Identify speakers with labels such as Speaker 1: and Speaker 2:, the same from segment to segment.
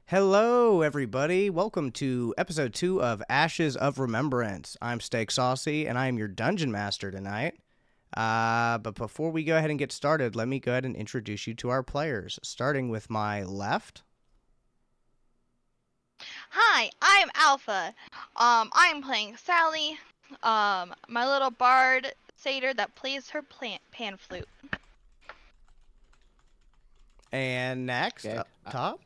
Speaker 1: Hello, everybody. Welcome to episode 2 of Ashes of Remembrance. I'm Steak Saucy, and I am your dungeon master tonight. But before we go ahead and get started, let me go ahead and introduce you to our players, starting with my left.
Speaker 2: Hi, I'm Alpha. I'm playing Sally, my little bard satyr that plays her pan flute.
Speaker 1: And next,
Speaker 3: Okay.
Speaker 1: up top.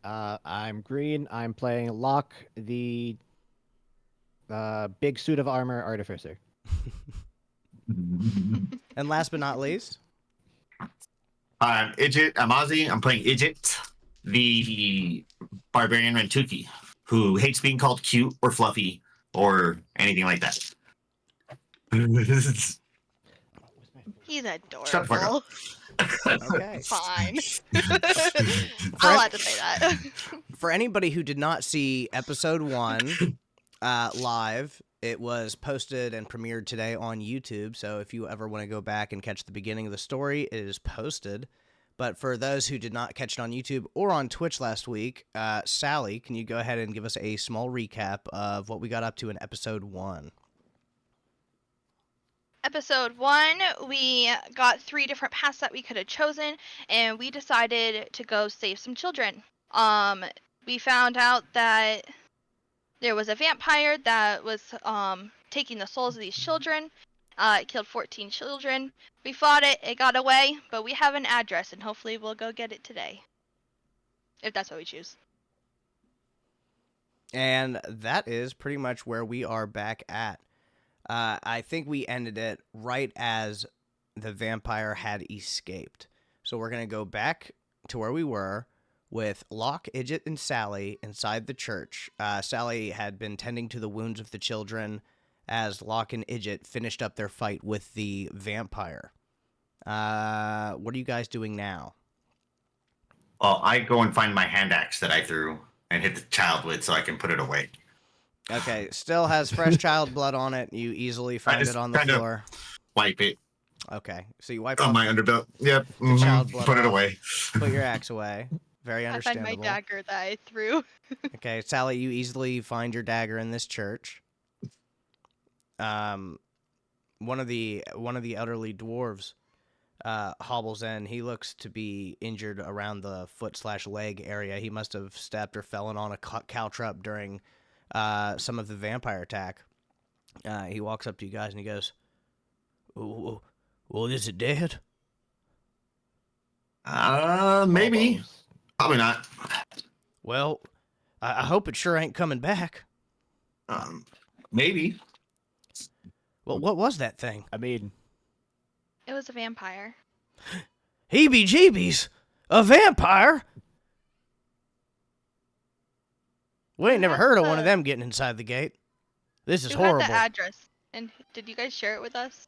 Speaker 3: I'm Green. I'm playing Locke, the big suit of armor artificer.
Speaker 1: And last but not least.
Speaker 4: I'm Idjit. I'm Ozzy. I'm playing Idjit, the barbarian Rentuki, who hates being called cute or fluffy or anything like that.
Speaker 2: He's
Speaker 4: Shut the fuck
Speaker 2: adorable.
Speaker 1: Okay.
Speaker 2: Fine. I'll have to say that.
Speaker 1: For anybody who did not see episode 1 live, it was posted and premiered today on YouTube. So if you ever want to go back and catch the beginning of the story, it is posted. But for those who did not catch it on YouTube or on Twitch last week, Sally, can you go ahead and give us a small recap of what we got up to in episode 1?
Speaker 2: Episode 1, we got 3 different paths that we could have chosen, and we decided to go save some children. We found out that there was a vampire that was taking the souls of these children. It killed 14 children. We fought it, it got away, but we have an address, and hopefully we'll go get it today. If that's what we choose.
Speaker 1: And that is pretty much where we are back at. I think we ended it right as the vampire had escaped. So we're going to go back to where we were with Locke, Idjit, and Sally inside the church. Sally had been tending to the wounds of the children as Locke and Idjit finished up their fight with the vampire. What are you guys doing now?
Speaker 4: Well, I go and find my hand axe that I threw and hit the child with so I can put it away.
Speaker 1: Okay, still has fresh child blood on it. You easily find
Speaker 4: just
Speaker 1: it on the
Speaker 4: kind of-
Speaker 1: floor.
Speaker 4: Wipe it
Speaker 1: Okay, so you wipe
Speaker 4: on
Speaker 1: off,
Speaker 4: my underbelt. Yep.
Speaker 1: child blood
Speaker 4: Put it
Speaker 1: off.
Speaker 4: away.
Speaker 1: put your axe away. Very
Speaker 2: I find
Speaker 1: understandable.
Speaker 2: my dagger that I threw.
Speaker 1: Okay, Sally, you easily find your dagger in this church. One of the elderly dwarves hobbles in. He looks to be injured around the foot/leg area. He must have stepped or fallen on a caltrop during some of the vampire attack. He walks up to you guys and he goes, "Well, is it dead?"
Speaker 4: Maybe. Probably not.
Speaker 1: Well, I hope it sure ain't coming back.
Speaker 4: Maybe.
Speaker 1: Well, what was that thing?
Speaker 3: I mean,
Speaker 2: It was a vampire.
Speaker 1: Heebie-jeebies! A vampire? We ain't never
Speaker 2: Who
Speaker 1: heard
Speaker 2: has
Speaker 1: of one of
Speaker 2: the-
Speaker 1: them getting inside the gate. This is
Speaker 2: Who had
Speaker 1: horrible.
Speaker 2: the address? And did you guys share it with us?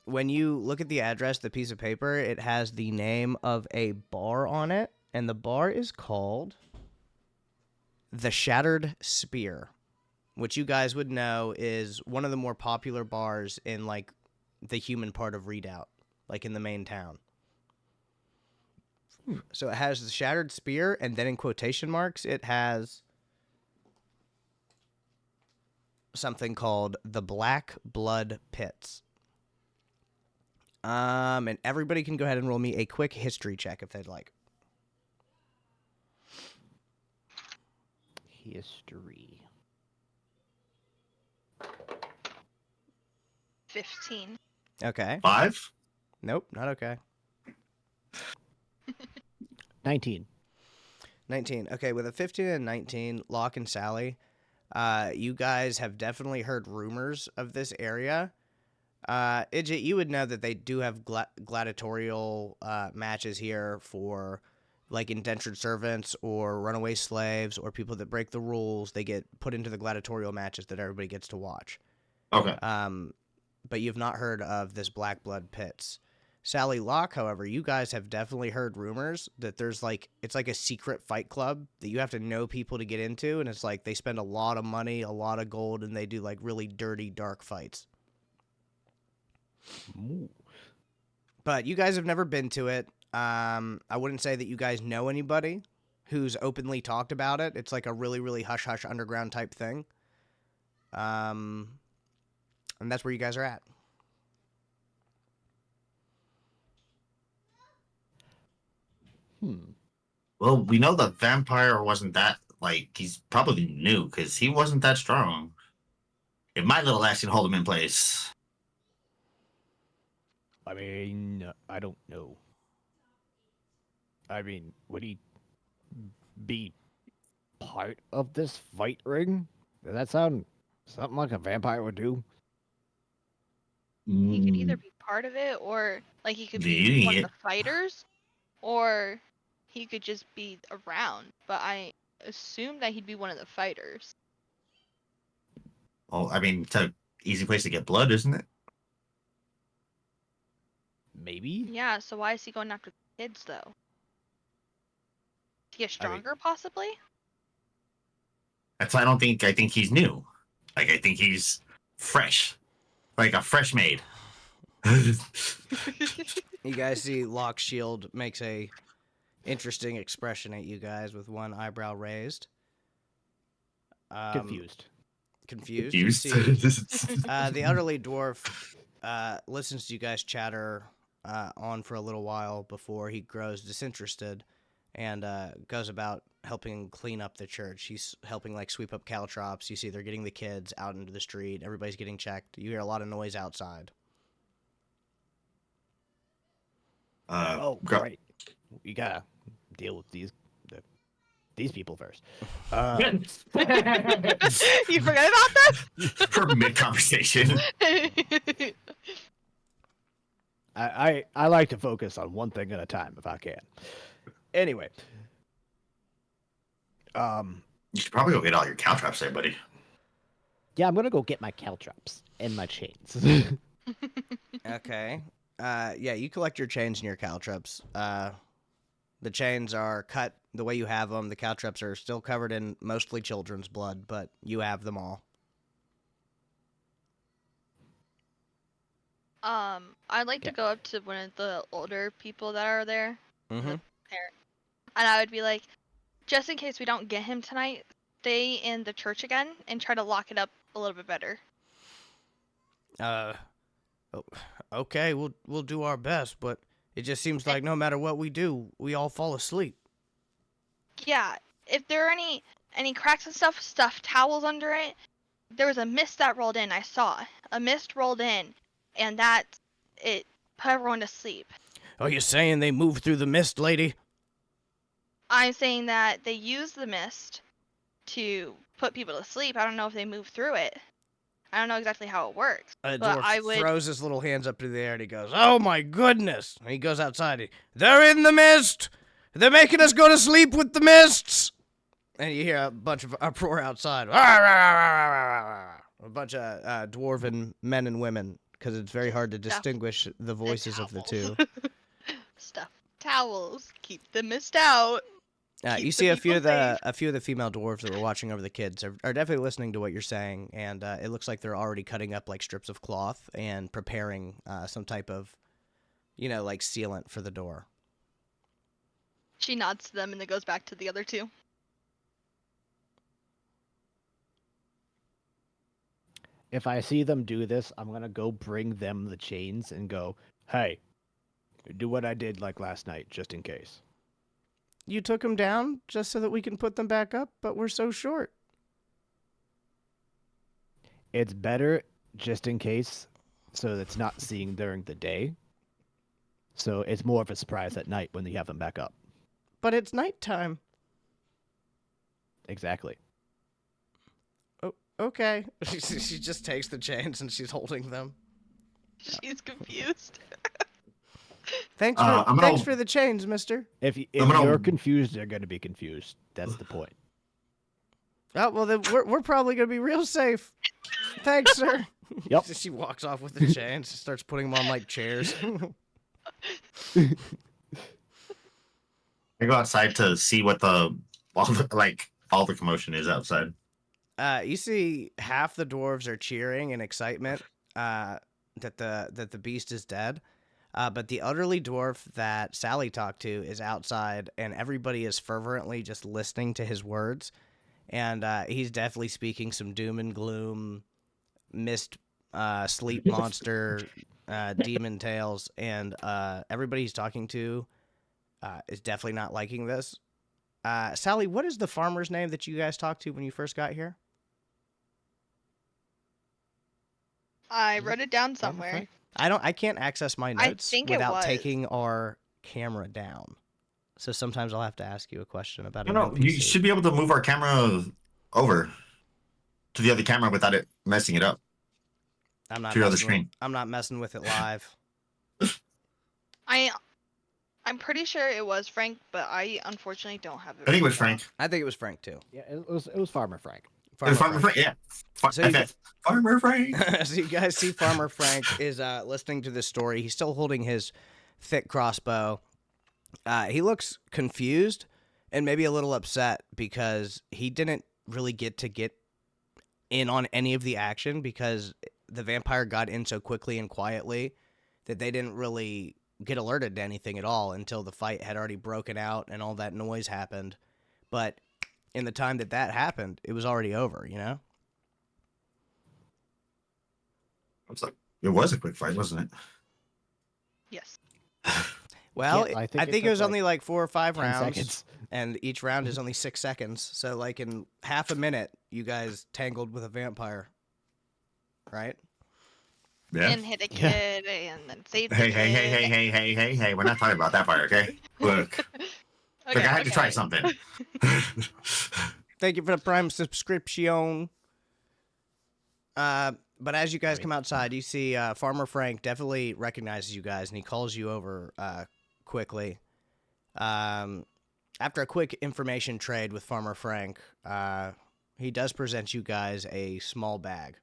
Speaker 1: When you look at the address, the piece of paper, it has the name of a bar on it, and the bar is called The Shattered Spear, which you guys would know is one of the more popular bars in, like, the human part of Redoubt, like in the main town. So it has the Shattered Spear, and then in quotation marks, it has something called the Black Blood Pits. And everybody can go ahead and roll me a quick history check if they'd like.
Speaker 3: history.
Speaker 2: 15.
Speaker 1: Okay.
Speaker 4: 5?
Speaker 1: Nope, not okay.
Speaker 3: 19.
Speaker 1: 19. Okay, with a 15 and 19, Locke and Sally, you guys have definitely heard rumors of this area. Idjit, you would know that they do have gladiatorial matches here for, like, indentured servants or runaway slaves or people that break the rules. They get put into the gladiatorial matches that everybody gets to watch.
Speaker 4: Okay.
Speaker 1: But you've not heard of this Black Blood Pits. Sally, Locke, however, you guys have definitely heard rumors that there's, like, it's like a secret fight club that you have to know people to get into, and it's like they spend a lot of money, a lot of gold, and they do, like, really dirty, dark fights.
Speaker 3: Ooh.
Speaker 1: But you guys have never been to it. I wouldn't say that you guys know anybody who's openly talked about it. It's like a really, really hush hush underground type thing. And that's where you guys are at.
Speaker 4: Well, we know the vampire wasn't that, like, he's probably new because he wasn't that strong. If my little ass can hold him in place.
Speaker 3: I mean, I don't know. I mean, would he be part of this fight ring? Does that sound something like a vampire would do?
Speaker 2: He could either
Speaker 4: Mm,
Speaker 2: be part of it, or like he could
Speaker 4: do
Speaker 2: be
Speaker 4: you
Speaker 2: one of
Speaker 4: need
Speaker 2: the fighters, or he could just be around. But I assume that he'd be one of the fighters.
Speaker 4: Oh, I mean, it's an easy place to get blood, isn't it?
Speaker 3: Maybe?
Speaker 2: Yeah, so why is he going after the kids though? To get
Speaker 3: I mean-
Speaker 2: stronger, possibly?
Speaker 4: That's why I think he's new. Like, I think he's fresh. Like a fresh made.
Speaker 1: You guys see Lock Shield makes a interesting expression at you guys with one eyebrow raised.
Speaker 3: Confused.
Speaker 1: Confused. You
Speaker 4: Used.
Speaker 1: see, the elderly dwarf listens to you guys chatter on for a little while before he grows disinterested and goes about helping clean up the church. He's helping like sweep up caltrops. You see they're getting the kids out into the street. Everybody's getting checked. You hear a lot of noise outside.
Speaker 3: Oh, right. We gotta deal with these people first.
Speaker 2: You forgot about
Speaker 4: For mid conversation.
Speaker 2: that?
Speaker 3: I like to focus on one thing at a time if I can. Anyway,
Speaker 4: You should probably go get all your caltrops there, buddy.
Speaker 3: yeah, I'm gonna go get my caltrops and my chains.
Speaker 1: Okay. Yeah, you collect your chains and your caltrops. The chains are cut the way you have them. The caltrops are still covered in mostly children's blood, but you have them all.
Speaker 2: I'd like to
Speaker 3: Okay.
Speaker 2: go up to one of the older people that are there,
Speaker 1: Mm-hmm.
Speaker 2: and I would be like, just in case we don't get him tonight, stay in the church again and try to lock it up a little bit better.
Speaker 1: Okay, we'll do our best, but it just seems like no matter what we do, we all fall asleep.
Speaker 2: Yeah, if there are any cracks and stuff towels under it. There was a mist that rolled in. I saw a mist rolled in, and it put everyone to sleep.
Speaker 1: Are you saying they moved through the mist, lady?
Speaker 2: I'm saying that they used the mist to put people to sleep. I don't know if they moved through it. I don't know exactly how it works.
Speaker 1: The
Speaker 2: But
Speaker 1: dwarf
Speaker 2: I would.
Speaker 1: throws his little hands up to the air and he goes, "Oh my goodness!" And he goes outside. They're in the mist. They're making us go to sleep with the mists. And you hear a bunch of uproar outside. A bunch of dwarven men and women, because it's very hard to distinguish the voices of the two.
Speaker 2: Stuff towels. Keep the mist out.
Speaker 1: You
Speaker 2: Keep
Speaker 1: see
Speaker 2: the
Speaker 1: a few of
Speaker 2: people
Speaker 1: the
Speaker 2: safe.
Speaker 1: female dwarves that were watching over the kids are definitely listening to what you're saying, and it looks like they're already cutting up like strips of cloth and preparing some type of, like sealant for the door.
Speaker 2: She nods to them and then goes back to the other two.
Speaker 3: If I see them do this, I'm gonna go bring them the chains and go, hey, do what I did like last night, just in case.
Speaker 1: You took them down just so that we can put them back up, but we're so short.
Speaker 3: It's better just in case, so it's not seeing during the day. So it's more of a surprise at night when you have them back up.
Speaker 1: But it's nighttime.
Speaker 3: Exactly.
Speaker 1: Oh, okay. She just takes the chains and she's holding them.
Speaker 2: She's confused.
Speaker 1: Thanks
Speaker 4: I'm gonna-
Speaker 1: thanks for the chains, mister.
Speaker 3: If
Speaker 4: I'm gonna-
Speaker 3: you're confused, they're gonna be confused. That's the point.
Speaker 1: Oh, well, then we're probably going to be real safe. Thanks, sir.
Speaker 3: Yep.
Speaker 1: She walks off with the chains, starts putting them on, like, chairs.
Speaker 4: I go outside to see what all the commotion is outside.
Speaker 1: You see half the dwarves are cheering in excitement that the beast is dead. But the elderly dwarf that Sally talked to is outside, and everybody is fervently just listening to his words. And he's definitely speaking some doom and gloom, mist, sleep monster, demon tales, and everybody he's talking to is definitely not liking this. Sally, what is the farmer's name that you guys talked to when you first got here?
Speaker 2: I wrote it down
Speaker 3: Farmer
Speaker 2: somewhere.
Speaker 3: Frank?
Speaker 1: I can't access my
Speaker 2: I
Speaker 1: notes
Speaker 2: think it
Speaker 1: without
Speaker 2: was.
Speaker 1: taking our camera down. So sometimes I'll have to ask you a question about
Speaker 4: No,
Speaker 1: an
Speaker 4: no, you
Speaker 1: NPC.
Speaker 4: should be able to move our camera over to the other camera without it messing it up.
Speaker 1: I'm not
Speaker 4: to your other
Speaker 1: messing with,
Speaker 4: screen.
Speaker 1: I'm not messing with it live.
Speaker 2: I'm pretty sure it was Frank, but I unfortunately don't have it.
Speaker 4: I think it was
Speaker 2: written down.
Speaker 4: Frank.
Speaker 1: I think it was Frank too.
Speaker 3: Yeah, it was Farmer Frank.
Speaker 4: It was Farmer Frank. Yeah.
Speaker 1: So you
Speaker 4: FF. Farmer Frank.
Speaker 1: So you guys see Farmer Frank is listening to this story. He's still holding his thick crossbow. He looks confused and maybe a little upset because he didn't really get in on any of the action because the vampire got in so quickly and quietly that they didn't really get alerted to anything at all until the fight had already broken out and all that noise happened. But in the time that happened, it was already over, you know?
Speaker 4: It was a quick fight, wasn't it?
Speaker 2: Yes.
Speaker 1: Well,
Speaker 3: Yeah,
Speaker 1: I
Speaker 3: I
Speaker 1: think,
Speaker 3: think
Speaker 1: it
Speaker 3: it
Speaker 1: was
Speaker 3: took,
Speaker 1: only like 4 or 5
Speaker 3: 10
Speaker 1: rounds,
Speaker 3: seconds.
Speaker 1: and each round is only 6 seconds. So, like in half a minute, you guys tangled with a vampire, right?
Speaker 4: Yeah.
Speaker 2: And hit a
Speaker 3: Yeah.
Speaker 2: kid and then saved
Speaker 4: Hey,
Speaker 2: a
Speaker 4: hey, hey,
Speaker 2: kid.
Speaker 4: hey, hey, hey, hey, hey. We're not talking about that part, okay? Look. Look, I had to try something.
Speaker 1: Thank you for the Prime subscription. But as you guys come outside, you see Farmer Frank definitely recognizes you guys, and he calls you over quickly. After a quick information trade with Farmer Frank, he does present you guys a small bag.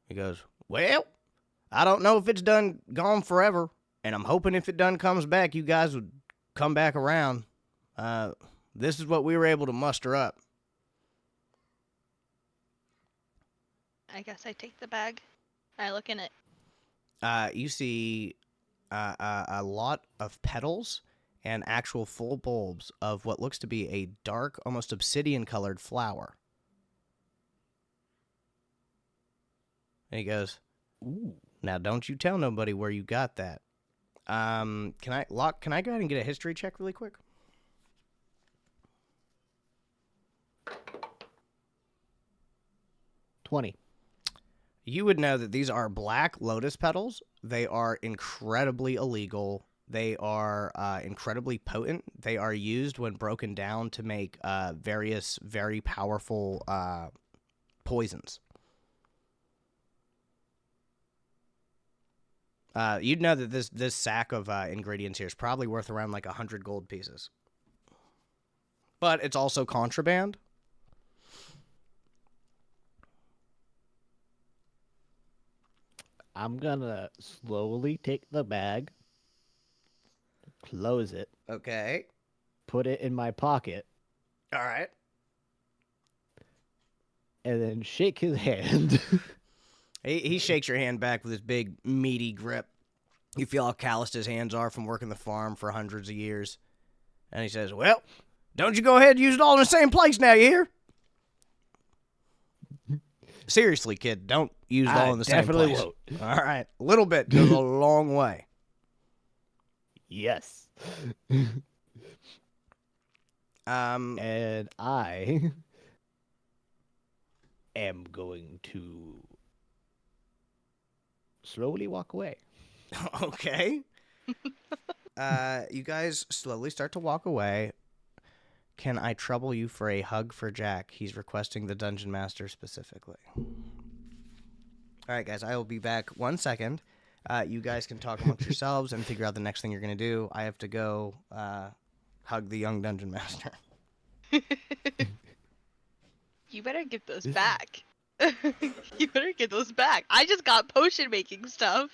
Speaker 1: He goes, "Well, I don't know if it's done gone forever, and I'm hoping if it done comes back, you guys would come back around. This is what we were able to muster up."
Speaker 2: I guess I take the bag. I look in it.
Speaker 1: You see a lot of petals and actual full bulbs of what looks to be a dark, almost obsidian-colored flower. And he goes,
Speaker 3: Ooh.
Speaker 1: "Now, don't you tell nobody where you got that." Can I go ahead and get a history check really quick?
Speaker 3: $20.
Speaker 1: You would know that these are black lotus petals. They are incredibly illegal. They are incredibly potent. They are used when broken down to make various very powerful poisons. You'd know that this sack of ingredients here is probably worth around like 100 gold pieces. But it's also contraband.
Speaker 3: I'm gonna slowly take the bag, close it,
Speaker 1: Okay.
Speaker 3: put it in my pocket,
Speaker 1: All right.
Speaker 3: and then shake his hand.
Speaker 1: He shakes your hand back with his big, meaty grip. You feel how calloused his hands are from working the farm for hundreds of years. And he says, "Well, don't you go ahead and use it all in the same place now, you hear?" Seriously, kid, don't use it all in the same
Speaker 3: definitely
Speaker 1: place.
Speaker 3: won't.
Speaker 1: All right. A little bit goes a long way.
Speaker 3: Yes. And I am going to slowly walk away.
Speaker 1: Okay. You guys slowly start to walk away. Can I trouble you for a hug for Jack? He's requesting the Dungeon Master specifically. All right, guys, I will be back 1 second. You guys can talk amongst yourselves and figure out the next thing you're going to do. I have to go hug the young Dungeon Master.
Speaker 2: You better get those back. You better get those back. I just got potion making stuff.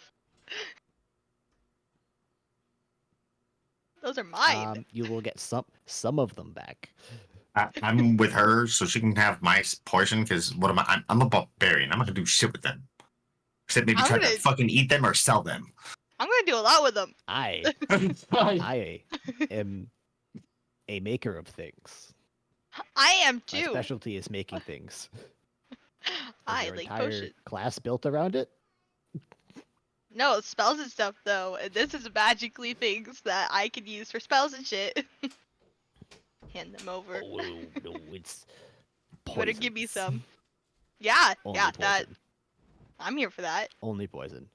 Speaker 2: Those are mine.
Speaker 3: You will get some of them back.
Speaker 4: I'm with her so she can have my portion because what am I? I'm a barbarian. I'm not gonna do shit with them. Except maybe
Speaker 2: I'm
Speaker 4: try
Speaker 2: gonna-
Speaker 4: to fucking eat them or sell them.
Speaker 2: I'm gonna do a lot with them.
Speaker 3: I am a maker of things.
Speaker 2: I am
Speaker 3: My
Speaker 2: too.
Speaker 3: specialty is making things. Is
Speaker 2: I
Speaker 3: your
Speaker 2: like
Speaker 3: entire
Speaker 2: potions.
Speaker 3: class built around it?
Speaker 2: No, spells and stuff though. And this is magically things that I can use for spells and shit. Hand them over.
Speaker 3: Oh no, it's
Speaker 2: You better give me
Speaker 3: poisons.
Speaker 2: some. Yeah,
Speaker 3: Only
Speaker 2: yeah,
Speaker 3: poison.
Speaker 2: that. I'm here for that.
Speaker 3: Only poison.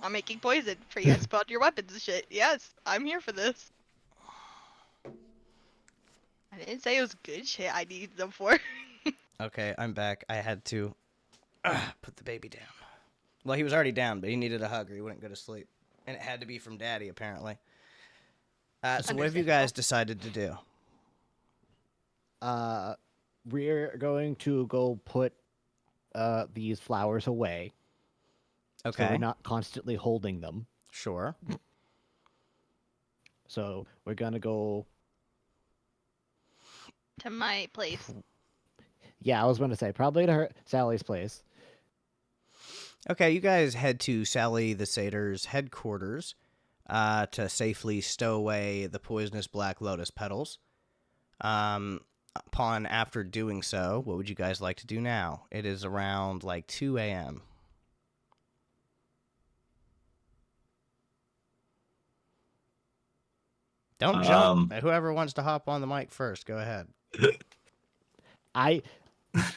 Speaker 2: I'm making poison for you guys to put on your weapons and shit. Yes, I'm here for this. I didn't say it was good shit I needed them for.
Speaker 1: Okay, I'm back. I had to put the baby down. Well, he was already down, but he needed a hug or he wouldn't go to sleep. And it had to be from Daddy, apparently. So what have you guys decided to do?
Speaker 3: We're going to go put these flowers away. So
Speaker 1: Okay,
Speaker 3: we're not constantly holding them.
Speaker 1: sure.
Speaker 3: So we're gonna go.
Speaker 2: To my place.
Speaker 3: Yeah, I was gonna say probably to Sally's place.
Speaker 1: Okay, you guys head to Sally the Satyr's headquarters to safely stow away the poisonous black lotus petals. Upon after doing so, what would you guys like to do now? It is around like 2 a.m. Don't jump. Whoever wants to hop on the mic first, go ahead.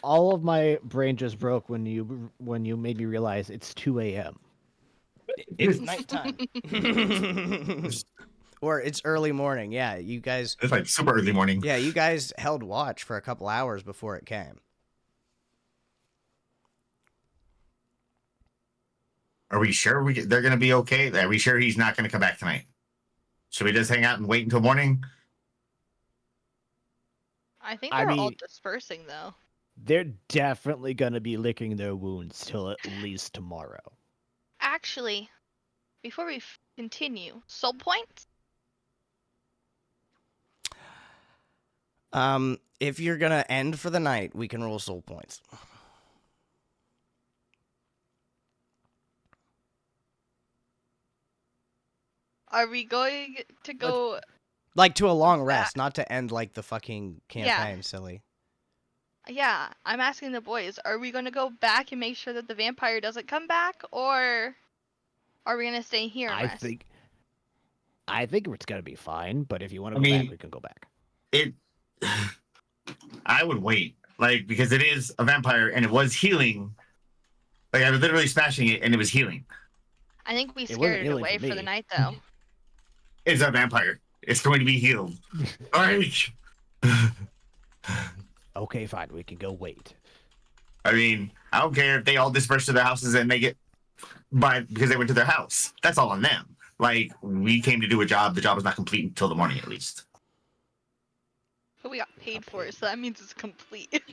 Speaker 3: All of my brain just broke when you made me realize it's 2 a.m.
Speaker 1: It's nighttime. Or it's early morning. Yeah, you guys.
Speaker 4: It's like super early morning.
Speaker 1: Yeah, you guys held watch for a couple hours before it came.
Speaker 4: Are we sure they're going to be okay? Are we sure he's not going to come back tonight? Should we just hang out and wait until morning?
Speaker 2: I think
Speaker 3: I
Speaker 2: they're all
Speaker 3: mean-
Speaker 2: dispersing though.
Speaker 3: They're definitely gonna be licking their wounds till at least tomorrow.
Speaker 2: Actually, before we continue, soul points?
Speaker 1: If you're gonna end for the night, we can roll soul points.
Speaker 2: Are we going to go?
Speaker 1: Like to a long rest, not to end like the fucking
Speaker 2: Yeah.
Speaker 1: campaign, silly.
Speaker 2: Yeah, I'm asking the boys. Are we going to go back and make sure that the vampire doesn't come back, or are we going to stay here and
Speaker 3: I
Speaker 2: rest?
Speaker 3: think it's gonna be fine. But if you want
Speaker 4: I
Speaker 3: to go
Speaker 4: mean-
Speaker 3: back, we can go back.
Speaker 4: It. I would wait, like, because it is a vampire and it was healing. Like, I was literally smashing it and it was healing.
Speaker 2: I think we
Speaker 3: It wasn't
Speaker 2: scared it
Speaker 3: healing
Speaker 2: away
Speaker 3: for
Speaker 2: for the
Speaker 3: me.
Speaker 2: night, though.
Speaker 4: It's a vampire. It's going to be healed. All right.
Speaker 3: Okay, fine. We can go wait.
Speaker 4: I mean, I don't care if they all disperse to their houses and they get because they went to their house. That's all on them. Like, we came to do a job. The job is not complete until the morning, at least.
Speaker 2: But we got paid for it, so that means it's complete.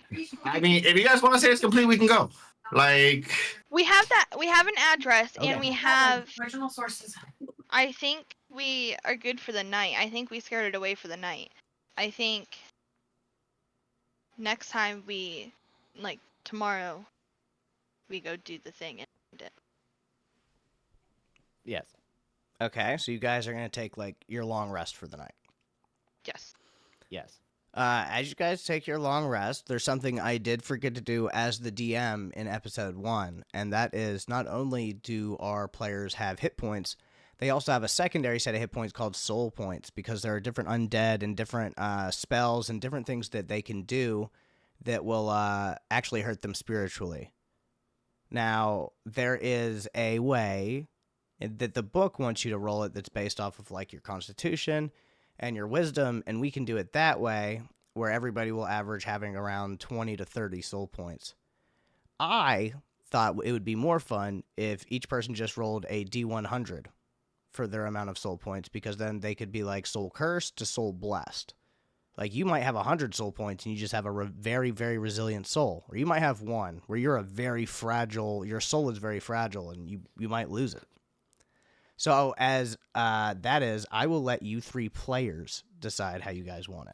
Speaker 4: I mean, if you guys want to say it's complete, we can go. Like,
Speaker 2: We have that. We have an address,
Speaker 3: Okay.
Speaker 2: and we have.
Speaker 5: original sources.
Speaker 2: I think we are good for the night. I think we scared it away for the night. I think next time we, like tomorrow, we go do the thing and end it.
Speaker 3: Yes.
Speaker 1: Okay, so you guys are gonna take like your long rest for the night.
Speaker 2: Yes.
Speaker 3: Yes.
Speaker 1: As you guys take your long rest, there's something I did forget to do as the DM in episode 1, and that is not only do our players have hit points, they also have a secondary set of hit points called soul points, because there are different undead and different spells and different things that they can do that will actually hurt them spiritually. Now, there is a way that the book wants you to roll it that's based off of like your constitution and your wisdom, and we can do it that way where everybody will average having around 20 to 30 soul points. I thought it would be more fun if each person just rolled a D100 for their amount of soul points, because then they could be like soul cursed to soul blessed. Like, you might have 100 soul points and you just have a very, very resilient soul. Or you might have one where you're a very fragile, your soul is very fragile and you might lose it. So as that is, I will let you 3 players decide how you guys want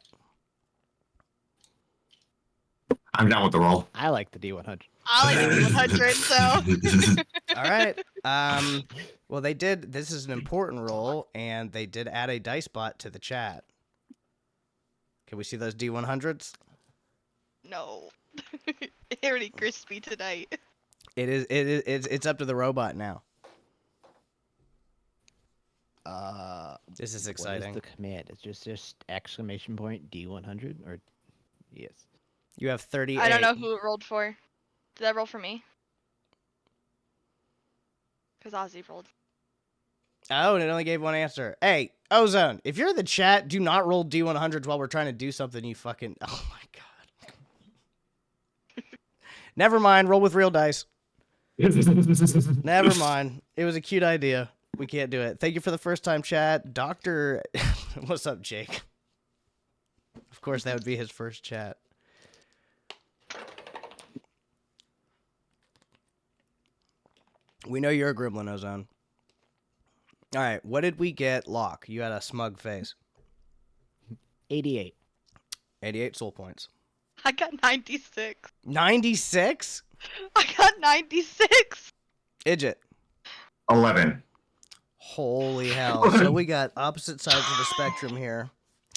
Speaker 1: it.
Speaker 4: I'm down with the roll.
Speaker 3: I like the D100.
Speaker 2: I like the 100, so.
Speaker 1: All right. Well, they did. This is an important roll, and they did add a dice bot to the chat. Can we see those D100s?
Speaker 2: No. It already crispy tonight.
Speaker 1: It's up to the robot now. This is
Speaker 3: What
Speaker 1: exciting.
Speaker 3: is the command? It's just exclamation point D100 or yes.
Speaker 1: You have 38.
Speaker 2: I don't know who it rolled for. Did that roll for me? Because Ozzy rolled.
Speaker 1: Oh, and it only gave one answer. Hey, Ozone, if you're in the chat, do not roll D100s while we're trying to do something. You fucking. Oh my god. Never mind. Roll with real dice. Never mind. It was a cute idea. We can't do it. Thank you for the first time chat. Doctor. What's up, Jake? Of course, that would be his first chat. We know you're a gremlin, Ozone. All right. What did we get, Locke? You had a smug face.
Speaker 3: 88.
Speaker 1: 88 soul points.
Speaker 2: I got 96.
Speaker 1: 96?
Speaker 2: I got 96.
Speaker 1: Idjit.
Speaker 4: 11.
Speaker 1: Holy hell. So we got opposite sides of the spectrum here,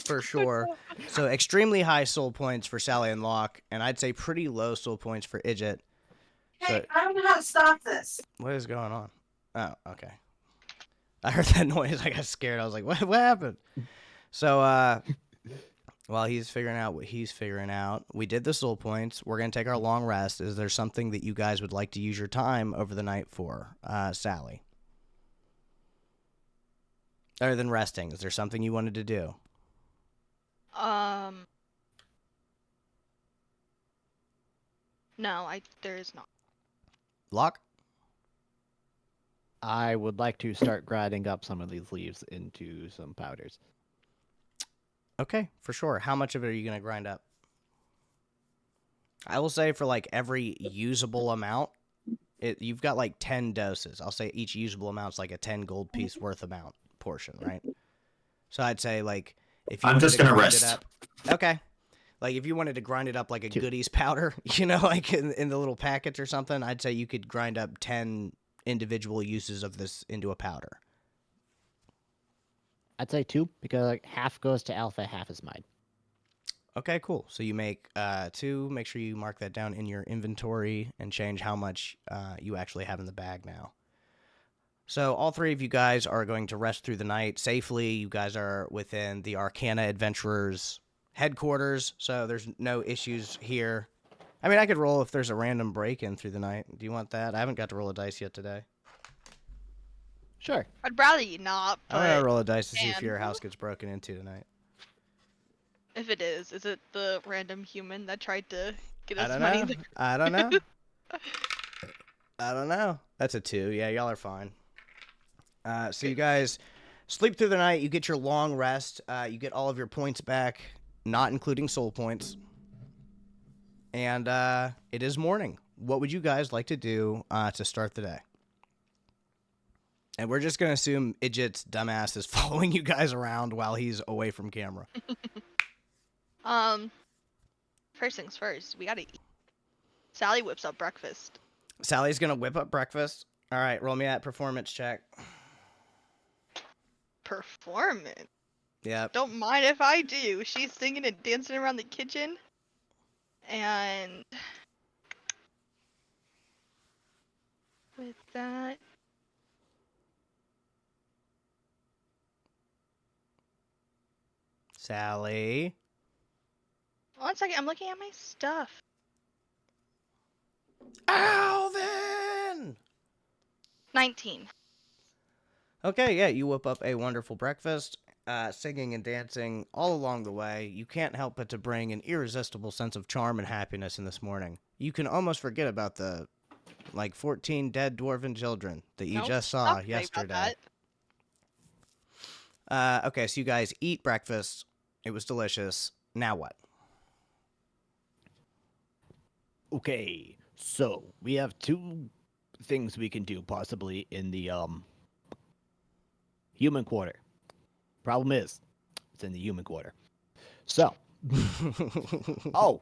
Speaker 1: for sure. So extremely high soul points for Sally and Locke, and I'd say pretty low soul points for Idjit.
Speaker 5: Hey, I don't know how to stop this.
Speaker 1: What is going on? Oh, okay. I heard that noise. I got scared. I was like, what happened? So while he's figuring out what he's figuring out, we did the soul points. We're going to take our long rest. Is there something that you guys would like to use your time over the night for, Sally? Other than resting, is there something you wanted to do?
Speaker 2: No, there is not.
Speaker 1: Locke?
Speaker 3: I would like to start grinding up some of these leaves into some powders.
Speaker 1: Okay, for sure. How much of it are you going to grind up? I will say for like every usable amount, you've got like 10 doses. I'll say each usable amount's like a 10 gold piece worth amount portion, right? So I'd say like if you
Speaker 4: I'm
Speaker 1: wanted
Speaker 4: just
Speaker 1: to
Speaker 4: gonna
Speaker 1: grind
Speaker 4: rest.
Speaker 1: it up, okay. Like if you wanted to grind it up like a
Speaker 3: 2.
Speaker 1: goodies powder, you know, like in the little packets or something, I'd say you could grind up 10 individual uses of this into a powder.
Speaker 3: I'd say 2 because like half goes to alpha, half is mine.
Speaker 1: Okay, cool. So you make 2. Make sure you mark that down in your inventory and change how much you actually have in the bag now. So all 3 of you guys are going to rest through the night safely. You guys are within the Arcana Adventurers headquarters, so there's no issues here. I mean, I could roll if there's a random break-in through the night. Do you want that? I haven't got to roll a dice yet today.
Speaker 3: Sure.
Speaker 2: I'd rather you not,
Speaker 1: I'm going to
Speaker 2: but
Speaker 1: roll a dice to see if
Speaker 2: man.
Speaker 1: your house gets broken into tonight.
Speaker 2: if it is it the random human that tried to get
Speaker 1: I
Speaker 2: us
Speaker 1: don't
Speaker 2: money?
Speaker 1: know. I don't know. I don't know. That's a 2. Yeah, y'all are fine. So you guys sleep through the night. You get your long rest. You get all of your points back, not including soul points. And it is morning. What would you guys like to do to start the day? And we're just going to assume Idjit's dumbass is following you guys around while he's away from camera.
Speaker 2: First things first, we gotta eat. Sally whips up breakfast.
Speaker 1: Sally's going to whip up breakfast. All right, roll me that performance check.
Speaker 2: Performance.
Speaker 1: Yep.
Speaker 2: Don't mind if I do. She's singing and dancing around the kitchen. And with that,
Speaker 1: Sally.
Speaker 2: 1 second, I'm looking at my stuff.
Speaker 1: Alvin!
Speaker 2: 19.
Speaker 1: Okay, yeah, you whip up a wonderful breakfast, singing and dancing all along the way. You can't help but to bring an irresistible sense of charm and happiness in this morning. You can almost forget about the, 14 dead dwarven children that you
Speaker 2: Nope,
Speaker 1: just saw
Speaker 2: I'll pray about
Speaker 1: yesterday.
Speaker 2: that.
Speaker 1: Okay, so you guys eat breakfast. It was delicious. Now what?
Speaker 3: Okay, so we have 2 things we can do possibly in the human quarter. Problem is, it's in the human quarter. So, oh,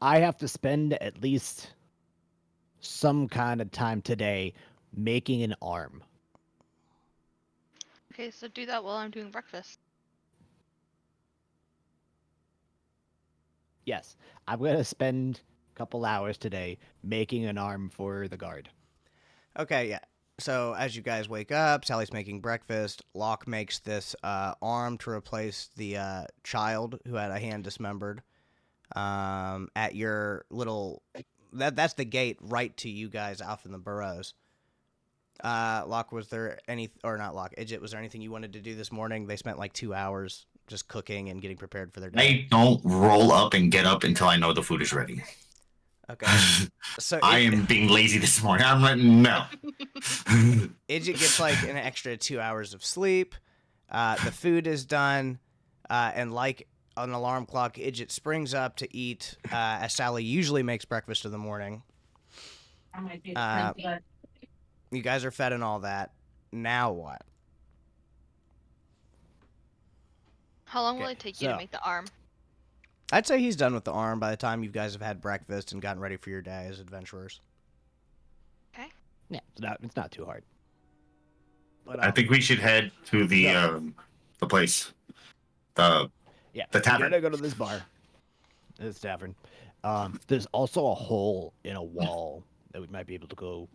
Speaker 3: I have to spend at least some kind of time today making an arm.
Speaker 2: Okay, so do that while I'm doing breakfast.
Speaker 3: Yes, I'm gonna spend a couple hours today making an arm for the guard.
Speaker 1: Okay, yeah. So as you guys wake up, Sally's making breakfast. Locke makes this arm to replace the child who had a hand dismembered. At your little, that's the gate right to you guys out in the burrows. Locke, was there any, or not Locke, Idjit, was there anything you wanted to do this morning? They spent like 2 hours just cooking and getting prepared for their day.
Speaker 4: I don't roll up and get up until I know the food is ready.
Speaker 1: Okay. So
Speaker 4: I am being lazy this morning. I'm like, no.
Speaker 1: Idjit gets like an extra 2 hours of sleep. The food is done, and like an alarm clock, Idjit springs up to eat, as Sally usually makes breakfast in the morning.
Speaker 5: I might be
Speaker 1: Uh, You guys are fed and all that. Now what?
Speaker 2: How long will
Speaker 3: Okay,
Speaker 2: it take you to
Speaker 3: so-
Speaker 2: make the arm?
Speaker 1: I'd say he's done with the arm by the time you guys have had breakfast and gotten ready for your day as adventurers.
Speaker 3: Yeah, it's not too hard. But
Speaker 4: I think we should head to the place. The
Speaker 3: yeah,
Speaker 4: the
Speaker 3: we
Speaker 4: tavern.
Speaker 3: gotta go to this bar, this tavern. There's also a hole in a wall that we might be able to go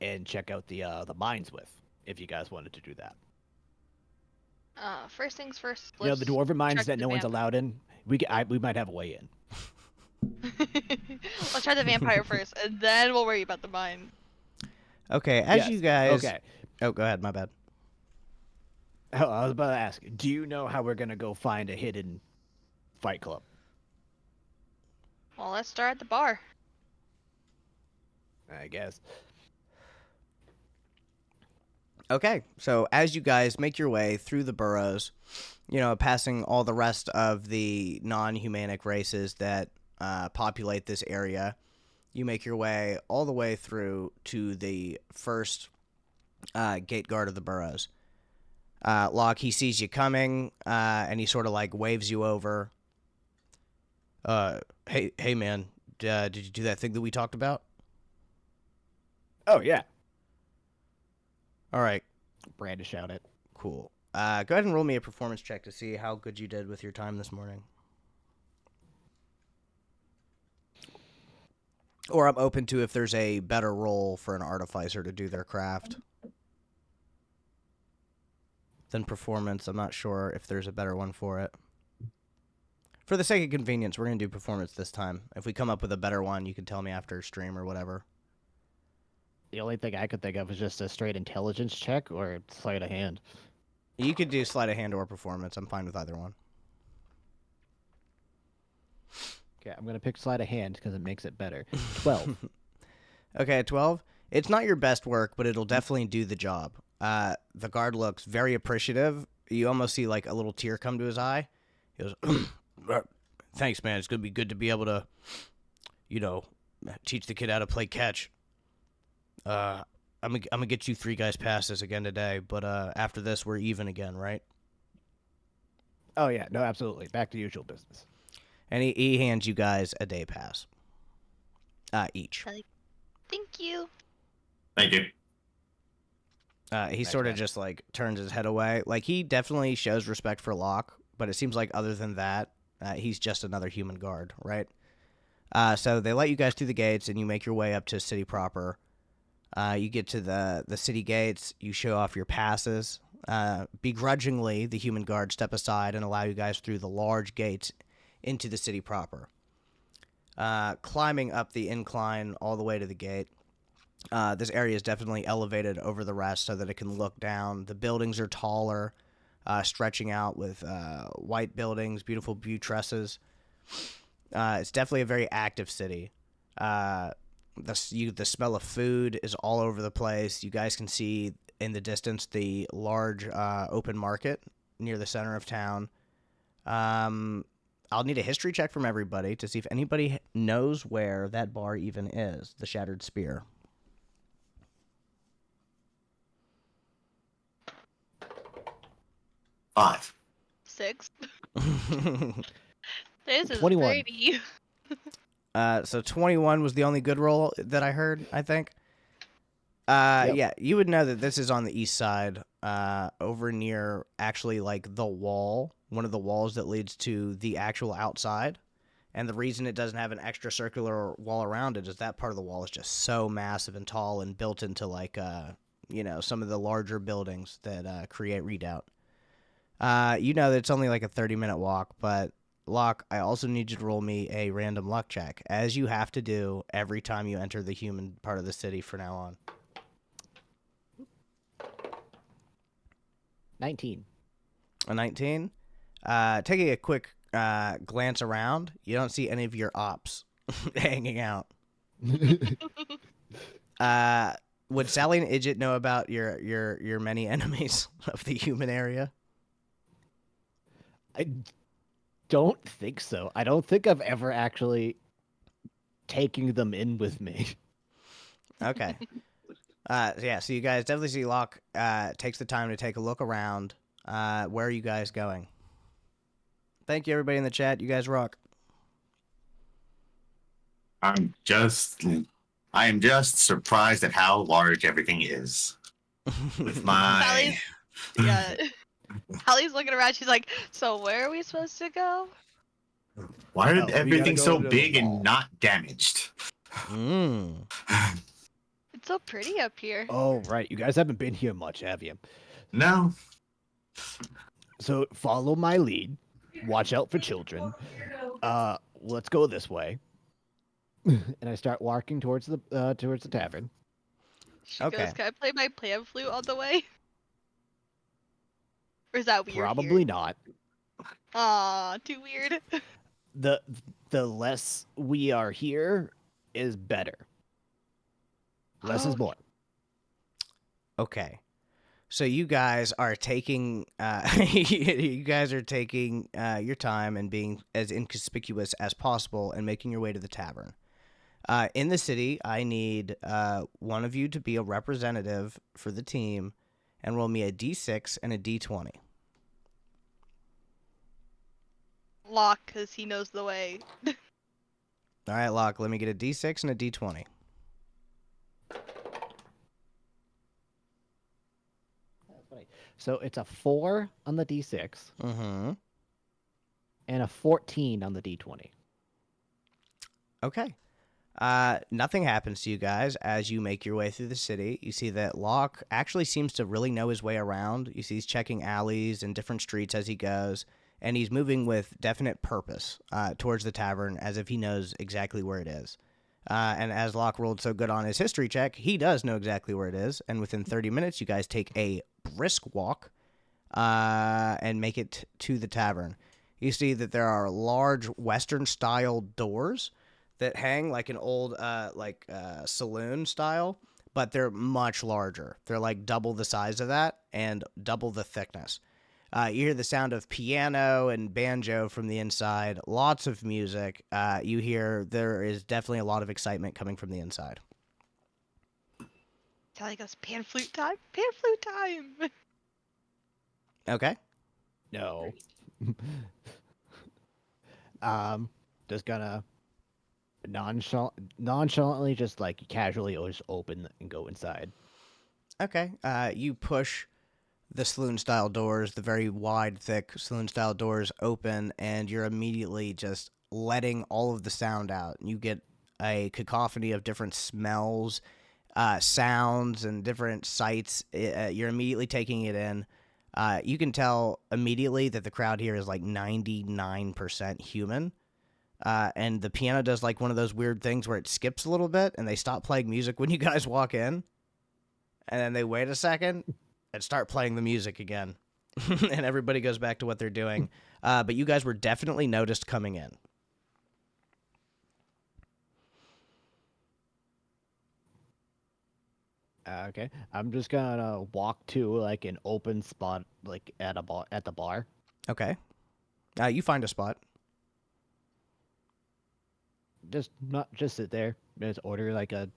Speaker 3: and check out the mines with, if you guys wanted to do that.
Speaker 2: First things first.
Speaker 3: You know, the
Speaker 2: let's
Speaker 3: dwarven mines
Speaker 2: check
Speaker 3: that
Speaker 2: the
Speaker 3: no one's
Speaker 2: vamp-
Speaker 3: allowed in. We might have a way in.
Speaker 2: Let's try the vampire first, and then we'll worry about the mine.
Speaker 1: Okay, as
Speaker 3: Yes,
Speaker 1: you guys.
Speaker 3: Okay.
Speaker 1: Oh, go ahead. My bad.
Speaker 3: Oh, I was about to ask. Do you know how we're gonna go find a hidden fight club?
Speaker 2: Well, let's start at the bar.
Speaker 3: I guess.
Speaker 1: Okay, so as you guys make your way through the burrows, you know, passing all the rest of the non-humanic races that populate this area, you make your way all the way through to the first gate guard of the burrows. Locke, he sees you coming, and he sort of like waves you over. Hey, man, did you do that thing that we talked about?
Speaker 3: Oh yeah.
Speaker 1: All right,
Speaker 3: Brandish out it.
Speaker 1: cool. Go ahead and roll me a performance check to see how good you did with your time this morning. Or I'm open to if there's a better role for an artificer to do their craft than performance. I'm not sure if there's a better one for it. For the sake of convenience, we're going to do performance this time. If we come up with a better one, you can tell me after stream or whatever.
Speaker 3: The only thing I could think of is just a straight intelligence check or sleight of hand.
Speaker 1: You could do sleight of hand or performance. I'm fine with either one.
Speaker 3: Okay, I'm gonna pick sleight of hand because it makes it better. 12.
Speaker 1: Okay, 12. It's not your best work, but it'll definitely do the job. The guard looks very appreciative. You almost see like a little tear come to his eye. He goes, "Thanks, man. It's gonna be good to be able to, you know, teach the kid how to play catch. I'm gonna get you 3 guys past this again today, but after this we're even again, right?"
Speaker 3: Oh yeah, no, absolutely. Back to usual business.
Speaker 1: And he hands you guys a day pass. Each.
Speaker 2: Thank you.
Speaker 4: Thank you.
Speaker 1: He
Speaker 3: Thanks,
Speaker 1: sort of
Speaker 3: man.
Speaker 1: just like turns his head away. Like he definitely shows respect for Locke, but it seems like other than that, he's just another human guard, right? So they let you guys through the gates, and you make your way up to city proper. You get to the city gates. You show off your passes. Begrudgingly, the human guards step aside and allow you guys through the large gates into the city proper. Climbing up the incline all the way to the gate. This area is definitely elevated over the rest so that it can look down. The buildings are taller, stretching out with white buildings, beautiful buttresses. It's definitely a very active city. The smell of food is all over the place. You guys can see in the distance the large open market near the center of town. I'll need a history check from everybody to see if anybody knows where that bar even is, the Shattered Spear.
Speaker 4: 5.
Speaker 2: 6. This is
Speaker 3: 21.
Speaker 2: pretty.
Speaker 1: So 21 was the only good roll that I heard, I think.
Speaker 3: Yep.
Speaker 1: Yeah, you would know that this is on the east side, over near actually like the wall, one of the walls that leads to the actual outside. And the reason it doesn't have an extra circular wall around it is that part of the wall is just so massive and tall and built into like, some of the larger buildings that create redoubt. You know that it's only like a 30-minute walk, but Locke, I also need you to roll me a random luck check, as you have to do every time you enter the human part of the city from now on.
Speaker 3: 19.
Speaker 1: A 19. Taking a quick glance around, you don't see any of your ops hanging out. Would Sally and Idjit know about your many enemies of the human area?
Speaker 3: I don't think so. I don't think I've ever actually taken them in with me.
Speaker 1: Okay. Yeah, so you guys definitely see Locke takes the time to take a look around. Where are you guys going? Thank you, everybody in the chat. You guys rock.
Speaker 4: I am just surprised at how large everything is. With my
Speaker 2: Sally's, yeah. Sally's looking around. She's like, "So where are we supposed to go?"
Speaker 4: why
Speaker 3: Oh, we
Speaker 4: are
Speaker 3: gotta
Speaker 4: everything
Speaker 3: go
Speaker 4: so
Speaker 3: to the
Speaker 4: big
Speaker 3: mall.
Speaker 4: and not damaged?
Speaker 2: It's so pretty up here.
Speaker 3: Oh, right. You guys haven't been here much, have you?
Speaker 4: No.
Speaker 3: So follow my lead. Watch out for children. Let's go this way. And I start walking towards the tavern.
Speaker 2: She
Speaker 1: Okay.
Speaker 2: goes, "Can I play my pan flute on the way?" Or is that weird?
Speaker 3: Probably not.
Speaker 2: Aw, too weird.
Speaker 3: The less we are here is better. Less is more.
Speaker 1: Okay. So you guys are taking your time and being as inconspicuous as possible and making your way to the tavern. In the city, I need one of you to be a representative for the team and roll me a d6 and a d20.
Speaker 2: Locke, because he knows the way.
Speaker 1: All right, Locke, let me get a d6 and a d20.
Speaker 3: So it's a 4 on the d6
Speaker 1: Mm-hmm.
Speaker 3: and a 14 on the d20.
Speaker 1: Okay. Nothing happens to you guys as you make your way through the city. You see that Locke actually seems to really know his way around. You see he's checking alleys and different streets as he goes, and he's moving with definite purpose towards the tavern as if he knows exactly where it is. And as Locke rolled so good on his history check, he does know exactly where it is, and within 30 minutes, you guys take a brisk walk and make it to the tavern. You see that there are large Western-style doors that hang like an old saloon style, but they're much larger. They're like double the size of that and double the thickness. You hear the sound of piano and banjo from the inside, lots of music. You hear there is definitely a lot of excitement coming from the inside.
Speaker 2: Sally goes, "Pan flute time! Pan flute time!"
Speaker 1: Okay.
Speaker 3: No. Just gonna nonchalantly just like casually just open and go inside.
Speaker 1: Okay. You push the saloon-style doors, the very wide, thick saloon-style doors open, and you're immediately just letting all of the sound out. You get a cacophony of different smells, sounds, and different sights. You're immediately taking it in. You can tell immediately that the crowd here is like 99% human. And the piano does like one of those weird things where it skips a little bit, and they stop playing music when you guys walk in. And then they wait a second and start playing the music again. And everybody goes back to what they're doing. But you guys were definitely noticed coming in.
Speaker 3: Okay, I'm just gonna walk to like an open spot, like at the bar.
Speaker 1: Okay. You find a spot.
Speaker 3: Just sit there. Just order like a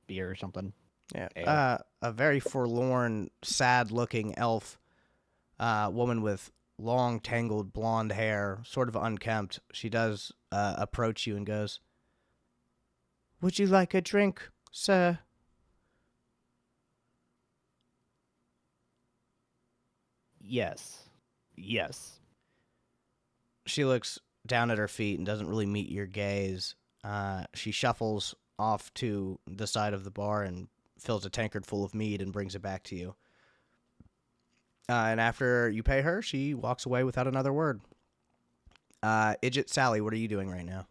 Speaker 3: beer or something.
Speaker 1: Yeah.
Speaker 3: Ale.
Speaker 1: A very forlorn, sad-looking elf woman with long, tangled blonde hair, sort of unkempt. She does approach you and goes, Would you like a drink, sir?
Speaker 3: Yes. Yes.
Speaker 1: She looks down at her feet and doesn't really meet your gaze. She shuffles off to the side of the bar and fills a tankard full of mead and brings it back to you. And after you pay her, she walks away without another word. Idjit, Sally, what are you doing right now?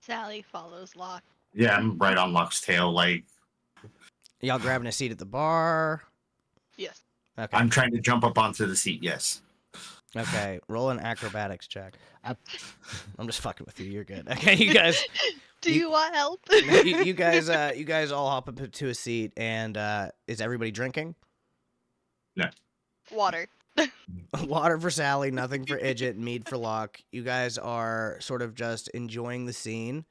Speaker 2: Sally follows Locke.
Speaker 4: Yeah, I'm right on Locke's tail. Like,
Speaker 1: Y'all grabbing a seat at the bar?
Speaker 2: Yes.
Speaker 1: Okay.
Speaker 4: I'm trying to jump up onto the seat. Yes.
Speaker 1: Okay, roll an acrobatics check.
Speaker 3: I-
Speaker 1: I'm just fucking with you. You're good. Okay, you guys.
Speaker 2: Do you want help?
Speaker 1: you guys all hop up to a seat, and is everybody drinking?
Speaker 2: Water.
Speaker 1: Water for Sally, nothing for Idjit, mead for Locke. You guys are sort of just enjoying the scene.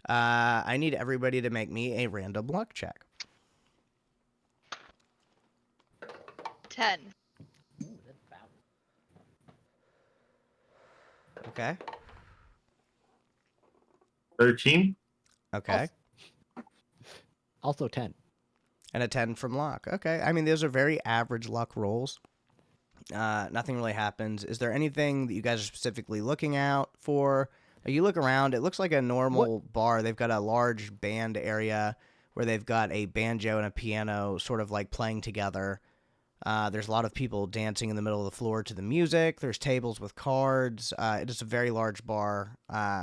Speaker 1: I need everybody to make me a random luck check.
Speaker 2: 10.
Speaker 1: Okay.
Speaker 4: 13.
Speaker 1: Okay.
Speaker 3: Also 10.
Speaker 1: And a 10 from Locke. Okay. I mean, those are very average luck rolls. Nothing really happens. Is there anything that you guys are specifically looking out for? You look around, it looks like a normal bar. They've got a large band area where they've got a banjo and a piano sort of like playing together. There's a lot of people dancing in the middle of the floor to the music. There's tables with cards. It is a very large bar.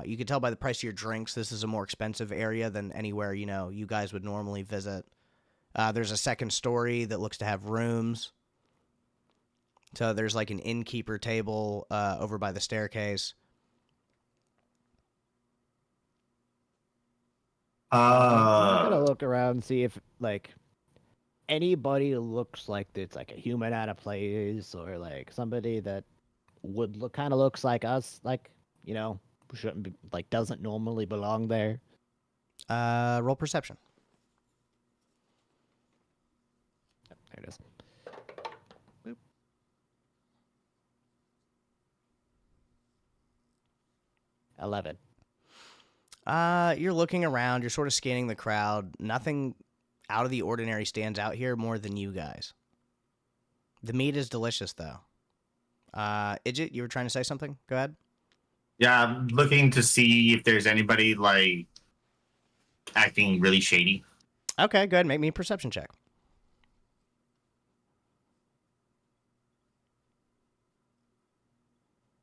Speaker 1: You can tell by the price of your drinks, this is a more expensive area than anywhere, you guys would normally visit. There's a second story that looks to have rooms. So there's like an innkeeper table over by the staircase.
Speaker 3: I'm gonna look around and see if like anybody looks like it's like a human out of place or like somebody that would look kind of looks like us, like shouldn't be like doesn't normally belong there.
Speaker 1: Roll perception.
Speaker 3: There it is. Boop. 11.
Speaker 1: You're looking around. You're sort of scanning the crowd. Nothing out of the ordinary stands out here more than you guys. The meat is delicious, though. Idjit, you were trying to say something? Go ahead.
Speaker 4: Yeah, I'm looking to see if there's anybody like acting really shady.
Speaker 1: Okay, go ahead. Make me a perception check.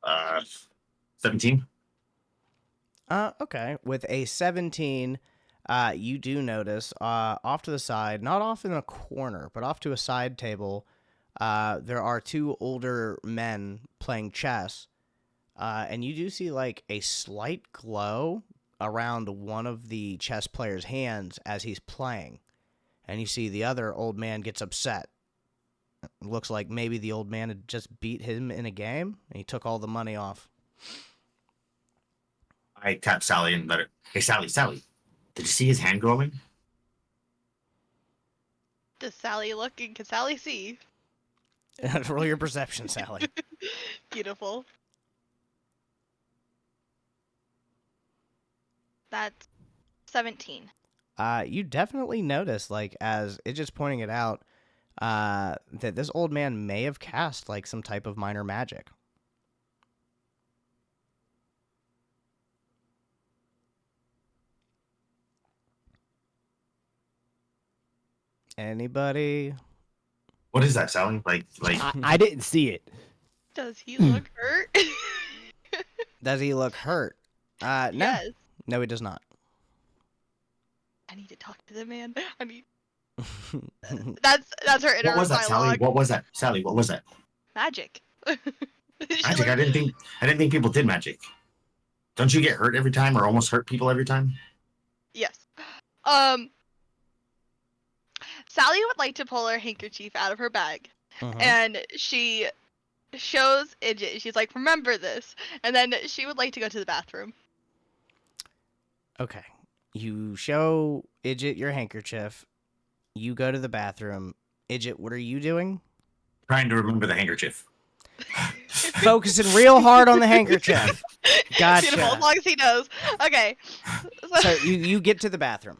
Speaker 4: Uh, 17.
Speaker 1: Okay. With a 17, you do notice off to the side, not off in a corner, but off to a side table, there are two older men playing chess. And you do see like a slight glow around one of the chess player's hands as he's playing. And you see the other old man gets upset. Looks like maybe the old man had just beat him in a game and he took all the money off.
Speaker 4: I tap Sally and let her. Hey, Sally, did you see his hand glowing?
Speaker 2: Does Sally look and can Sally see?
Speaker 1: Roll your perception, Sally.
Speaker 2: Beautiful. That's 17.
Speaker 1: You definitely notice, like, as it's just pointing it out, that this old man may have cast, like, some type of minor magic. Anybody?
Speaker 4: What is that, Sally? Like,
Speaker 3: I didn't see it.
Speaker 2: Does he look hurt?
Speaker 1: Does he look hurt? No.
Speaker 2: Yes.
Speaker 1: No, he does not.
Speaker 2: I need to talk to the man. I need. That's her inner
Speaker 4: what was that, Sally?
Speaker 2: dialogue.
Speaker 4: What was that, Sally? What was that?
Speaker 2: Magic. She
Speaker 4: Magic. I didn't think people did magic. Don't you get hurt every time, or almost hurt people every time?
Speaker 2: Yes. Sally would like to pull her handkerchief out of her bag, and she shows Idjit. She's like, "Remember this," and then she would like to go to the bathroom.
Speaker 1: Okay. You show Idjit your handkerchief. You go to the bathroom. Idjit, what are you doing?
Speaker 4: Trying to remember the handkerchief.
Speaker 1: Focusing real hard on the handkerchief. Gotcha.
Speaker 2: Beautiful, as long as he knows. Okay.
Speaker 1: So you get to the bathroom.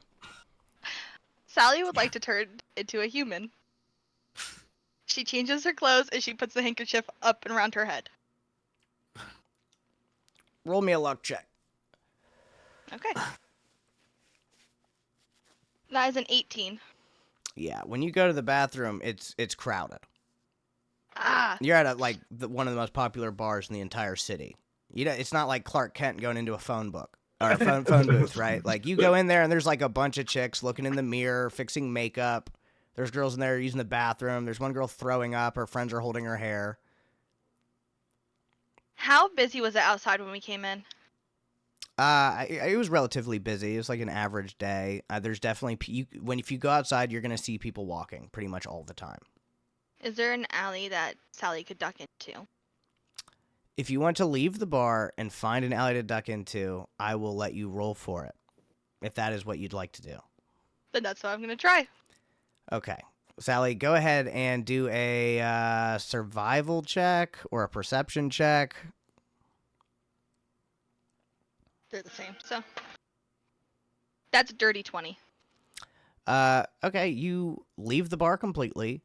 Speaker 2: Sally would like to turn into a human. She changes her clothes and she puts the handkerchief up and around her head.
Speaker 1: Roll me a luck check.
Speaker 2: Okay. That is an 18.
Speaker 1: Yeah, when you go to the bathroom, it's crowded.
Speaker 2: Ah.
Speaker 1: You're at one of the most popular bars in the entire city. You know, it's not like Clark Kent going into a phone book or a phone booth, right? Like you go in there and there's like a bunch of chicks looking in the mirror, fixing makeup. There's girls in there using the bathroom. There's one girl throwing up. Her friends are holding her hair.
Speaker 2: How busy was it outside when we came in?
Speaker 1: It was relatively busy. It was like an average day. There's definitely if you go outside, you're gonna see people walking pretty much all the time.
Speaker 2: Is there an alley that Sally could duck into?
Speaker 1: If you want to leave the bar and find an alley to duck into, I will let you roll for it, if that is what you'd like to do.
Speaker 2: Then that's what I'm gonna try.
Speaker 1: Okay. Sally, go ahead and do a survival check or a perception check.
Speaker 2: They're the same, so. That's a dirty 20.
Speaker 1: Okay, you leave the bar completely.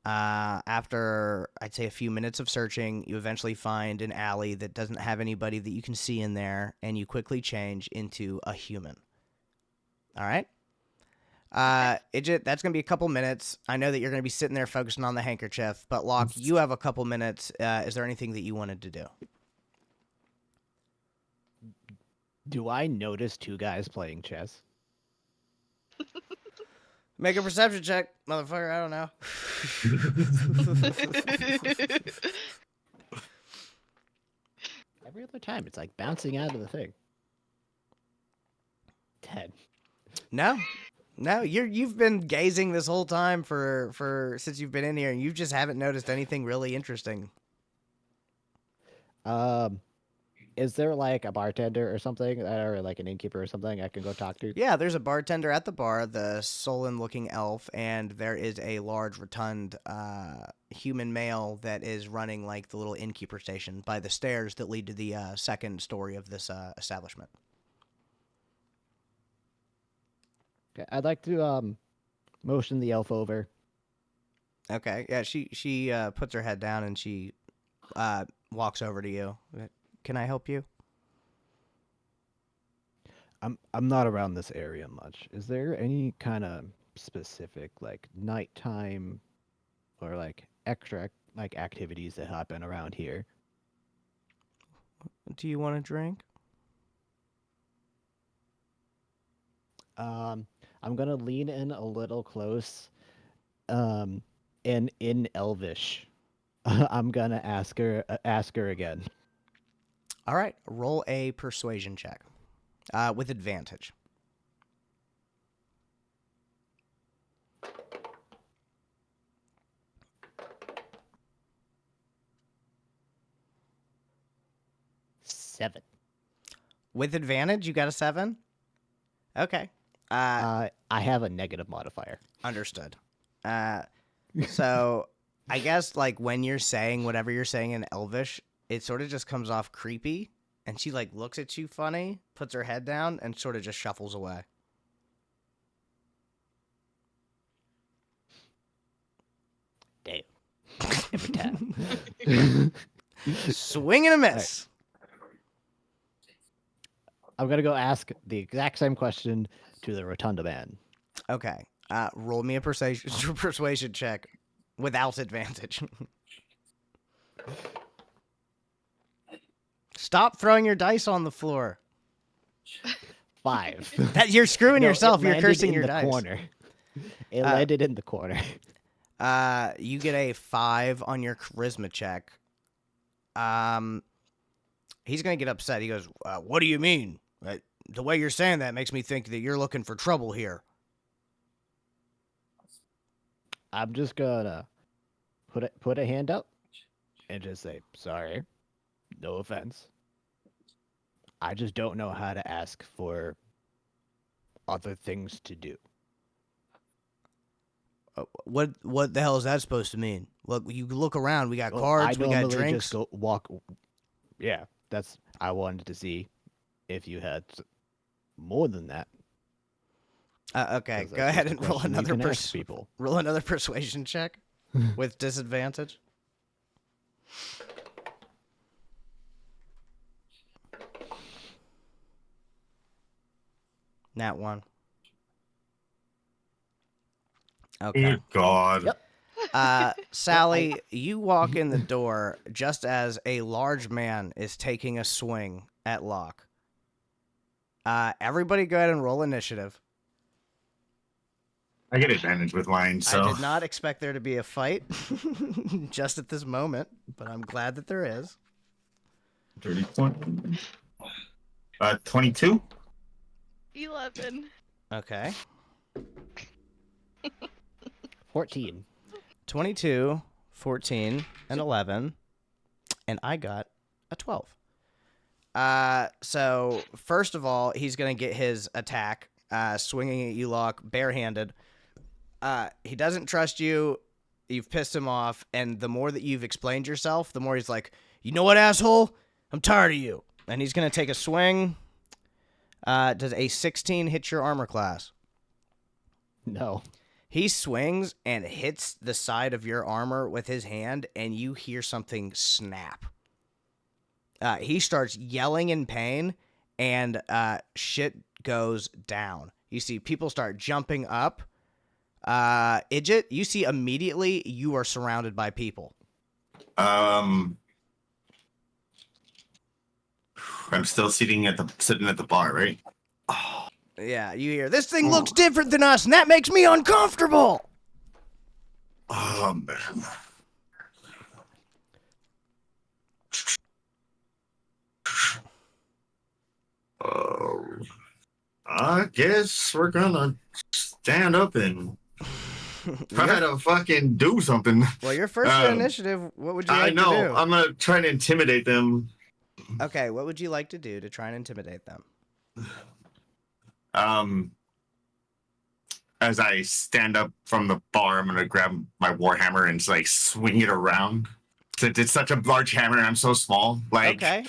Speaker 1: After, I'd say, a few minutes of searching, you eventually find an alley that doesn't have anybody that you can see in there, and you quickly change into a human. All right? That's going to be a couple minutes. I know that you're going to be sitting there focusing on the handkerchief, but Locke, you have a couple minutes. Is there anything that you wanted to do?
Speaker 3: Do I notice two guys playing chess?
Speaker 1: Make a perception check, motherfucker. I don't know.
Speaker 3: Every other time, it's like bouncing out of the thing. 10.
Speaker 1: No, you've been gazing this whole time for since you've been in here, and you just haven't noticed anything really interesting.
Speaker 3: Is there like a bartender or something, or like an innkeeper or something I can go talk to?
Speaker 1: Yeah, there's a bartender at the bar, the sullen-looking elf, and there is a large, rotund human male that is running like the little innkeeper station by the stairs that lead to the second story of this establishment.
Speaker 3: Okay, I'd like to motion the elf over.
Speaker 1: Okay, yeah, she puts her head down and she walks over to you. Can I help you?
Speaker 3: I'm not around this area much. Is there any kind of specific like nighttime or like extra like activities that happen around here?
Speaker 1: Do you want a drink?
Speaker 3: I'm gonna lean in a little close, and in Elvish, I'm gonna ask her again.
Speaker 1: All right, roll a persuasion check with advantage.
Speaker 3: Seven.
Speaker 1: With advantage, you got a 7? Okay.
Speaker 3: I have a negative modifier.
Speaker 1: Understood. So I guess like when you're saying whatever you're saying in Elvish, it sort of just comes off creepy, and she like looks at you funny, puts her head down, and sort of just shuffles away.
Speaker 3: Damn. Every time.
Speaker 1: Swing and a miss.
Speaker 3: I'm gonna go ask the exact same question to the Rotunda man.
Speaker 1: Okay. Roll me a persuasion check without advantage. Stop throwing your dice on the floor.
Speaker 3: 5.
Speaker 1: That you're screwing
Speaker 3: No,
Speaker 1: yourself.
Speaker 3: it
Speaker 1: You're
Speaker 3: landed
Speaker 1: cursing
Speaker 3: in
Speaker 1: your
Speaker 3: the
Speaker 1: dice.
Speaker 3: corner. It landed in the corner.
Speaker 1: You get a 5 on your charisma check. He's gonna get upset. He goes, "What do you mean? The way you're saying that makes me think that you're looking for trouble here."
Speaker 3: I'm just gonna put a hand up and just say, sorry, no offense. I just don't know how to ask for other things to do.
Speaker 1: What the hell is that supposed to mean? Look, you look around. We got
Speaker 3: Well,
Speaker 1: cards.
Speaker 3: I
Speaker 1: We got
Speaker 3: normally
Speaker 1: drinks.
Speaker 3: just go walk. Yeah, that's. I wanted to see if you had more than that.
Speaker 1: Okay,
Speaker 3: 'Cause
Speaker 1: go
Speaker 3: that's
Speaker 1: ahead
Speaker 3: just a
Speaker 1: and roll
Speaker 3: question you
Speaker 1: another
Speaker 3: can ask people.
Speaker 1: roll another persuasion check with disadvantage. Nat 1. Okay.
Speaker 4: Dear God.
Speaker 3: Yep.
Speaker 1: Sally, you walk in the door just as a large man is taking a swing at Locke. Everybody go ahead and roll initiative.
Speaker 4: I get advantage with mine, so.
Speaker 1: I did not expect there to be a fight just at this moment, but I'm glad that there is.
Speaker 4: 22.
Speaker 2: 11.
Speaker 1: Okay.
Speaker 3: 14.
Speaker 1: 22, 14, and 11. And I got a 12. So, first of all, he's going to get his attack, swinging at you, Locke, barehanded. He doesn't trust you. You've pissed him off. And the more that you've explained yourself, the more he's like, you know what, asshole? I'm tired of you. And he's going to take a swing. Does a 16 hit your armor class?
Speaker 3: No.
Speaker 1: He swings and hits the side of your armor with his hand, and you hear something snap. He starts yelling in pain, and shit goes down. You see people start jumping up. Idjit, you see immediately you are surrounded by people.
Speaker 4: I'm still sitting at the bar, right?
Speaker 1: Yeah, you hear, this thing looks different than us, and that makes me uncomfortable.
Speaker 4: Oh, man. I guess we're gonna stand up and try to fucking do something.
Speaker 1: Well, you're first in initiative. What would you like
Speaker 4: I know.
Speaker 1: to do?
Speaker 4: I'm gonna try to intimidate them.
Speaker 1: Okay, what would you like to do to try and intimidate them?
Speaker 4: As I stand up from the bar, I'm gonna grab my warhammer and like swing it around. Since it's such a large hammer and I'm so small, like
Speaker 1: Okay.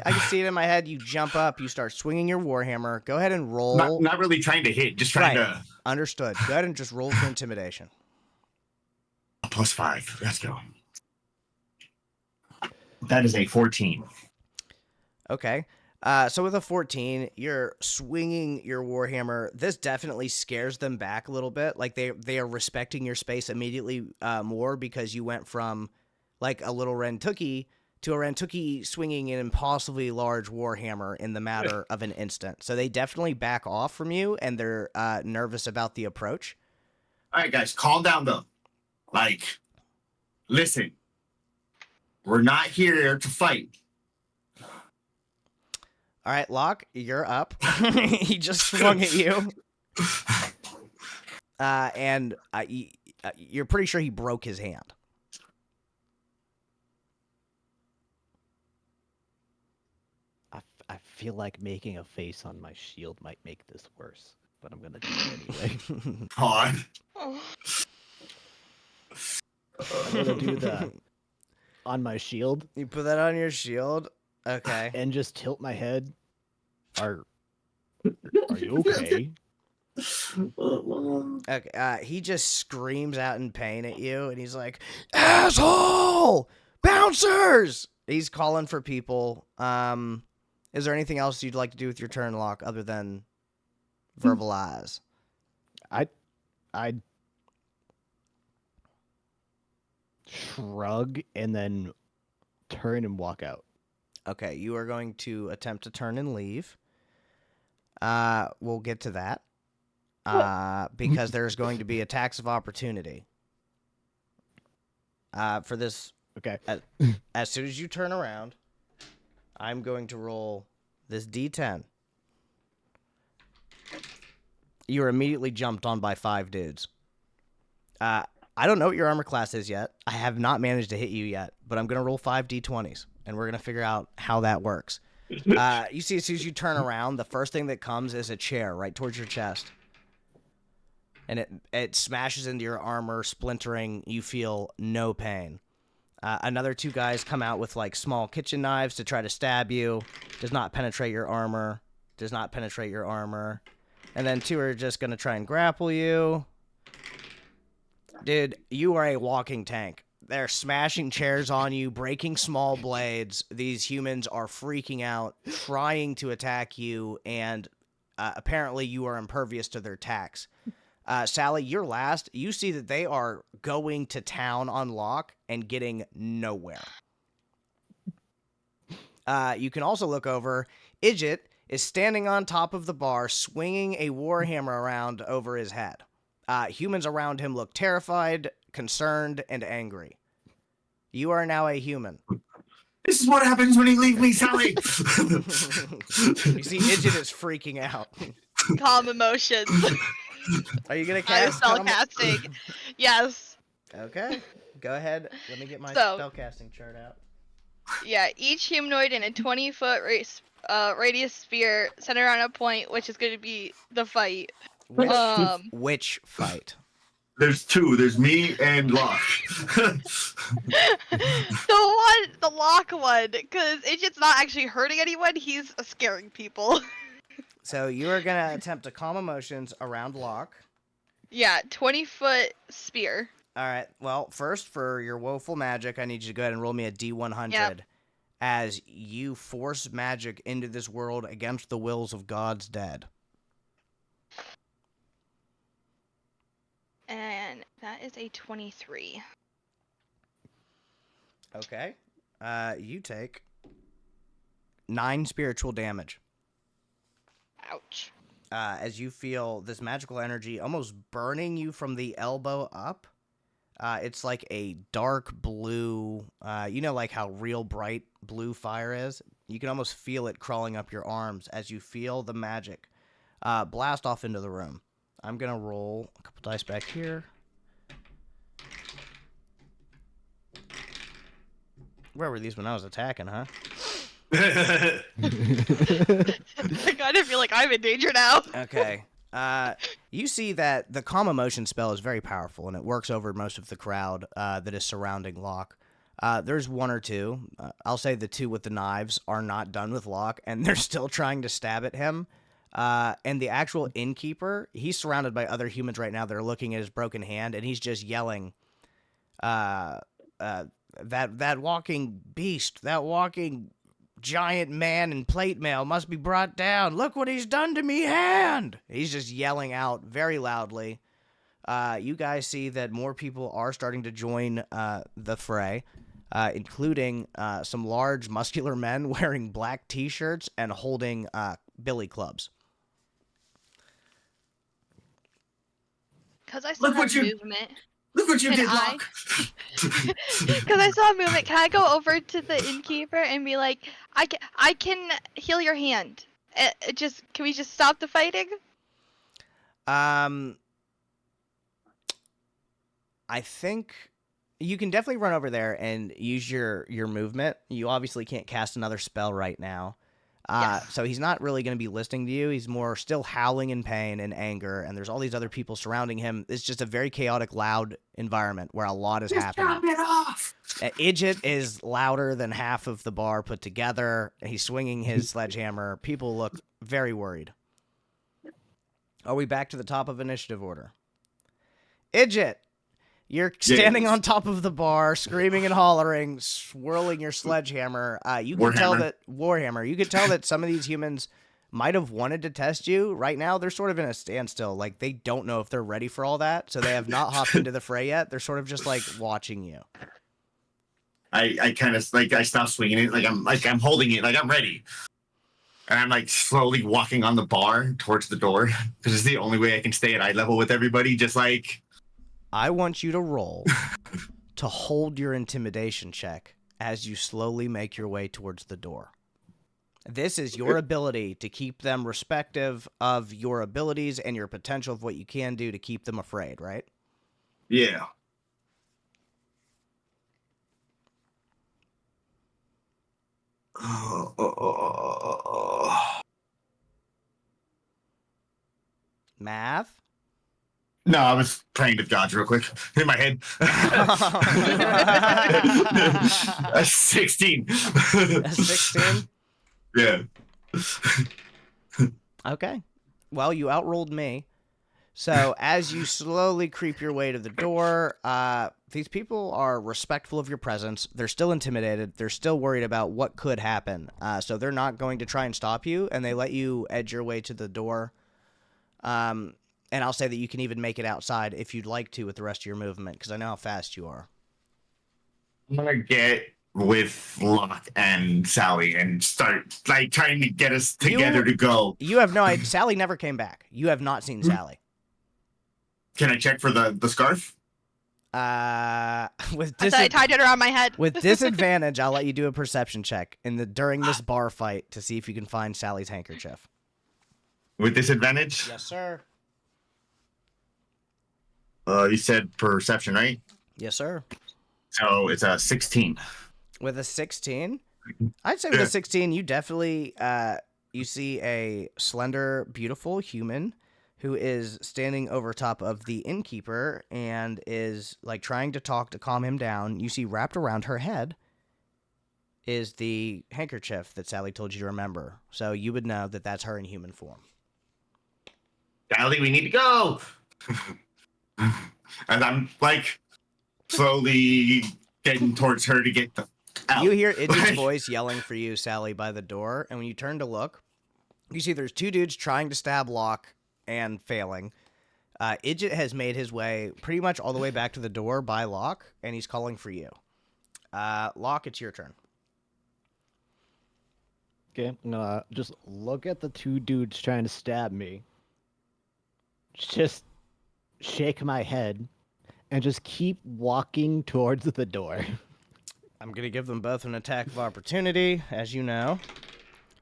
Speaker 1: I can see it in my head. You jump up, you start swinging your warhammer. Go ahead and roll.
Speaker 4: not really trying to hit, just trying to.
Speaker 1: Understood. Go ahead and just roll for intimidation.
Speaker 4: +5. Let's go. That is a 14.
Speaker 1: Okay. So with a 14, you're swinging your warhammer. This definitely scares them back a little bit. Like they are respecting your space immediately more because you went from like a little Rentuki to a Rentuki swinging an impossibly large warhammer in the matter of an instant. So they definitely back off from you, and they're nervous about the approach.
Speaker 4: All right, guys, calm down though. Like, listen, we're not here to fight.
Speaker 1: All right, Locke, you're up. He just swung at you. And you're pretty sure he broke his hand.
Speaker 3: I feel like making a face on my shield might make this worse, but I'm gonna do it anyway.
Speaker 4: On.
Speaker 2: Oh.
Speaker 3: I'm gonna do the on my shield
Speaker 1: You put that on your shield? Okay.
Speaker 3: and just tilt my head. Are you okay?
Speaker 1: Okay. He just screams out in pain at you, and he's like, "Asshole! Bouncers!" He's calling for people. Is there anything else you'd like to do with your turn, Locke, other than verbalize?
Speaker 3: I shrug and then turn and walk out.
Speaker 1: Okay, you are going to attempt to turn and leave. We'll get to that. Because there's going to be attacks of opportunity. For this,
Speaker 3: Okay.
Speaker 1: as soon as you turn around, I'm going to roll this D10. You are immediately jumped on by 5 dudes. I don't know what your armor class is yet. I have not managed to hit you yet, but I'm going to roll 5 D20s, and we're going to figure out how that works. You see, as soon as you turn around, the first thing that comes is a chair right towards your chest. and it smashes into your armor, splintering. You feel no pain. Another 2 guys come out with like small kitchen knives to try to stab you. Does not penetrate your armor. Does not penetrate your armor. And then 2 are just going to try and grapple you. Dude, you are a walking tank. They're smashing chairs on you, breaking small blades. These humans are freaking out, trying to attack you, and apparently you are impervious to their attacks. Sally, you're last. You see that they are going to town on Locke and getting nowhere. You can also look over. Idjit is standing on top of the bar, swinging a warhammer around over his head. Humans around him look terrified, concerned, and angry. You are now a human.
Speaker 4: This is what happens when you leave me, Sally.
Speaker 1: You see, Idjit is freaking out.
Speaker 2: Calm emotions.
Speaker 1: Are you gonna
Speaker 2: I'm
Speaker 1: cast? Calm-
Speaker 2: spellcasting. Yes.
Speaker 1: Okay, go ahead. Let me get my
Speaker 2: So-
Speaker 1: spellcasting chart out.
Speaker 2: Yeah, each humanoid in a 20-foot radius sphere centered on a point, which is going to be the fight.
Speaker 1: Which fight?
Speaker 4: There's 2. There's me and Locke.
Speaker 2: The lock one, because it's just not actually hurting anyone, he's scaring people.
Speaker 1: So you are gonna attempt to calm emotions around Locke.
Speaker 2: Yeah, 20-foot spear.
Speaker 1: All right. Well, first for your woeful magic, I need you to go ahead and roll me a D100
Speaker 2: Yep.
Speaker 1: as you force magic into this world against the wills of God's dead.
Speaker 2: And that is a 23.
Speaker 1: Okay. You take 9 spiritual damage.
Speaker 2: Ouch.
Speaker 1: As you feel this magical energy almost burning you from the elbow up. It's like a dark blue, you know, like how real bright blue fire is? You can almost feel it crawling up your arms as you feel the magic blast off into the room. I'm going to roll a couple dice back here. Where were these when I was attacking, huh?
Speaker 2: I kind of feel like I'm in danger now.
Speaker 1: Okay. You see that the calm emotion spell is very powerful, and it works over most of the crowd that is surrounding Locke. There's 1 or 2. I'll say the 2 with the knives are not done with Locke, and they're still trying to stab at him. And the actual innkeeper, he's surrounded by other humans right now that are looking at his broken hand, and he's just yelling, that walking beast, that walking giant man in plate mail must be brought down. Look what he's done to me hand. He's just yelling out very loudly. You guys see that more people are starting to join the fray, including some large muscular men wearing black t-shirts and holding billy clubs.
Speaker 2: Because I saw
Speaker 4: Look what you-
Speaker 2: movement.
Speaker 4: Look what you
Speaker 2: Can
Speaker 4: did,
Speaker 2: I?
Speaker 4: Locke.
Speaker 2: Because I saw movement. Can I go over to the innkeeper and be like, I can heal your hand. Can we just stop the fighting?
Speaker 1: I think you can definitely run over there and use your movement. You obviously can't cast another spell right now. So he's not really going to be listening to you. He's more still howling in pain and anger, and there's all these other people surrounding him. It's just a very chaotic, loud environment where a lot is happening.
Speaker 4: Chop it off.
Speaker 1: Idjit is louder than half of the bar put together. He's swinging his sledgehammer. People look very worried. Are we back to the top of initiative order? Idjit, you're standing
Speaker 4: Yes.
Speaker 1: on top of the bar, screaming and hollering, swirling your sledgehammer. You can tell
Speaker 4: Warhammer.
Speaker 1: that Warhammer. You could tell that some of these humans might have wanted to test you. Right now, they're sort of in a standstill. Like they don't know if they're ready for all that, so they have not hopped into the fray yet. They're sort of just like watching you.
Speaker 4: I kind of I stop swinging it, I'm holding it, like I'm ready, and I'm like slowly walking on the bar towards the door because it's the only way I can stay at eye level with everybody. Just like
Speaker 1: I want you to roll to hold your intimidation check as you slowly make your way towards the door. This is your ability to keep them respective of your abilities and your potential of what you can do to keep them afraid, right?
Speaker 4: yeah.
Speaker 1: Math?
Speaker 4: No, I was praying to gods real quick in my head. A 16.
Speaker 1: A 16?
Speaker 4: Yeah.
Speaker 1: Okay. Well, you outrolled me. So as you slowly creep your way to the door, these people are respectful of your presence. They're still intimidated. They're still worried about what could happen. So they're not going to try and stop you, and they let you edge your way to the door. And I'll say that you can even make it outside if you'd like to with the rest of your movement, because I know how fast you are.
Speaker 4: I'm gonna get with Locke and Sally and start like trying to get us together to go.
Speaker 1: You have no idea. Sally never came back. You have not seen Sally.
Speaker 4: Can I check for the scarf?
Speaker 1: With
Speaker 2: I thought I tied it around my head.
Speaker 1: with disadvantage, I'll let you do a perception check during this bar fight to see if you can find Sally's handkerchief.
Speaker 4: With disadvantage?
Speaker 1: Yes, sir.
Speaker 4: You said perception, right?
Speaker 1: Yes, sir.
Speaker 4: So it's a 16.
Speaker 1: With a 16, I'd say with a 16, you definitely you see a slender, beautiful human who is standing over top of the innkeeper and is like trying to talk to calm him down. You see wrapped around her head is the handkerchief that Sally told you to remember. So you would know that that's her in human form.
Speaker 4: Sally, we need to go. And I'm like slowly getting towards her to get the out.
Speaker 1: You hear Idjit's voice yelling for you, Sally, by the door, and when you turn to look, you see there's two dudes trying to stab Locke and failing. Idjit has made his way pretty much all the way back to the door by Locke, and he's calling for you. Locke, it's your turn.
Speaker 3: Okay, I'm gonna just look at the two dudes trying to stab me. Just shake my head and just keep walking towards the door.
Speaker 1: I'm going to give them both an attack of opportunity, as you know.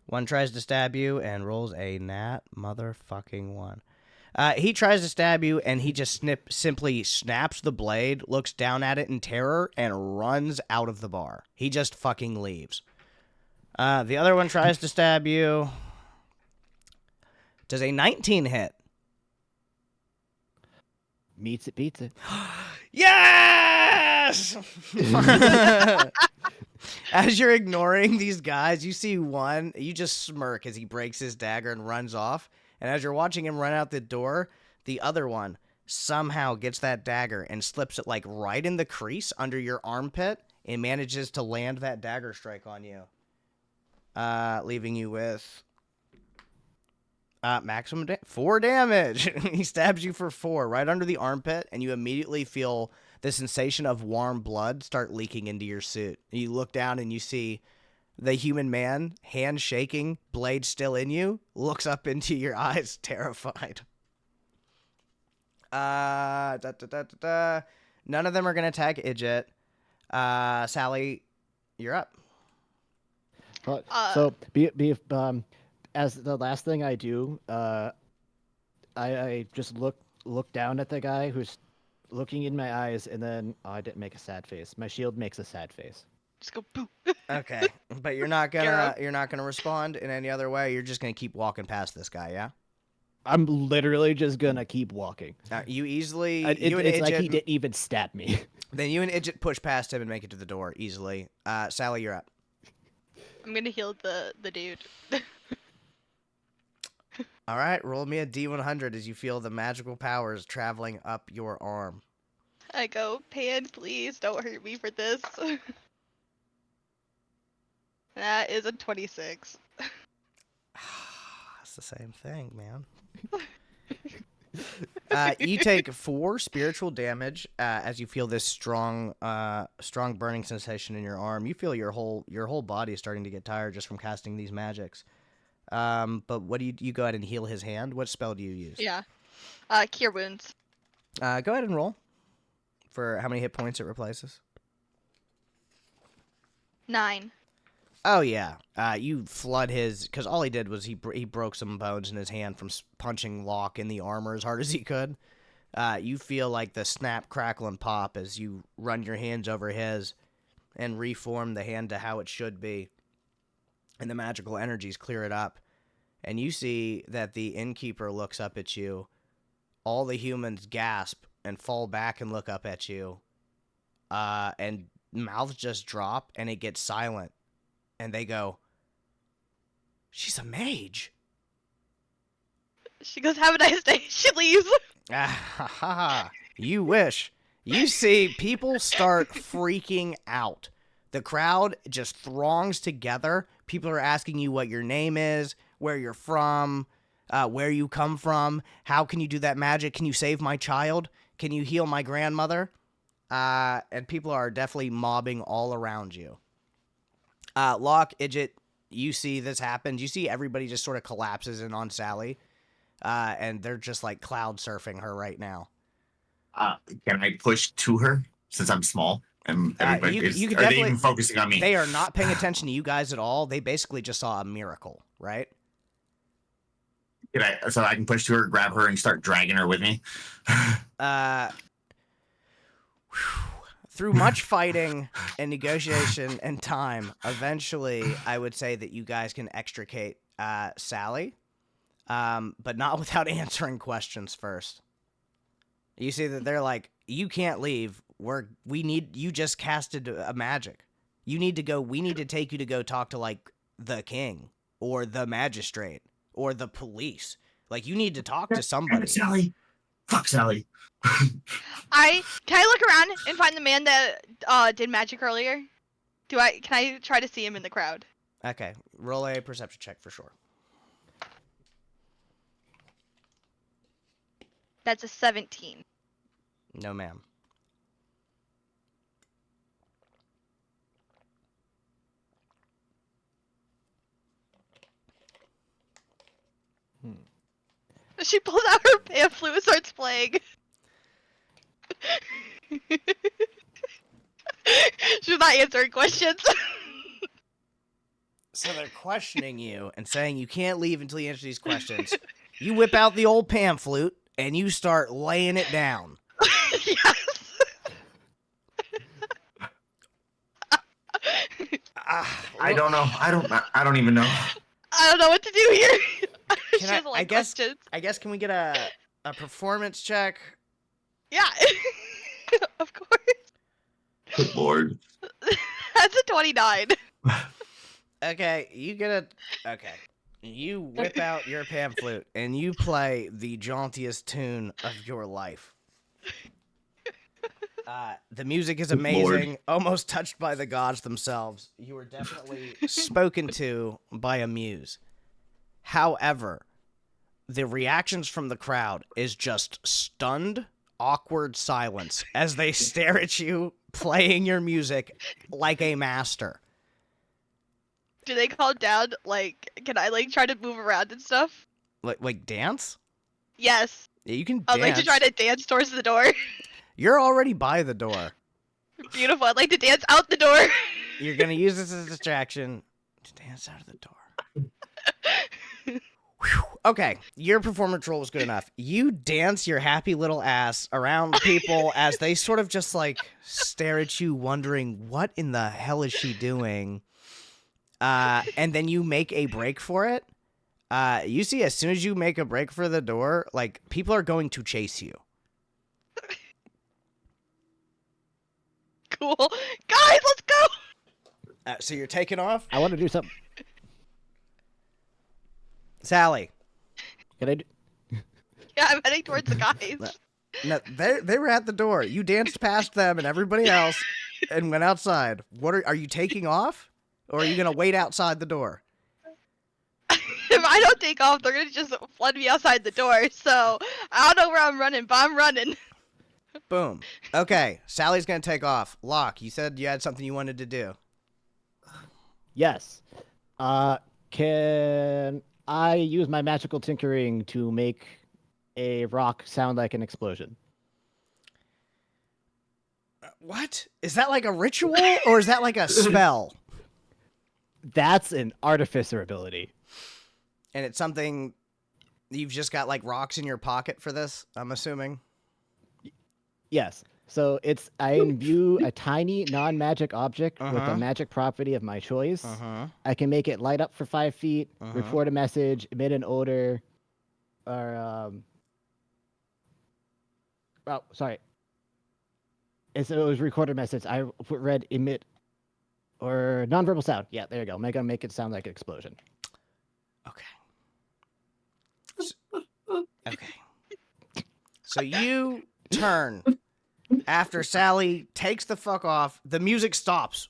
Speaker 1: One tries to stab you and rolls a nat motherfucking one. He tries to stab you, and he just simply snaps the blade, looks down at it in terror, and runs out of the bar. He just fucking leaves. The other one tries to stab you. Does a 19 hit?
Speaker 3: Meets it, beats it.
Speaker 1: Yes! As you're ignoring these guys, you see one, you just smirk as he breaks his dagger and runs off. And as you're watching him run out the door, the other one somehow gets that dagger and slips it like right in the crease under your armpit and manages to land that dagger strike on you. Leaving you with maximum 4 damage. He stabs you for 4 right under the armpit, and you immediately feel the sensation of warm blood start leaking into your suit. You look down and you see the human man, hand shaking, blade still in you, looks up into your eyes, terrified. None of them are going to attack Idjit. Sally, you're up.
Speaker 3: So, as the last thing I do, I just look down at the guy who's looking in my eyes, and then I didn't make a sad face. My shield makes a sad face.
Speaker 2: Just go boo.
Speaker 1: Okay, but you're not gonna respond in any other way. You're just gonna keep walking past this guy, yeah?
Speaker 3: I'm literally just gonna keep walking.
Speaker 1: You easily.
Speaker 3: It's like he didn't even stab me.
Speaker 1: Then you and Idjit push past him and make it to the door easily. Sally, you're up.
Speaker 2: I'm gonna heal the dude.
Speaker 1: All right, roll me a D100 as you feel the magical powers traveling up your arm.
Speaker 2: I go, Pan, please don't hurt me for this. That is a 26.
Speaker 1: It's the same thing, man. You take 4 spiritual damage as you feel this strong burning sensation in your arm. You feel your whole body is starting to get tired just from casting these magics. But what do you go ahead and heal his hand? What spell do you use?
Speaker 2: Yeah. Cure wounds.
Speaker 1: Go ahead and roll for how many hit points it replaces.
Speaker 2: 9.
Speaker 1: Oh yeah, you flood his, because all he did was he broke some bones in his hand from punching Locke in the armor as hard as he could. You feel like the snap, crackle, and pop as you run your hands over his and reform the hand to how it should be, and the magical energies clear it up. And you see that the innkeeper looks up at you all the humans gasp and fall back and look up at you. And mouths just drop and it gets silent. And they go, "She's a mage."
Speaker 2: She goes, "Have a nice day." She leaves.
Speaker 1: You wish. You see people start freaking out. The crowd just throngs together. People are asking you what your name is, where you're from, where you come from. How can you do that magic? Can you save my child? Can you heal my grandmother? And people are definitely mobbing all around you. Locke, Idjit, you see this happens. You see everybody just sort of collapses in on Sally. And they're just like cloud surfing her right now.
Speaker 4: Can I push to her since I'm small? And everybody
Speaker 1: you can
Speaker 4: are they
Speaker 1: definitely-
Speaker 4: even focusing on me?
Speaker 1: They are not paying attention to you guys at all. They basically just saw a miracle, right?
Speaker 4: So I can push to her, grab her, and start dragging her with me.
Speaker 1: Through much fighting and negotiation and time, eventually I would say that you guys can extricate Sally, but not without answering questions first. You see that they're like, "You can't leave. You just casted a magic. You need to go. We need to take you to go talk to like the king or the magistrate or the police. Like you need to talk to somebody."
Speaker 4: Sally. Fuck Sally.
Speaker 2: Can I look around and find the man that did magic earlier? Can I try to see him in the crowd?
Speaker 1: Okay, roll a perception check for sure.
Speaker 2: That's a 17.
Speaker 1: No, ma'am.
Speaker 2: She pulls out her pan flute and starts playing. She's not answering questions.
Speaker 1: So they're questioning you and saying you can't leave until you answer these questions. You whip out the old pan flute and you start laying it down.
Speaker 2: Yes.
Speaker 4: I don't know. I don't even know.
Speaker 2: I don't know what to do here. She
Speaker 1: Can
Speaker 2: doesn't like questions.
Speaker 1: I guess can we get a performance check?
Speaker 2: Yeah. Of course.
Speaker 4: Good lord.
Speaker 2: That's a 29.
Speaker 1: Okay, you whip out your pan flute and you play the jauntiest tune of your life. The music is
Speaker 4: Good
Speaker 1: amazing,
Speaker 4: Lord.
Speaker 1: almost touched by the gods themselves. You were definitely spoken to by a muse. However, the reactions from the crowd is just stunned, awkward silence as they stare at you playing your music like a master.
Speaker 2: Do they calm down? Like, can I try to move around and stuff?
Speaker 1: Like dance?
Speaker 2: Yes.
Speaker 1: Yeah, you can dance.
Speaker 2: I'd like to try to dance towards the door.
Speaker 1: You're already by the door.
Speaker 2: Beautiful. I'd like to dance out the door.
Speaker 1: You're gonna use this as a distraction to dance out of the door. Whew. Okay, your performance roll was good enough. You dance your happy little ass around people as they sort of just like stare at you, wondering what in the hell is she doing. And then you make a break for it. You see, as soon as you make a break for the door, like people are going to chase you.
Speaker 2: Cool. Guys, let's go.
Speaker 1: So you're taking off,
Speaker 3: I want to do something.
Speaker 1: Sally.
Speaker 3: Can I do?
Speaker 2: Yeah, I'm heading towards the guys.
Speaker 1: No, they were at the door. You danced past them and everybody else, and went outside. What are you taking off, or are you gonna wait outside the door?
Speaker 2: If I don't take off, they're gonna just flood me outside the door. So I don't know where I'm running, but I'm running.
Speaker 1: Boom. Okay, Sally's gonna take off. Locke, you said you had something you wanted to do.
Speaker 3: Yes. Can I use my magical tinkering to make a rock sound like an explosion?
Speaker 1: What? Is that like a ritual, or is that like a spell?
Speaker 3: That's an artificer ability.
Speaker 1: And it's something you've just got like rocks in your pocket for this, I'm assuming.
Speaker 3: Yes. So I imbue a tiny non-magic object with
Speaker 1: Uh-huh.
Speaker 3: a magic property of my choice.
Speaker 1: Uh-huh.
Speaker 3: I can make it light up for 5 feet,
Speaker 1: Uh-huh.
Speaker 3: record a message, emit an odor, or Oh, sorry. It was recorded message. I read emit or nonverbal sound. Yeah, there you go. Make it sound like an explosion.
Speaker 1: Okay. Okay. So you turn after Sally takes the fuck off. The music stops,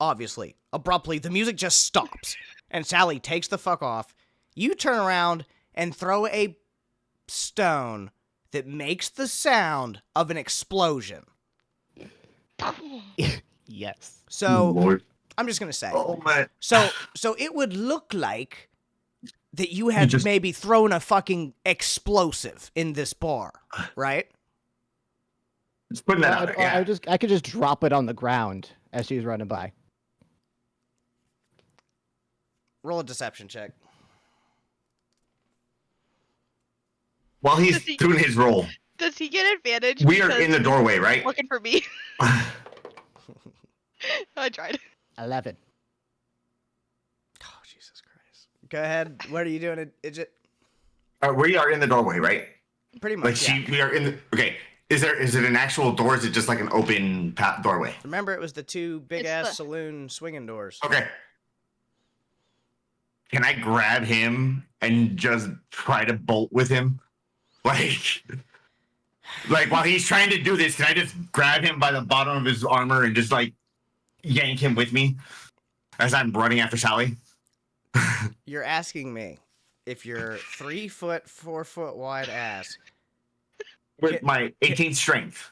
Speaker 1: obviously. Abruptly, the music just stops. And Sally takes the fuck off. You turn around and throw a stone that makes the sound of an explosion.
Speaker 3: Yes.
Speaker 1: So,
Speaker 4: Lord.
Speaker 1: I'm just going to say.
Speaker 4: Oh my.
Speaker 1: So it would look like that you had
Speaker 4: just-
Speaker 1: maybe thrown a fucking explosive in this bar, right?
Speaker 4: Just putting that out there. Yeah.
Speaker 3: I could just drop it on the ground as she's running by.
Speaker 1: Roll a deception check.
Speaker 4: While he's
Speaker 2: Does he-
Speaker 4: doing his roll,
Speaker 2: Does he get advantage?
Speaker 4: we are
Speaker 2: because
Speaker 4: in the
Speaker 2: he's
Speaker 4: doorway, right?
Speaker 2: Looking for me. I tried.
Speaker 3: 11.
Speaker 1: Oh, Jesus Christ. Go ahead. What are you doing, Idjit?
Speaker 4: We are in the doorway, right?
Speaker 1: Pretty
Speaker 4: Like
Speaker 1: much, yeah.
Speaker 4: we are in the. Okay. Is it an actual door? Or is it just like an open doorway?
Speaker 1: Remember, it was the two big-ass
Speaker 2: the-
Speaker 1: saloon swinging doors.
Speaker 4: Okay. Can I grab him and just try to bolt with him? Like while he's trying to do this, can I just grab him by the bottom of his armor and just like yank him with me as I'm running after Sally?
Speaker 1: You're asking me if your 3 foot, 4 foot wide ass.
Speaker 4: With my 18th strength.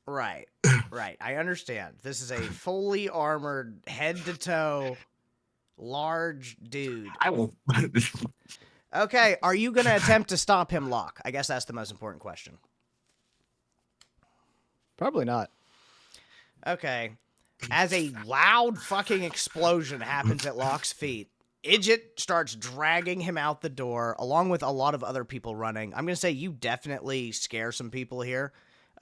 Speaker 1: Right. Right. I understand. This is a fully armored, head to toe, large dude.
Speaker 4: I will.
Speaker 1: Okay, are you going to attempt to stop him, Locke? I guess that's the most important question.
Speaker 3: Probably not.
Speaker 1: Okay. As a loud fucking explosion happens at Locke's feet, Idjit starts dragging him out the door, along with a lot of other people running. I'm going to say you definitely scare some people here.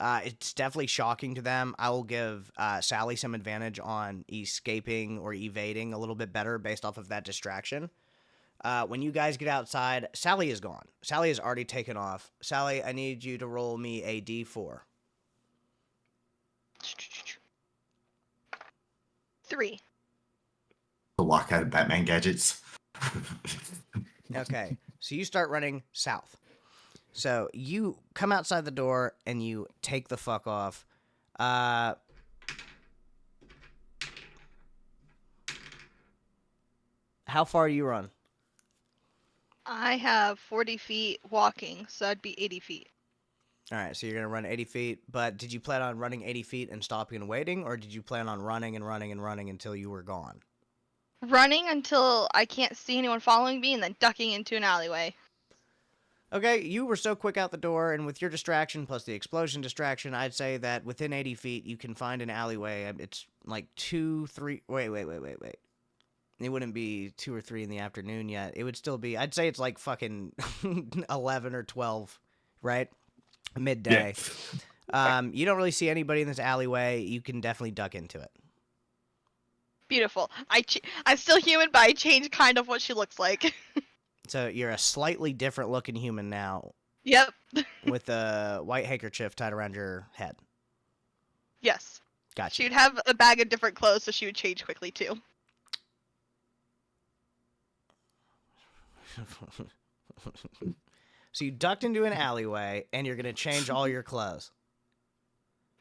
Speaker 1: It's definitely shocking to them. I will give Sally some advantage on escaping or evading a little bit better based off of that distraction. When you guys get outside, Sally is gone. Sally has already taken off. Sally, I need you to roll me a d4.
Speaker 2: 3.
Speaker 4: The lock out of Batman gadgets.
Speaker 1: Okay, so you start running south. So you come outside the door and you take the fuck off. How far do you run?
Speaker 2: I have 40 feet walking, so that'd be 80 feet.
Speaker 1: All right, so you're going to run 80 feet, but did you plan on running 80 feet and stopping and waiting, or did you plan on running and running and running until you were gone?
Speaker 2: Running until I can't see anyone following me, and then ducking into an alleyway.
Speaker 1: Okay, you were so quick out the door, and with your distraction plus the explosion distraction, I'd say that within 80 feet, you can find an alleyway. It's like 2, 3... Wait. It wouldn't be 2 or 3 in the afternoon yet. It would still be... I'd say it's like fucking 11 or 12, right? Midday.
Speaker 4: Yeah.
Speaker 1: You don't really see anybody in this alleyway. You can definitely duck into it.
Speaker 2: Beautiful. I'm still human, but I changed kind of what she looks like.
Speaker 1: So you're a slightly different looking human now
Speaker 2: Yep.
Speaker 1: with a white handkerchief tied around your head.
Speaker 2: Yes.
Speaker 1: Gotcha.
Speaker 2: She would have a bag of different clothes, so she would change quickly too.
Speaker 1: So you ducked into an alleyway, and you're gonna change all your clothes.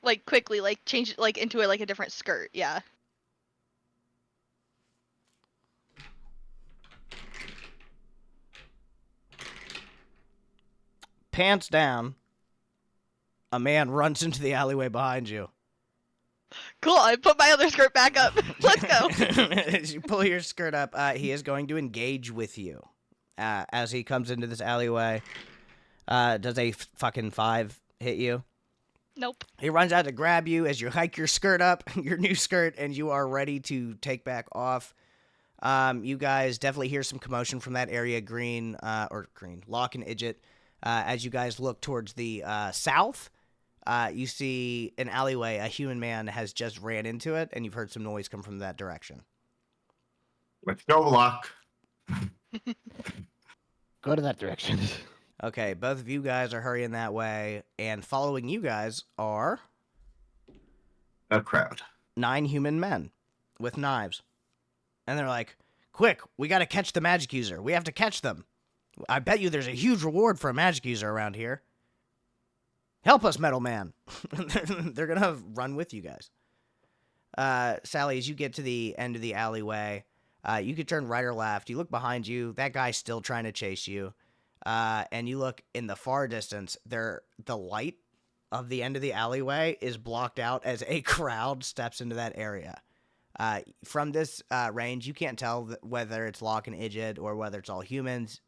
Speaker 2: Like quickly, like change like into a different skirt. Yeah.
Speaker 1: Pants down, a man runs into the alleyway behind you.
Speaker 2: Cool. I put my other skirt back up. Let's go.
Speaker 1: As you pull your skirt up, he is going to engage with you as he comes into this alleyway. Does a fucking 5 hit you?
Speaker 2: Nope.
Speaker 1: He runs out to grab you as you hike your skirt up, your new skirt, and you are ready to take back off. You guys definitely hear some commotion from that area, Locke and Idjit. As you guys look towards the south, you see an alleyway. A human man has just ran into it, and you've heard some noise come from that direction.
Speaker 4: Let's go, Locke.
Speaker 3: Go to that direction.
Speaker 1: Okay, both of you guys are hurrying that way, and following you guys are
Speaker 4: A crowd.
Speaker 1: 9 human men with knives. And they're like, quick, we gotta catch the magic user. We have to catch them. I bet you there's a huge reward for a magic user around here. Help us, Metal Man. They're gonna run with you guys. Sally, as you get to the end of the alleyway, you could turn right or left. You look behind you. That guy's still trying to chase you. And you look in the far distance. The light of the end of the alleyway is blocked out as a crowd steps into that area. From this range, you can't tell whether it's Locke and Idjit or whether it's all humans.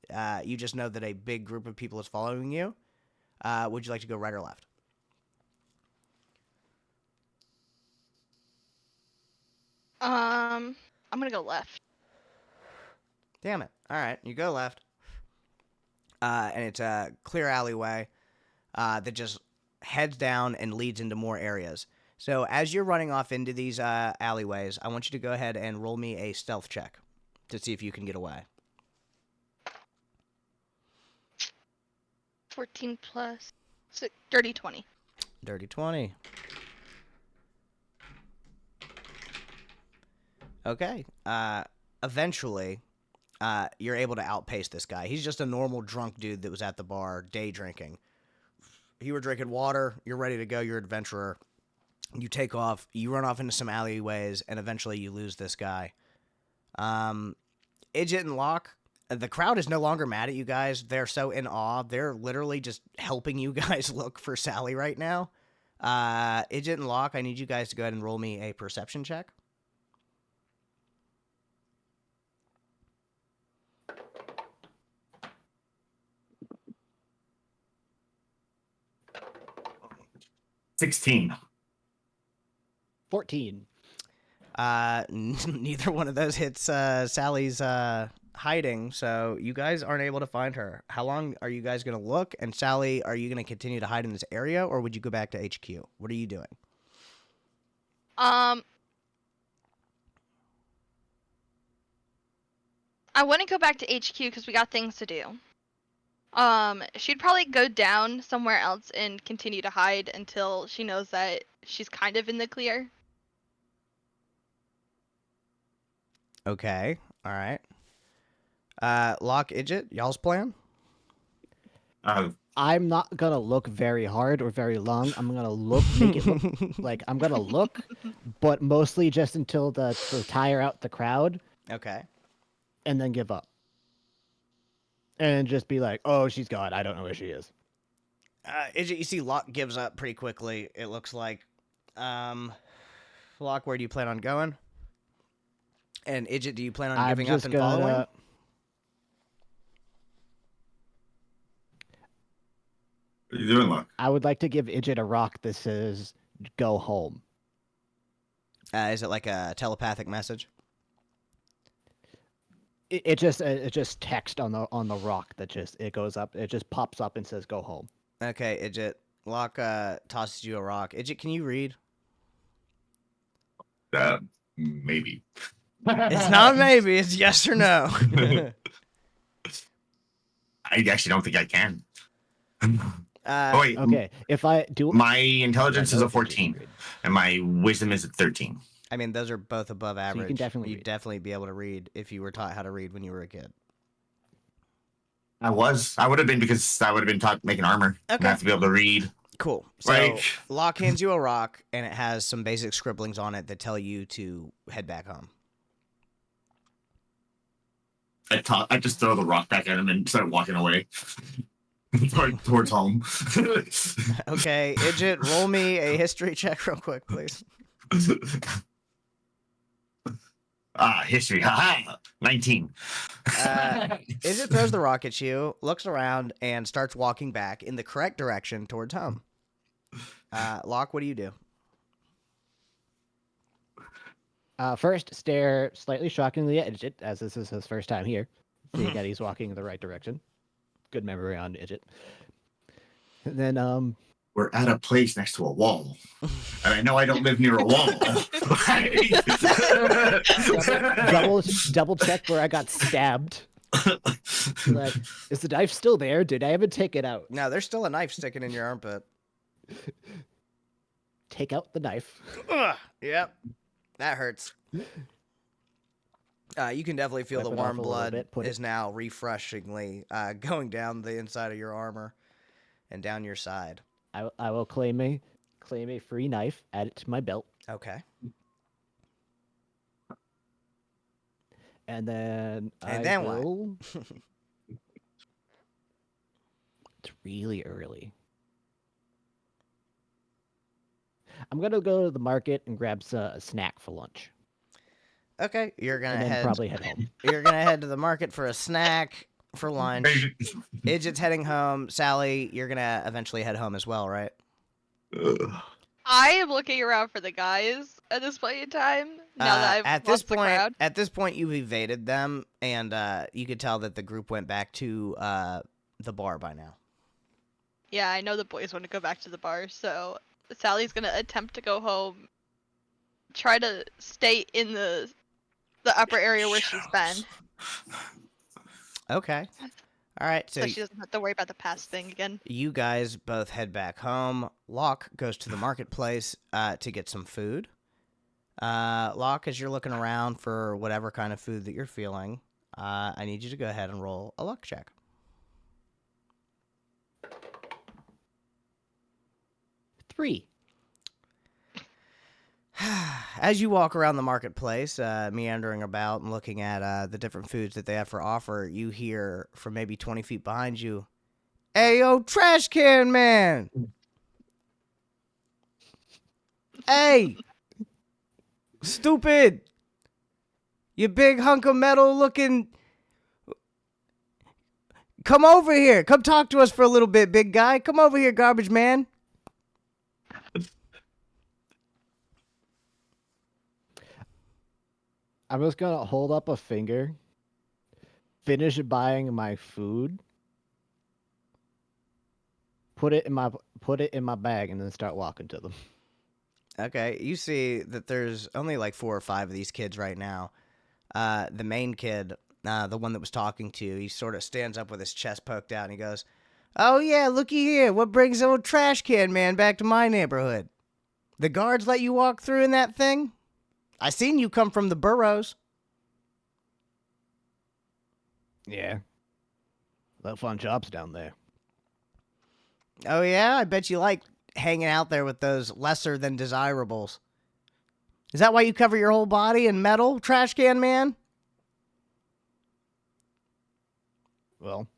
Speaker 1: You just know that a big group of people is following you. Would you like to go right or left?
Speaker 2: I'm gonna go left.
Speaker 1: Damn it. All right, you go left. And it's a clear alleyway that just heads down and leads into more areas. So as you're running off into these alleyways, I want you to go ahead and roll me a stealth check to see if you can get away.
Speaker 2: 14 plus 6, dirty 20.
Speaker 1: Dirty 20. Okay. Eventually, you're able to outpace this guy. He's just a normal drunk dude that was at the bar day drinking. You were drinking water. You're ready to go. You're an adventurer. You take off. You run off into some alleyways, and eventually you lose this guy. Idjit and Locke, the crowd is no longer mad at you guys. They're so in awe. They're literally just helping you guys look for Sally right now. Idjit and Locke, I need you guys to go ahead and roll me a perception check.
Speaker 4: $16.
Speaker 3: 14.
Speaker 1: Neither one of those hits Sally's hiding, so you guys aren't able to find her. How long are you guys going to look? And Sally, are you going to continue to hide in this area, or would you go back to HQ? What are you doing?
Speaker 2: I want to go back to HQ because we got things to do. She'd probably go down somewhere else and continue to hide until she knows that she's kind of in the clear.
Speaker 1: Okay, all right. Locke, Idjit, y'all's plan?
Speaker 3: I'm not gonna look very hard or very long. I'm gonna make it look like I'm gonna look, but mostly just until to tire out the crowd
Speaker 1: Okay.
Speaker 3: and then give up. And just be like, oh, she's gone. I don't know where she is.
Speaker 1: Idjit, you see Locke gives up pretty quickly, it looks like. Locke, where do you plan on going? And Idjit, do you plan on giving up and following?
Speaker 3: What
Speaker 4: are you doing, Locke?
Speaker 3: I would like to give Idjit a rock that says, go home.
Speaker 1: Is it like a telepathic message?
Speaker 3: It just text on the rock that it goes up. It just pops up and says, go home.
Speaker 1: Okay, Idjit. Locke tosses you a rock. Idjit, can you read?
Speaker 4: Maybe.
Speaker 1: It's not maybe, it's yes or no.
Speaker 4: I actually don't think I can. Wait.
Speaker 3: Okay, if I do...
Speaker 4: My intelligence is a 14, and my wisdom is a 13.
Speaker 1: I mean, those are both above average.
Speaker 3: you can definitely
Speaker 1: You'd
Speaker 3: read.
Speaker 1: definitely be able to read if you were taught how to read when you were a kid.
Speaker 4: I would have been, because I would have been taught making armor.
Speaker 1: Okay.
Speaker 4: I have to be able to read.
Speaker 1: Cool. So
Speaker 4: Like-
Speaker 1: Locke hands you a rock, and it has some basic scribblings on it that tell you to head back home.
Speaker 4: I just throw the rock back at him and start walking away towards home.
Speaker 1: Okay, Idjit, roll me a history check real quick, please.
Speaker 4: History. Haha. 19.
Speaker 1: Idjit throws the rock at you, looks around, and starts walking back in the correct direction towards home. Locke, what do you do?
Speaker 3: First, stare slightly shockingly at Idjit, as this is his first time here. Seeing that he's walking in the right direction. Good memory on Idjit. And then,
Speaker 4: We're at a place next to a wall. And I know I don't live near a wall.
Speaker 3: double check where I got stabbed. Like, is the knife still there? Did I ever take it out?
Speaker 1: No, there's still a knife sticking in your armpit.
Speaker 3: Take out the knife.
Speaker 1: Ugh, yep, that hurts. You can definitely feel
Speaker 3: Wipe
Speaker 1: the
Speaker 3: it off
Speaker 1: warm
Speaker 3: a little
Speaker 1: blood
Speaker 3: bit, put
Speaker 1: is now refreshingly going down the inside of your armor and down your side.
Speaker 3: I will claim a free knife, add it to my belt,
Speaker 1: Okay.
Speaker 3: and then
Speaker 1: And then what?
Speaker 3: will... It's really early. I'm gonna go to the market and grab a snack for lunch,
Speaker 1: Okay, you're gonna
Speaker 3: and then
Speaker 1: head.
Speaker 3: probably head home.
Speaker 1: You're gonna head to the market for a snack for lunch. Idget's heading home. Sally, you're gonna eventually head home as well, right?
Speaker 2: I am looking around for the guys at this point in time. Now that I've
Speaker 1: at
Speaker 2: lost the crowd.
Speaker 1: At this point, you've evaded them, and you could tell that the group went back to the bar by now.
Speaker 2: Yeah, I know the boys want to go back to the bar, so Sally's gonna attempt to go home. Try to stay in the upper area where she's been,
Speaker 1: Okay. All right.
Speaker 2: so she doesn't have to worry about the past thing again.
Speaker 1: You guys both head back home. Locke goes to the marketplace to get some food. Locke, as you're looking around for whatever kind of food that you're feeling, I need you to go ahead and roll a luck check.
Speaker 3: 3.
Speaker 1: As you walk around the marketplace, meandering about and looking at the different foods that they have for offer, you hear from maybe 20 feet behind you, "Hey, yo, trash can man! Hey! Stupid! You big hunk of metal looking... Come over here! Come talk to us for a little bit, big guy! Come over here, garbage man!"
Speaker 3: I'm just gonna hold up a finger, finish buying my food, put it in my bag, and then start walking to them.
Speaker 1: Okay, you see that there's only like 4 or 5 of these kids right now. The main kid, the one that was talking to you, he sort of stands up with his chest poked out and he goes, "Oh yeah, looky here. What brings old trash can man back to my neighborhood? The guards let you walk through in that thing? I seen you come from the burrows."
Speaker 3: Yeah. A lot of fun jobs down there.
Speaker 1: "Oh yeah, I bet you like hanging out there with those lesser than desirables. Is that why you cover your whole body in metal, trash can man?"
Speaker 3: Well,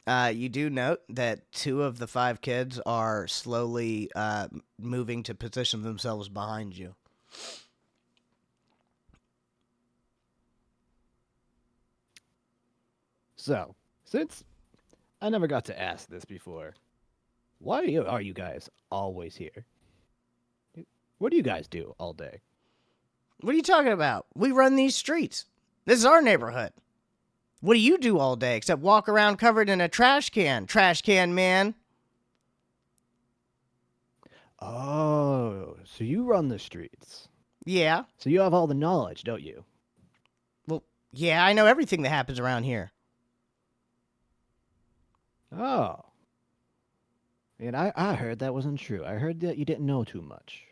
Speaker 1: You do note that 2 of the 5 kids are slowly moving to position themselves behind you.
Speaker 3: so, since I never got to ask this before, why are you guys always here? What do you guys do all day?
Speaker 1: What are you talking about? We run these streets. This is our neighborhood. What do you do all day except walk around covered in a trash can man?
Speaker 3: Oh, so you run the streets.
Speaker 1: Yeah.
Speaker 3: So you have all the knowledge, don't you?
Speaker 1: Well, yeah, I know everything that happens around here.
Speaker 3: Oh. And I heard that wasn't true. I heard that you didn't know too much.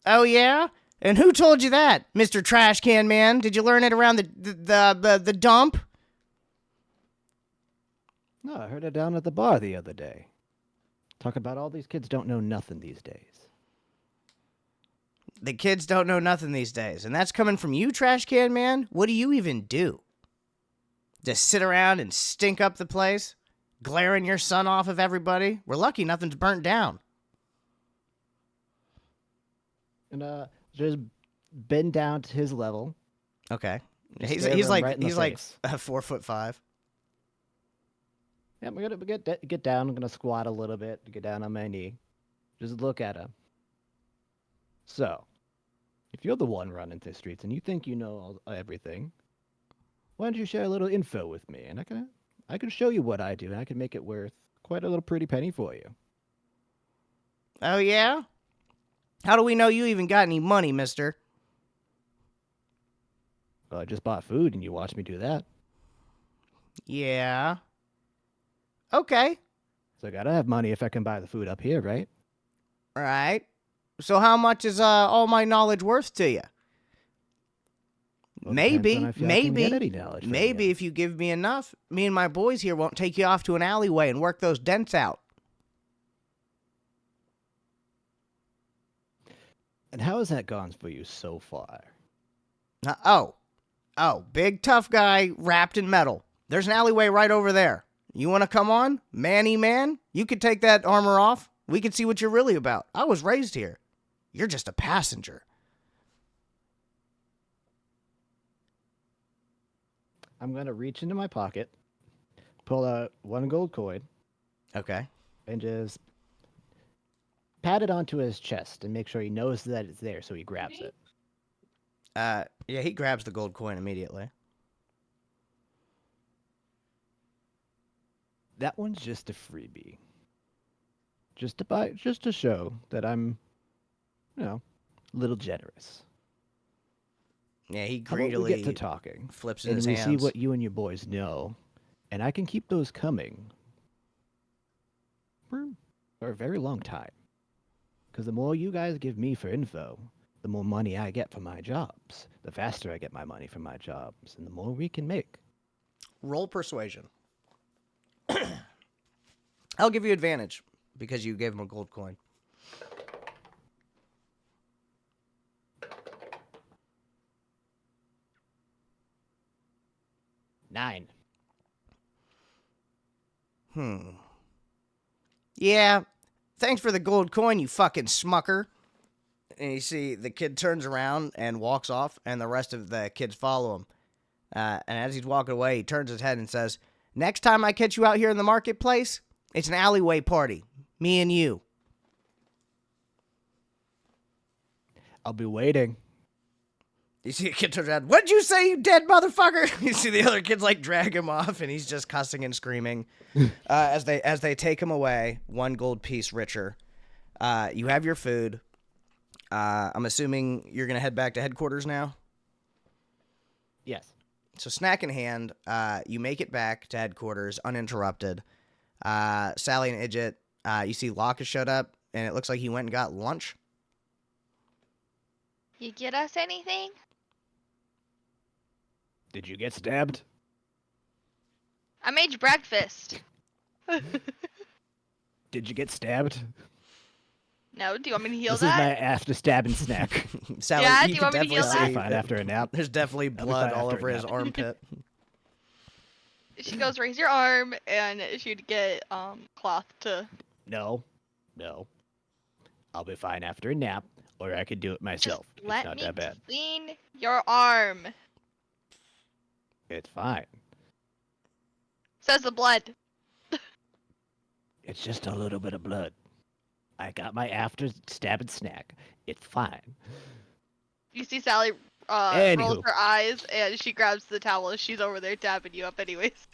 Speaker 1: Oh, yeah? And who told you that, Mr. Trash Can Man? Did you learn it around the dump?
Speaker 3: No, I heard it down at the bar the other day. Talk about all these kids don't know nothing these days.
Speaker 1: The kids don't know nothing these days. And that's coming from you, Trash Can Man? What do you even do? Just sit around and stink up the place? Glaring your sun off of everybody? We're lucky nothing's burnt down.
Speaker 3: And just bend down to his level.
Speaker 1: Okay.
Speaker 3: Just
Speaker 1: He's
Speaker 3: stare him
Speaker 1: like
Speaker 3: right in the
Speaker 1: he's like
Speaker 3: face.
Speaker 1: 4'5".
Speaker 3: Yeah, I'm gonna get down. I'm gonna squat a little bit, get down on my knee. Just look at him. So, if you're the one running the streets and you think you know everything, why don't you share a little info with me? And I can show you what I do, and I can make it worth quite a little pretty penny for you.
Speaker 1: Oh, yeah? How do we know you even got any money, mister?
Speaker 3: Well, I just bought food, and you watched me do that.
Speaker 1: Yeah. Okay.
Speaker 3: So I gotta have money if I can buy the food up here, right?
Speaker 1: All right. So how much is all my knowledge worth to you?
Speaker 3: Well, depends on
Speaker 1: Maybe,
Speaker 3: if I can get
Speaker 1: maybe,
Speaker 3: any knowledge from
Speaker 1: maybe
Speaker 3: you.
Speaker 1: if you give me enough, me and my boys here won't take you off to an alleyway and work those dents out.
Speaker 3: And how has that gone for you so far?
Speaker 1: Oh, big tough guy wrapped in metal. There's an alleyway right over there. You want to come on? Manny man? You could take that armor off. We could see what you're really about. I was raised here. You're just a passenger.
Speaker 3: I'm gonna reach into my pocket, pull out 1 gold coin,
Speaker 1: Okay.
Speaker 3: and just pat it onto his chest and make sure he knows that it's there, so he grabs it.
Speaker 1: Yeah, he grabs the gold coin immediately.
Speaker 3: That one's just a freebie. Just to show that I'm, a little generous.
Speaker 1: Yeah, he
Speaker 3: How about we
Speaker 1: greedily
Speaker 3: get to talking,
Speaker 1: flips in
Speaker 3: and
Speaker 1: his
Speaker 3: we
Speaker 1: hands.
Speaker 3: see what you and your boys know, and I can keep those coming for a very long time. Because the more you guys give me for info, the more money I get for my jobs. The faster I get my money from my jobs, and the more we can make.
Speaker 1: Roll persuasion. I'll give you advantage because you gave him a gold coin.
Speaker 3: Nine.
Speaker 1: Yeah, thanks for the gold coin, you fucking smucker. And you see the kid turns around and walks off, and the rest of the kids follow him. And as he's walking away, he turns his head and says, "Next time I catch you out here in the marketplace, it's an alleyway party. Me and you."
Speaker 3: I'll be waiting.
Speaker 1: You see a kid turns around, "What'd you say, you dead motherfucker?" You see the other kids like drag him off, and he's just cussing and screaming. As they take him away, 1 gold piece richer. You have your food. I'm assuming you're gonna head back to headquarters now.
Speaker 3: Yes.
Speaker 1: So snack in hand, you make it back to headquarters uninterrupted. Sally and Idjit, you see Locke has showed up, and it looks like he went and got lunch.
Speaker 2: You get us anything?
Speaker 3: Did you get stabbed?
Speaker 2: I made you breakfast.
Speaker 3: Did you get stabbed?
Speaker 2: No, do you want me to heal
Speaker 3: This
Speaker 2: that?
Speaker 3: is my after stabbing snack.
Speaker 1: Sally,
Speaker 2: Yeah,
Speaker 1: you
Speaker 2: do you
Speaker 1: can
Speaker 2: want me to
Speaker 1: definitely
Speaker 2: heal
Speaker 3: I'll
Speaker 2: that?
Speaker 3: be
Speaker 1: see
Speaker 3: fine after a nap.
Speaker 1: there's definitely
Speaker 3: I'll be
Speaker 1: blood
Speaker 3: fine
Speaker 1: all
Speaker 3: after a
Speaker 1: over his
Speaker 3: nap.
Speaker 1: armpit.
Speaker 2: She goes, raise your arm, and she'd get cloth to
Speaker 3: No. I'll be fine after a nap, or I could do it
Speaker 2: just
Speaker 3: myself. It's
Speaker 2: let
Speaker 3: not
Speaker 2: me
Speaker 3: that bad.
Speaker 2: clean your arm.
Speaker 3: It's fine.
Speaker 2: Says the blood.
Speaker 3: It's just a little bit of blood. I got my after stabbing snack. It's fine.
Speaker 2: You see Sally rolls
Speaker 3: Anywho.
Speaker 2: her eyes, and she grabs the towel, and she's over there dabbing you up anyways.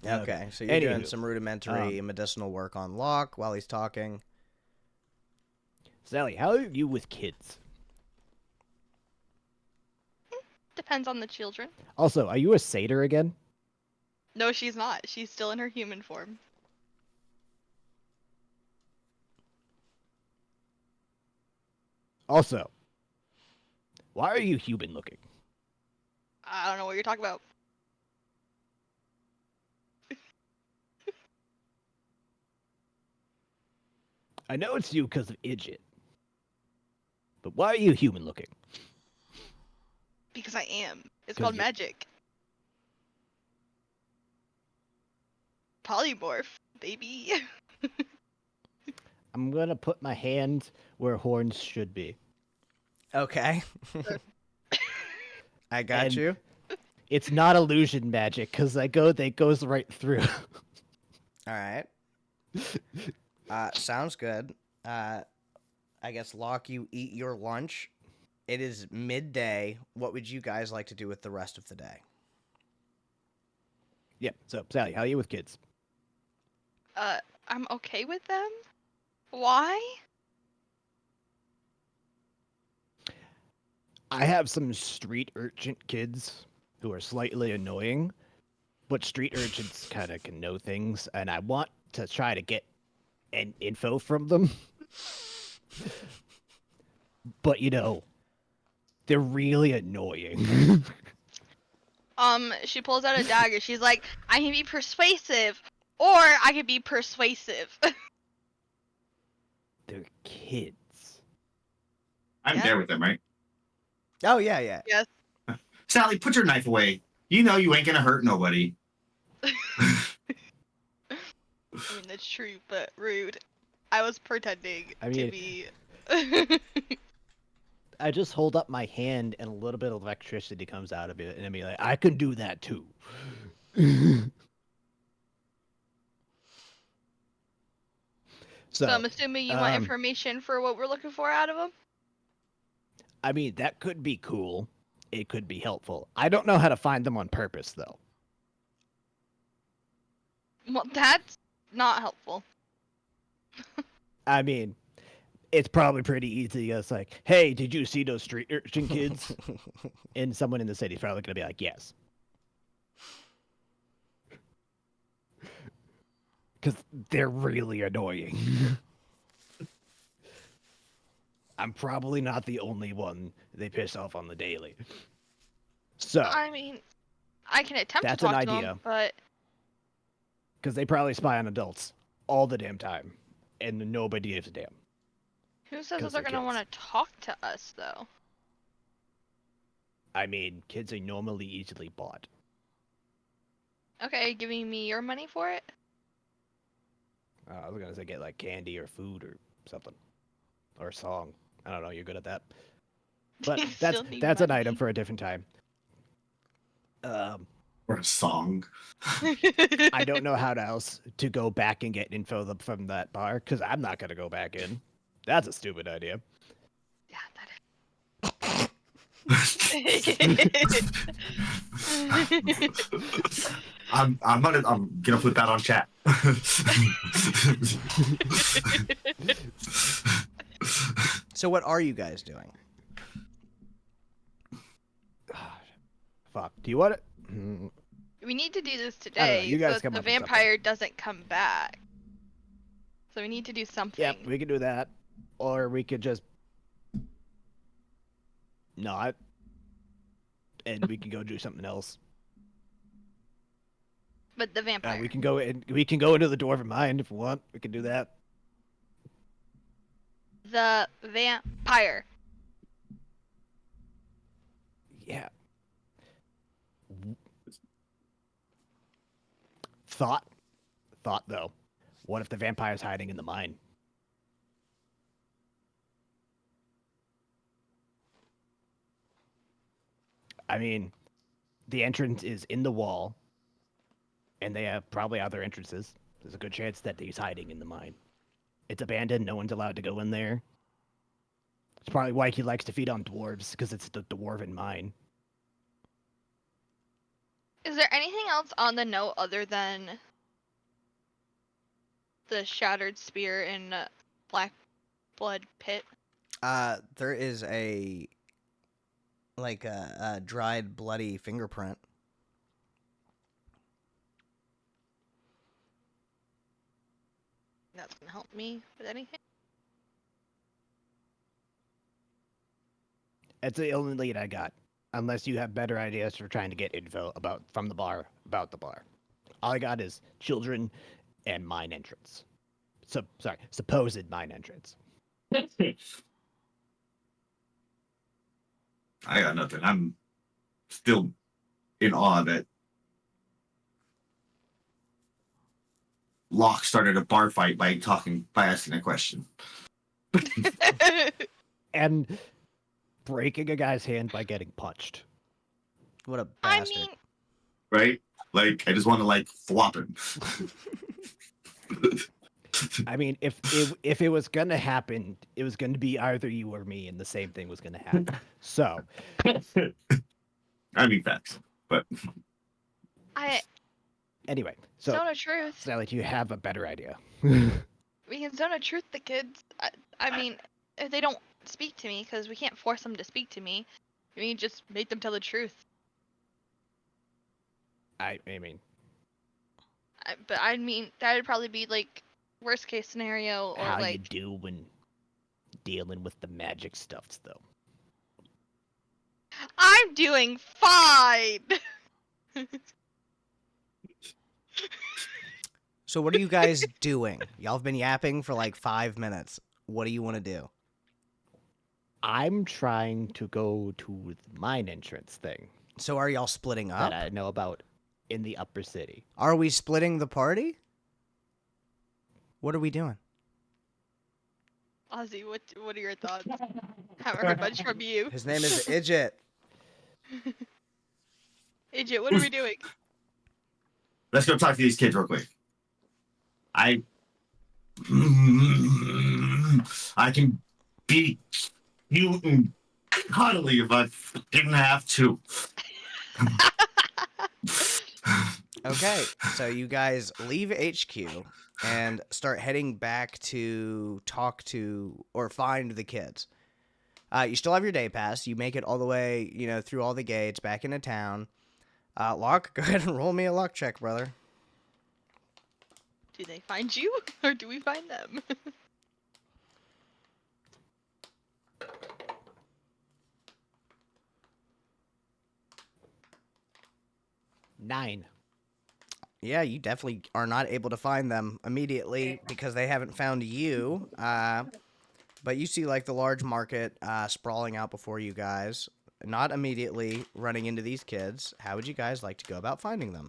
Speaker 1: Okay, so you're doing
Speaker 3: Anywho,
Speaker 1: some rudimentary medicinal work on Locke while he's talking.
Speaker 3: Sally, how are you with kids?
Speaker 2: Depends on the children.
Speaker 3: Also, are you a satyr again?
Speaker 2: No, she's not. She's still in her human form.
Speaker 3: Also, why are you human looking?
Speaker 2: I don't know what you're talking about.
Speaker 3: I know it's you because of Idjit. But why are you human looking?
Speaker 2: Because I am. It's
Speaker 3: 'Cause
Speaker 2: called
Speaker 3: you-
Speaker 2: magic. Polymorph, baby.
Speaker 3: I'm gonna put my hand where horns should be.
Speaker 1: Okay. I got
Speaker 3: And-
Speaker 1: you.
Speaker 3: It's not illusion magic because that goes right through.
Speaker 1: All right. Sounds good. I guess, Locke, you eat your lunch. It is midday. What would you guys like to do with the rest of the day?
Speaker 3: Yep. So Sally, how are you with kids?
Speaker 2: I'm okay with them. Why?
Speaker 3: I have some street urchin kids who are slightly annoying, but street urchins kind of can know things, and I want to try to get an info from them. But they're really annoying.
Speaker 2: She pulls out a dagger. She's like, I can be persuasive, or I can be persuasive.
Speaker 3: They're kids.
Speaker 4: I'm
Speaker 2: Yeah.
Speaker 4: there with them, right?
Speaker 1: Oh yeah, yeah.
Speaker 2: Yes.
Speaker 4: Sally, put your knife away. You know you ain't gonna hurt nobody.
Speaker 2: I mean, that's true, but rude. I was pretending
Speaker 3: I
Speaker 2: to
Speaker 3: mean-
Speaker 2: be.
Speaker 3: I just hold up my hand and a little bit of electricity comes out of it, and I be like, I can do that too.
Speaker 2: So I'm assuming you want
Speaker 3: um,
Speaker 2: information for what we're looking for out of them?
Speaker 3: I mean, that could be cool. It could be helpful. I don't know how to find them on purpose, though.
Speaker 2: Well, that's not helpful.
Speaker 3: I mean, it's probably pretty easy. It's like, hey, did you see those street urchin kids? And someone in the city's probably going to be like, yes. Because they're really annoying. I'm probably not the only one they piss off on the daily. So,
Speaker 2: I mean, I can attempt
Speaker 3: That's
Speaker 2: to
Speaker 3: an
Speaker 2: talk to
Speaker 3: idea.
Speaker 2: them, but
Speaker 3: because they probably spy on adults all the damn time, and nobody gives a damn.
Speaker 2: who says
Speaker 3: 'Cause
Speaker 2: that they're
Speaker 3: they're
Speaker 2: gonna
Speaker 3: kids.
Speaker 2: want to talk to us, though?
Speaker 3: I mean, kids are normally easily bought.
Speaker 2: Okay, giving me your money for it?
Speaker 3: I was gonna say get like candy or food or something, or a song. I don't know. You're good at that. But
Speaker 2: You
Speaker 3: that's
Speaker 2: still need
Speaker 3: an
Speaker 2: money.
Speaker 3: item for a different time.
Speaker 4: Or a song.
Speaker 3: I don't know how else to go back and get info from that bar because I'm not gonna go back in. That's a stupid idea.
Speaker 2: Yeah, that is.
Speaker 4: I'm gonna put that on chat.
Speaker 1: So what are you guys doing?
Speaker 3: Fuck. Do you want it?
Speaker 2: We need to do this
Speaker 3: I don't know,
Speaker 2: today
Speaker 3: you guys
Speaker 2: so
Speaker 3: come
Speaker 2: that the
Speaker 3: up with something.
Speaker 2: vampire doesn't come back. So we need to do something.
Speaker 3: Yep, we could do that, or we could just not, and we can go do something else.
Speaker 2: But the vampire.
Speaker 3: We can go into the dwarven mind if we want. We can do that.
Speaker 2: The vampire.
Speaker 3: Yeah. Thought though. What if the vampire's hiding in the mine? I mean, the entrance is in the wall, and they have probably other entrances. There's a good chance that he's hiding in the mine. It's abandoned. No one's allowed to go in there. It's probably why he likes to feed on dwarves, because it's the dwarven mine.
Speaker 2: Is there anything else on the note other than the shattered spear in Black Blood Pit?
Speaker 1: There is a dried bloody fingerprint.
Speaker 2: That's gonna help me with anything?
Speaker 3: That's the only lead I got. Unless you have better ideas for trying to get info about the bar. All I got is children and mine entrance. Supposed mine entrance.
Speaker 4: I got nothing. I'm still in awe that Locke started a bar fight by asking a question.
Speaker 3: And breaking a guy's hand by getting punched.
Speaker 1: What a
Speaker 2: I
Speaker 1: bastard.
Speaker 2: mean,
Speaker 4: Right? Like, I just want to thwap him.
Speaker 3: I mean, if it was gonna happen, it was gonna be either you or me, and the same thing was gonna happen. So
Speaker 4: I mean, facts. But
Speaker 3: anyway, so
Speaker 2: zone of truth.
Speaker 3: Sally, do you have a better idea?
Speaker 2: We can zone of truth the kids. I mean, if they don't speak to me, because we can't force them to speak to me, we can just make them tell the truth.
Speaker 3: I mean,
Speaker 2: But I mean, that would probably be like worst case scenario, or
Speaker 3: how you
Speaker 2: like
Speaker 3: do when dealing with the magic stuffs, though.
Speaker 2: I'm doing fine.
Speaker 1: So what are you guys doing? Y'all have been yapping for like 5 minutes. What do you want to do?
Speaker 3: I'm trying to go to the mine entrance thing
Speaker 1: So are y'all splitting up?
Speaker 3: that I know about in the upper city.
Speaker 1: Are we splitting the party? What are we doing?
Speaker 2: Ozzy, what are your thoughts? Haven't heard much from you.
Speaker 1: His name is Idjit.
Speaker 2: Idjit, what are we doing?
Speaker 4: Let's go talk to these kids real quick. I can be cute and cuddly if I didn't have to.
Speaker 1: Okay, so you guys leave HQ and start heading back to talk to or find the kids. You still have your day pass. You make it all the way, through all the gates back into town. Locke, go ahead and roll me a luck check, brother.
Speaker 2: Do they find you, or do we find them?
Speaker 3: 9.
Speaker 1: Yeah, you definitely are not able to find them immediately because they haven't found you. But you see, like, the large market sprawling out before you guys. Not immediately running into these kids. How would you guys like to go about finding them?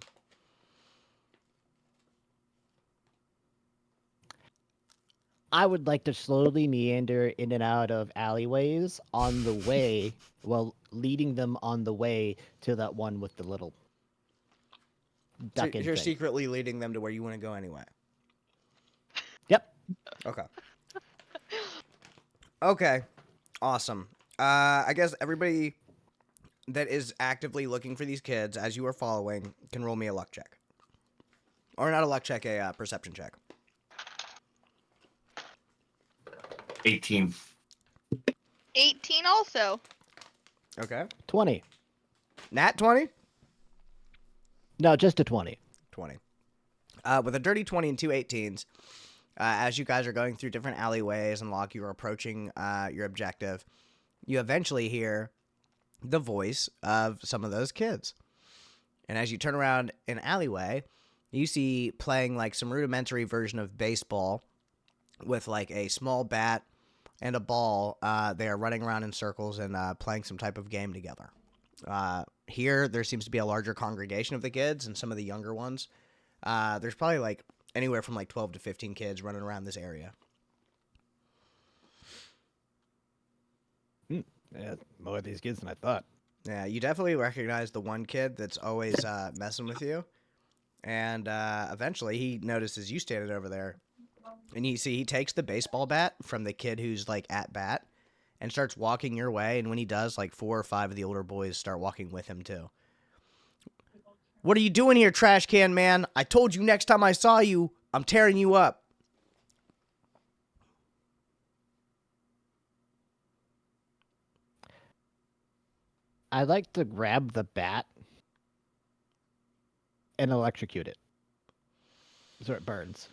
Speaker 3: I would like to slowly meander in and out of alleyways on the way, leading them on the way to that one with the little
Speaker 1: So
Speaker 3: duck-in
Speaker 1: you're
Speaker 3: thing.
Speaker 1: secretly leading them to where you want to go anyway.
Speaker 3: Yep.
Speaker 1: Okay. Okay. Awesome. I guess everybody that is actively looking for these kids as you are following can roll me a luck check. Or not a luck check, a perception check.
Speaker 4: 18.
Speaker 2: 18 also.
Speaker 1: Okay.
Speaker 3: 20.
Speaker 1: Nat 20?
Speaker 3: No, just a 20.
Speaker 1: 20. With a dirty 20 and two 18s, as you guys are going through different alleyways and Locke, you're approaching your objective, you eventually hear the voice of some of those kids. And as you turn around an alleyway, you see playing like some rudimentary version of baseball with like a small bat and a ball. They are running around in circles and playing some type of game together. Here, there seems to be a larger congregation of the kids and some of the younger ones. There's probably like anywhere from like 12 to 15 kids running around this area.
Speaker 3: Yeah, more of these kids than I thought.
Speaker 1: Yeah, you definitely recognize the one kid that's always messing with you. And eventually he notices you standing over there. And you see he takes the baseball bat from the kid who's like at bat and starts walking your way. And when he does, like 4 or 5 of the older boys start walking with him too. What are you doing here, trash can man? I told you next time I saw you, I'm tearing you up.
Speaker 3: I'd like to grab the bat and electrocute it so it burns.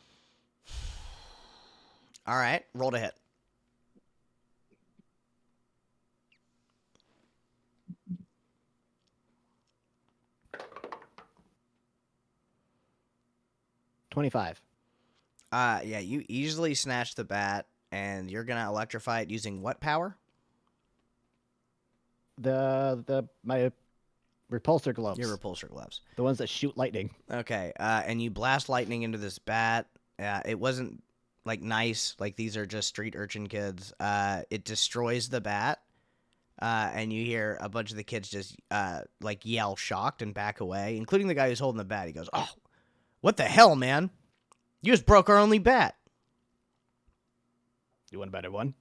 Speaker 1: All right, roll to hit.
Speaker 3: $25.
Speaker 1: Yeah, you easily snatch the bat, and you're gonna electrify it using what power?
Speaker 3: My repulsor gloves.
Speaker 1: Your repulsor gloves.
Speaker 3: The ones that shoot lightning.
Speaker 1: Okay, and you blast lightning into this bat. It wasn't like nice, like these are just street urchin kids. It destroys the bat, and you hear a bunch of the kids just like yell shocked and back away, including the guy who's holding the bat. He goes, "Oh, what the hell, man? You just broke our only bat."
Speaker 3: You want a better one?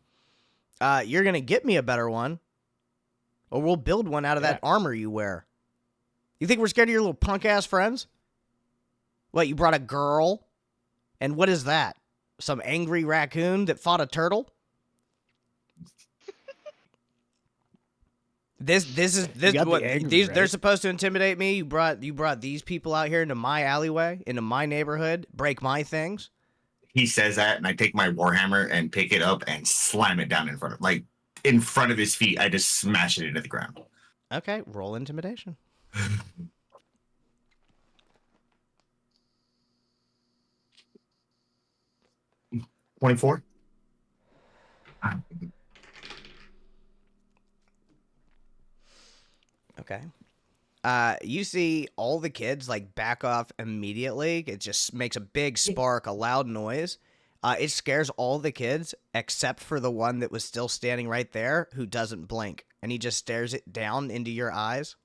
Speaker 1: You're gonna get me a better one, or we'll build one out of that armor you wear. You think we're scared of your little punk ass friends? What, you brought a girl? And what is that? Some angry raccoon that fought a turtle? This is this
Speaker 3: got the
Speaker 1: what
Speaker 3: angry,
Speaker 1: these they're
Speaker 3: right?
Speaker 1: supposed to intimidate me. You brought these people out here into my alleyway, into my neighborhood, break my things.
Speaker 4: He says that, and I take my warhammer and pick it up and slam it down in front of his feet. I just smash it into the ground.
Speaker 1: Okay, roll intimidation.
Speaker 4: 24.
Speaker 1: Okay. You see all the kids like back off immediately. It just makes a big spark, a loud noise. It scares all the kids except for the one that was still standing right there who doesn't blink. And he just stares it down into your eyes.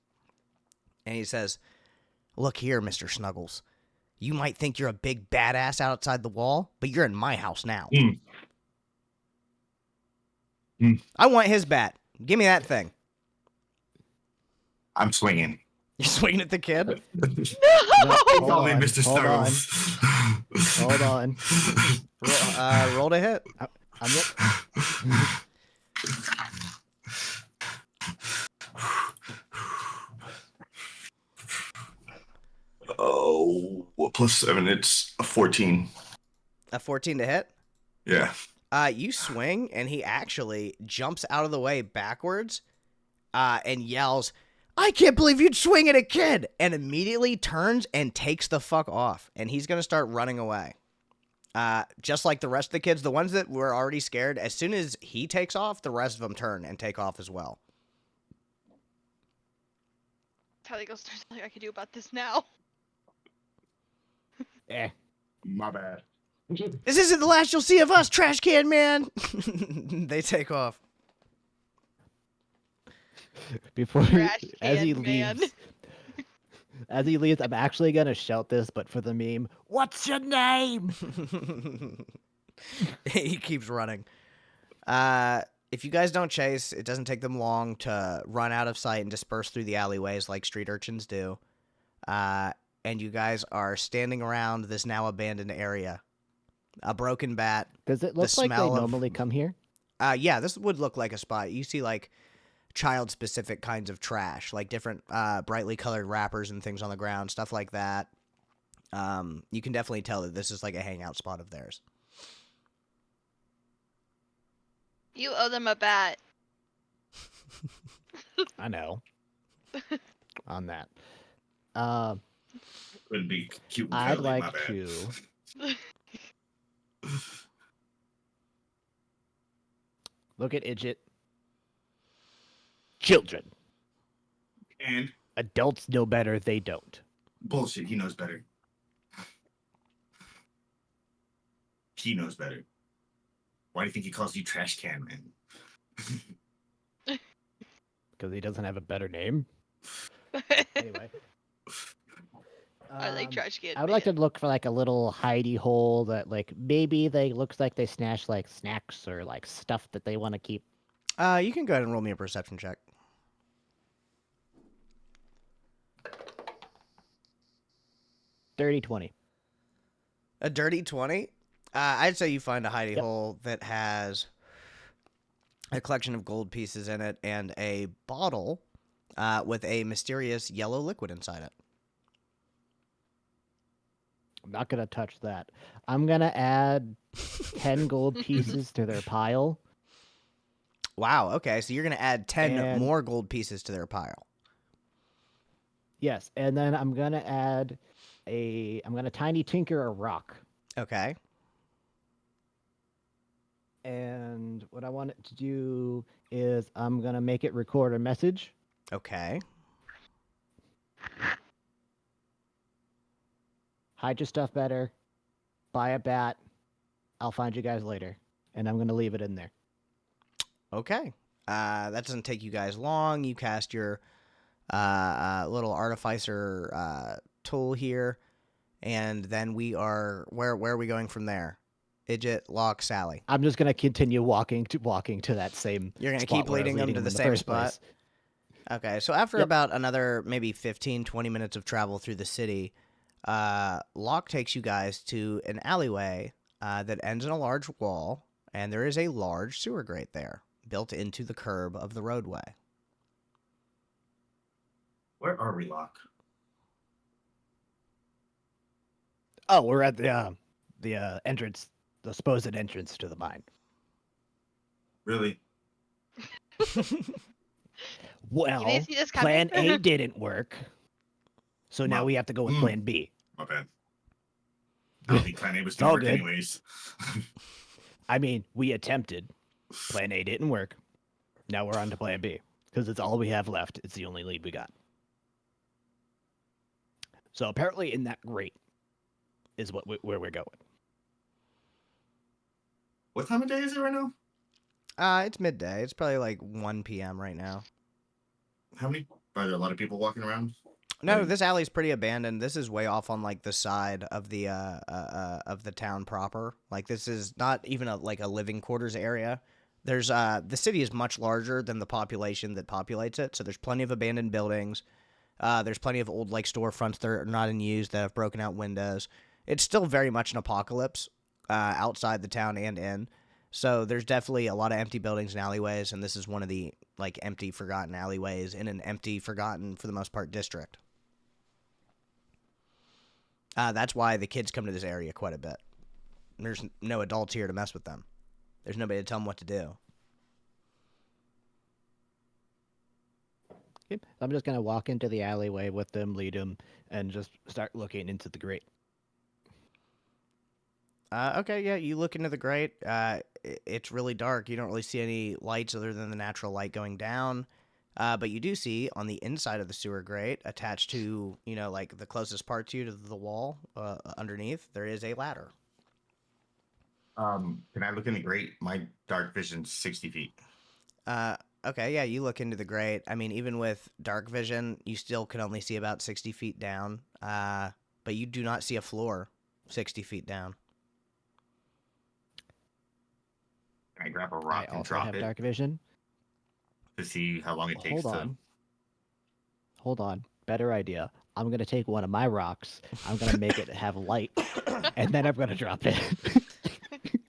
Speaker 1: And he says, "Look here, Mr. Snuggles. You might think you're a big badass outside the wall, but you're in my house now. I want his bat. Give me that thing."
Speaker 4: I'm swinging.
Speaker 1: You're swinging at the kid?
Speaker 3: Hold
Speaker 4: Call me
Speaker 3: on,
Speaker 4: Mr.
Speaker 3: hold on.
Speaker 4: Snuggles.
Speaker 3: Hold on.
Speaker 1: Roll to hit.
Speaker 4: Oh, what +7? It's a 14.
Speaker 1: A 14 to hit?
Speaker 4: Yeah.
Speaker 1: You swing, and he actually jumps out of the way backwards and yells, "I can't believe you'd swing at a kid!" and immediately turns and takes the fuck off. And he's going to start running away. Just like the rest of the kids, the ones that were already scared, as soon as he takes off, the rest of them turn and take off as well.
Speaker 2: Tally goes, "There's nothing I can do about this now."
Speaker 4: My bad.
Speaker 1: This isn't the last you'll see of us, trash can man! They take off.
Speaker 3: Before
Speaker 2: Trash
Speaker 3: as he
Speaker 2: can man.
Speaker 3: leaves, I'm actually gonna shout this, but for the meme, what's your name?
Speaker 1: He keeps running. If you guys don't chase, it doesn't take them long to run out of sight and disperse through the alleyways like street urchins do. And you guys are standing around this now abandoned area. A broken bat.
Speaker 3: Does it look like they
Speaker 1: smell of-
Speaker 3: normally come here?
Speaker 1: Yeah, this would look like a spot. You see like child-specific kinds of trash, like different brightly colored wrappers and things on the ground, stuff like that. You can definitely tell that this is like a hangout spot of theirs.
Speaker 2: You owe them a bat.
Speaker 3: I know. On that.
Speaker 4: Would be cute. And
Speaker 3: I'd
Speaker 4: cuddly, my
Speaker 3: like
Speaker 4: bad.
Speaker 3: to look at Idjit. Children.
Speaker 4: And
Speaker 3: Adults know better, they don't.
Speaker 4: bullshit. He knows better. He knows better. Why do you think he calls you trash can man?
Speaker 3: Because he doesn't have a better name. Anyway.
Speaker 2: I like trash can.
Speaker 3: I would like to
Speaker 2: man.
Speaker 3: look for like a little hidey hole that like maybe they looks like they snatch like snacks or like stuff that they want to keep.
Speaker 1: You can go ahead and roll me a perception check.
Speaker 3: Dirty 20.
Speaker 1: A dirty 20? I'd say you find a hidey hole that has a collection of gold pieces in it and a bottle with a mysterious yellow liquid inside it.
Speaker 3: I'm not gonna touch that. I'm gonna add 10 gold pieces to their pile.
Speaker 1: Wow, okay, so you're going to add 10
Speaker 3: And-
Speaker 1: more gold pieces to their pile.
Speaker 3: Yes, and then I'm gonna add I'm gonna tiny tinker a rock.
Speaker 1: Okay.
Speaker 3: And what I want it to do is I'm gonna make it record a message.
Speaker 1: Okay.
Speaker 3: Hide your stuff better. Buy a bat. I'll find you guys later. And I'm gonna leave it in there.
Speaker 1: Okay. That doesn't take you guys long. You cast your little artificer tool here, and then we are where are we going from there? Idjit, Locke, Sally.
Speaker 3: I'm just gonna continue walking to that same.
Speaker 1: You're gonna
Speaker 3: spot
Speaker 1: keep
Speaker 3: where I was
Speaker 1: leading them to
Speaker 3: in
Speaker 1: the
Speaker 3: the
Speaker 1: same
Speaker 3: first
Speaker 1: spot?
Speaker 3: place.
Speaker 1: Okay, so after
Speaker 3: Yep.
Speaker 1: about another maybe 15, 20 minutes of travel through the city, Locke takes you guys to an alleyway that ends in a large wall, and there is a large sewer grate there, built into the curb of the roadway.
Speaker 4: Where are we, Locke?
Speaker 3: Oh, we're at the entrance, the supposed entrance to the mine.
Speaker 4: Really?
Speaker 3: Well,
Speaker 2: didn't see this
Speaker 3: plan
Speaker 2: coming?
Speaker 3: A didn't work, so now
Speaker 4: Well,
Speaker 3: we have to go with plan B.
Speaker 4: My bad. I don't think plan A was
Speaker 3: It's all
Speaker 4: going to work
Speaker 3: good.
Speaker 4: anyways.
Speaker 3: I mean, we attempted. Plan A didn't work. Now we're on to plan B because it's all we have left. It's the only lead we got. So apparently, in that grate is where we're going.
Speaker 4: What time of day is it right now?
Speaker 1: It's midday. It's probably like 1 p.m. right now.
Speaker 4: How many? Are there a lot of people walking around?
Speaker 1: No,
Speaker 4: Like-
Speaker 1: this alley's pretty abandoned. This is way off on like the side of the town proper. Like this is not even a living quarters area. There's the city is much larger than the population that populates it. So there's plenty of abandoned buildings. There's plenty of old like storefronts that are not in use that have broken out windows. It's still very much an apocalypse outside the town and in. So there's definitely a lot of empty buildings and alleyways, and this is one of the like empty, forgotten alleyways in an empty, forgotten, for the most part, district. That's why the kids come to this area quite a bit. There's no adults here to mess with them. There's nobody to tell them what to do.
Speaker 3: Okay. I'm just gonna walk into the alleyway with them, lead them, and just start looking into the grate.
Speaker 1: Okay, yeah, you look into the grate. It's really dark. You don't really see any lights other than the natural light going down. But you do see on the inside of the sewer grate, attached to, like the closest part to you to the wall underneath, there is a ladder.
Speaker 4: Can I look in the grate? My dark vision's 60 feet.
Speaker 1: Okay, yeah, you look into the grate. I mean, even with dark vision, you still can only see about 60 feet down. But you do not see a floor 60 feet down.
Speaker 4: Can I grab a
Speaker 3: I
Speaker 4: rock and
Speaker 3: also
Speaker 4: drop
Speaker 3: have
Speaker 4: it
Speaker 3: dark vision.
Speaker 4: to see how long it takes
Speaker 3: Hold on. Better idea. I'm gonna take one of my rocks. I'm gonna make it have light, and then I'm gonna drop it.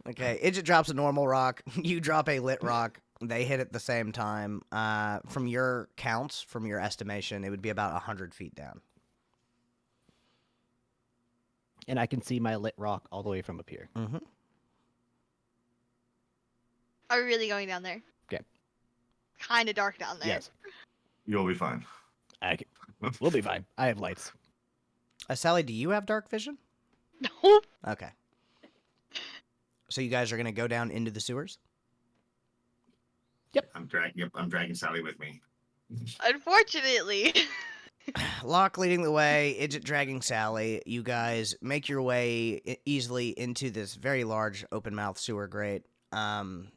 Speaker 1: Okay, Idjit drops a normal rock. You drop a lit rock. They hit at the same time. From your counts, from your estimation, it would be about 100 feet down.
Speaker 3: And I can see my lit rock all the way from up here.
Speaker 1: Mm-hmm.
Speaker 2: Are we really going down there?
Speaker 3: Okay.
Speaker 2: Kind of dark down there.
Speaker 3: Yes,
Speaker 4: You'll be fine.
Speaker 3: we'll be fine. I have lights.
Speaker 1: Sally, do you have dark vision?
Speaker 2: No.
Speaker 1: Okay. So you guys are going to go down into the sewers?
Speaker 4: I'm dragging Sally with me.
Speaker 2: Unfortunately.
Speaker 1: Locke leading the way, Idjit dragging Sally. You guys make your way easily into this very large open-mouth sewer grate and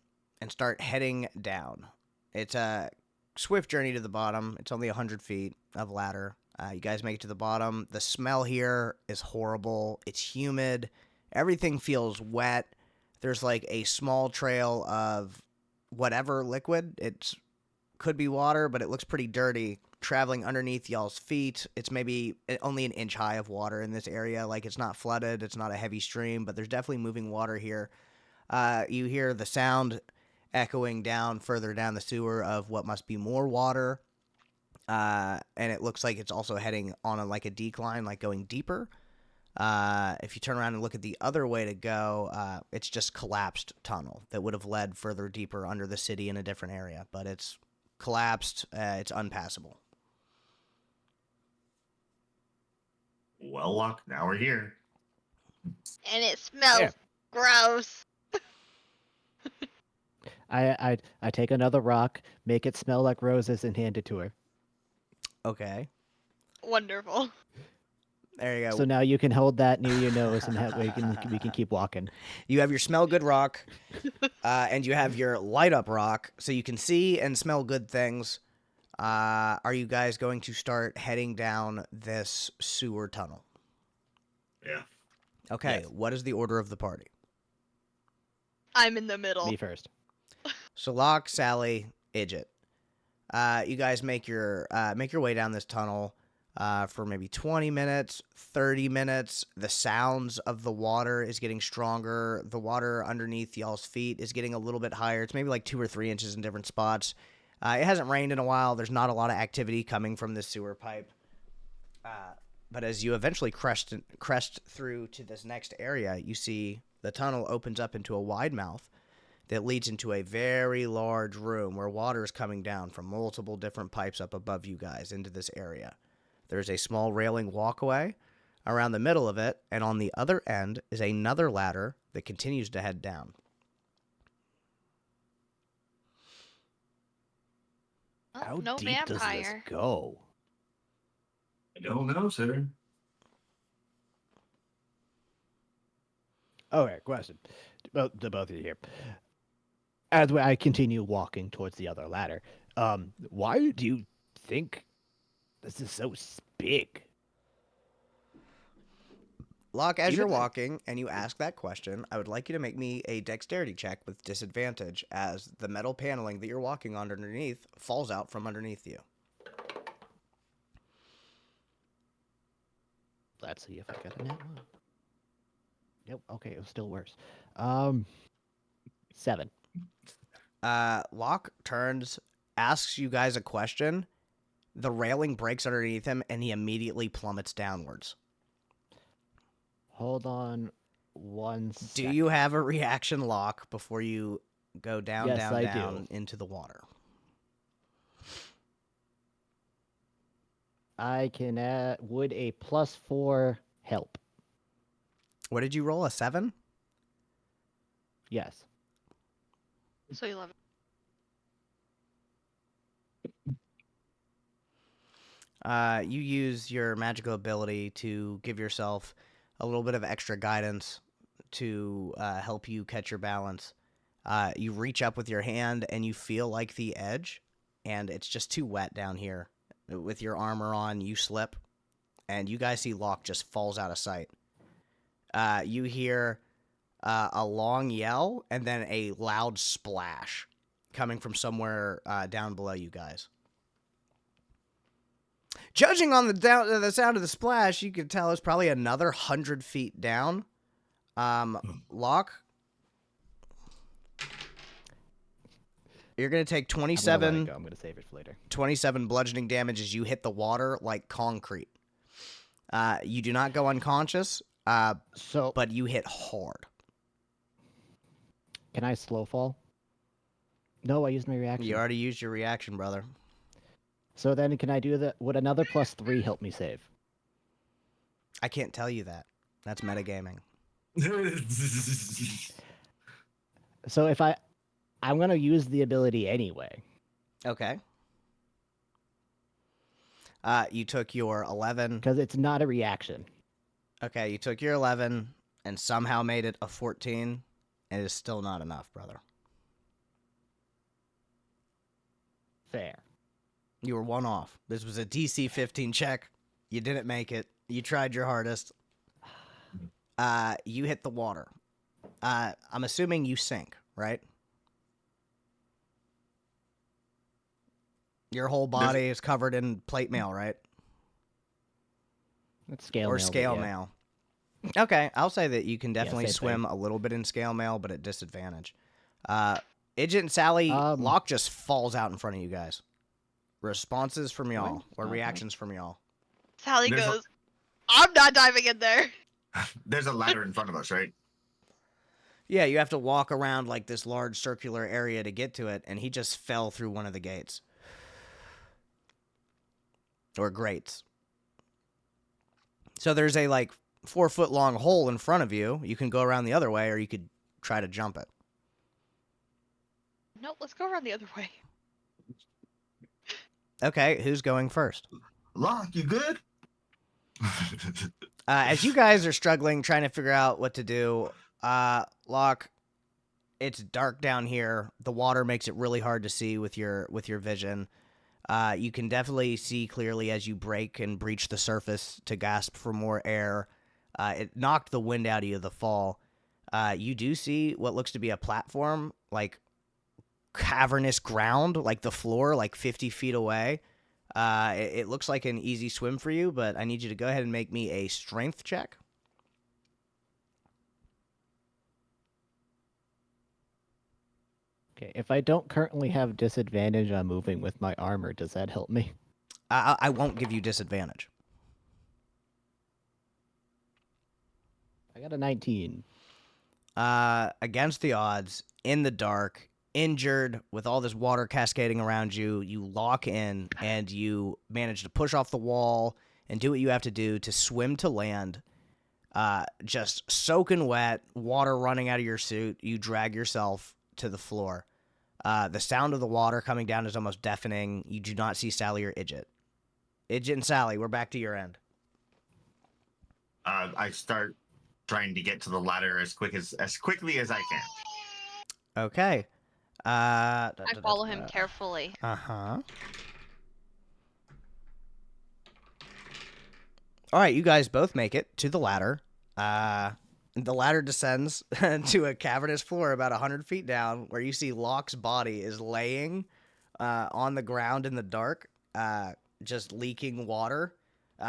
Speaker 1: start heading down. It's a swift journey to the bottom. It's only 100 feet of ladder. You guys make it to the bottom. The smell here is horrible. It's humid. Everything feels wet. There's like a small trail of whatever liquid. It could be water, but it looks pretty dirty, traveling underneath y'all's feet. It's maybe only an inch high of water in this area. Like, it's not flooded. It's not a heavy stream, but there's definitely moving water here. You hear the sound echoing down further down the sewer of what must be more water. And it looks like it's also heading on a decline, like going deeper. If you turn around and look at the other way to go, it's just collapsed tunnel that would have led further deeper under the city in a different area, but it's collapsed. It's unpassable.
Speaker 4: Well, Locke, now we're here.
Speaker 2: And it smells
Speaker 3: Yeah.
Speaker 2: gross.
Speaker 3: I take another rock, make it smell like roses, and hand it to her.
Speaker 1: Okay.
Speaker 2: Wonderful.
Speaker 1: There you go.
Speaker 3: So now you can hold that near your nose, and we can keep walking.
Speaker 1: You have your smell good rock, and you have your light up rock, so you can see and smell good things. Are you guys going to start heading down this sewer tunnel?
Speaker 4: Yeah.
Speaker 1: Okay,
Speaker 3: Yes.
Speaker 1: What is the order of the party?
Speaker 2: I'm in the middle.
Speaker 3: Me first.
Speaker 1: So Locke, Sally, Idjit. You guys make your way down this tunnel for maybe 20 minutes, 30 minutes. The sounds of the water is getting stronger. The water underneath y'all's feet is getting a little bit higher. It's maybe like 2 or 3 inches in different spots. It hasn't rained in a while. There's not a lot of activity coming from this sewer pipe. But as you eventually crest through to this next area, you see the tunnel opens up into a wide mouth that leads into a very large room where water is coming down from multiple different pipes up above you guys into this area. There's a small railing walkway around the middle of it, and on the other end is another ladder that continues to head down.
Speaker 2: Oh,
Speaker 3: How
Speaker 2: no
Speaker 3: deep does this
Speaker 2: vampire.
Speaker 3: go?
Speaker 4: I don't know, sir.
Speaker 3: Okay, question. To both of you here. As I continue walking towards the other ladder, why do you think this is so big?
Speaker 1: Locke, as you're
Speaker 3: Even the-
Speaker 1: walking and you ask that question, I would like you to make me a dexterity check with disadvantage as the metal paneling that you're walking on underneath falls out from underneath you.
Speaker 3: Let's see if I got a net one. Nope. Okay, it was still worse. 7.
Speaker 1: Locke turns, asks you guys a question. The railing breaks underneath him, and he immediately plummets downwards.
Speaker 3: Hold on one second.
Speaker 1: Do you have a reaction, Locke, before you go down,
Speaker 3: Yes,
Speaker 1: down,
Speaker 3: I
Speaker 1: down
Speaker 3: do.
Speaker 1: into the water?
Speaker 3: I can add. Would a +4 help?
Speaker 1: What did you roll, a 7?
Speaker 3: Yes.
Speaker 2: So 11.
Speaker 1: You use your magical ability to give yourself a little bit of extra guidance to help you catch your balance. You reach up with your hand and you feel like the edge, and it's just too wet down here. With your armor on, you slip, and you guys see Locke just falls out of sight. You hear a long yell and then a loud splash coming from somewhere down below you guys. Judging on the sound of the splash, you could tell it's probably another 100 feet down. Locke, you're going to take
Speaker 3: I'm gonna let it
Speaker 1: 27
Speaker 3: go. I'm gonna save it for later.
Speaker 1: 27 bludgeoning damage as you hit the water like concrete. You do not go unconscious,
Speaker 3: So,
Speaker 1: but you hit hard.
Speaker 3: can I slow fall? No, I used my reaction.
Speaker 1: You already used your reaction, brother.
Speaker 3: So then, can I do that? Would another +3 help me save?
Speaker 1: I can't tell you that. That's metagaming.
Speaker 3: So if I'm gonna use the ability anyway.
Speaker 1: Okay. You took your 11.
Speaker 3: Because it's not a reaction.
Speaker 1: Okay, you took your 11 and somehow made it a 14. It is still not enough, brother.
Speaker 3: Fair.
Speaker 1: You were one off. This was a DC 15 check. You didn't make it. You tried your hardest. You hit the water. I'm assuming you sink, right? Your whole body is covered in plate mail, right?
Speaker 3: That's scale
Speaker 1: Or
Speaker 3: mail, but
Speaker 1: scale
Speaker 3: yeah.
Speaker 1: mail. Okay, I'll say that you can definitely
Speaker 3: same
Speaker 1: swim
Speaker 3: thing.
Speaker 1: a little bit in scale mail, but at disadvantage. Idjit and Sally, Locke just falls out in front of you guys. Responses from y'all, or
Speaker 3: Okay.
Speaker 1: reactions from y'all.
Speaker 2: Sally
Speaker 4: There's a-
Speaker 2: goes, I'm not diving in there.
Speaker 4: There's a ladder in front of us, right?
Speaker 1: Yeah, you have to walk around like this large circular area to get to it, and he just fell through one of the gates. Or grates. So there's a 4-foot long hole in front of you. You can go around the other way, or you could try to jump it.
Speaker 2: No, let's go around the other way.
Speaker 1: Okay, who's going first?
Speaker 4: Locke, you good?
Speaker 1: As you guys are struggling, trying to figure out what to do, Locke, it's dark down here. The water makes it really hard to see with your vision. You can definitely see clearly as you break and breach the surface to gasp for more air. It knocked the wind out of you, the fall. You do see what looks to be a platform, like cavernous ground, like the floor, like 50 feet away. It looks like an easy swim for you, but I need you to go ahead and make me a strength check.
Speaker 3: Okay, if I don't currently have disadvantage on moving with my armor, does that help me?
Speaker 1: I won't give you disadvantage.
Speaker 3: I got a 19.
Speaker 1: Against the odds, in the dark, injured, with all this water cascading around you, you lock in and you manage to push off the wall and do what you have to do to swim to land. Just soaking wet, water running out of your suit, you drag yourself to the floor. The sound of the water coming down is almost deafening. You do not see Sally or Idjit. Idjit and Sally, we're back to your end.
Speaker 4: I start trying to get to the ladder as quickly as I can.
Speaker 1: Okay.
Speaker 2: I follow him carefully.
Speaker 1: Uh-huh. All right, you guys both make it to the ladder. The ladder descends to a cavernous floor about 100 feet down, where you see Locke's body is laying on the ground in the dark, just leaking water.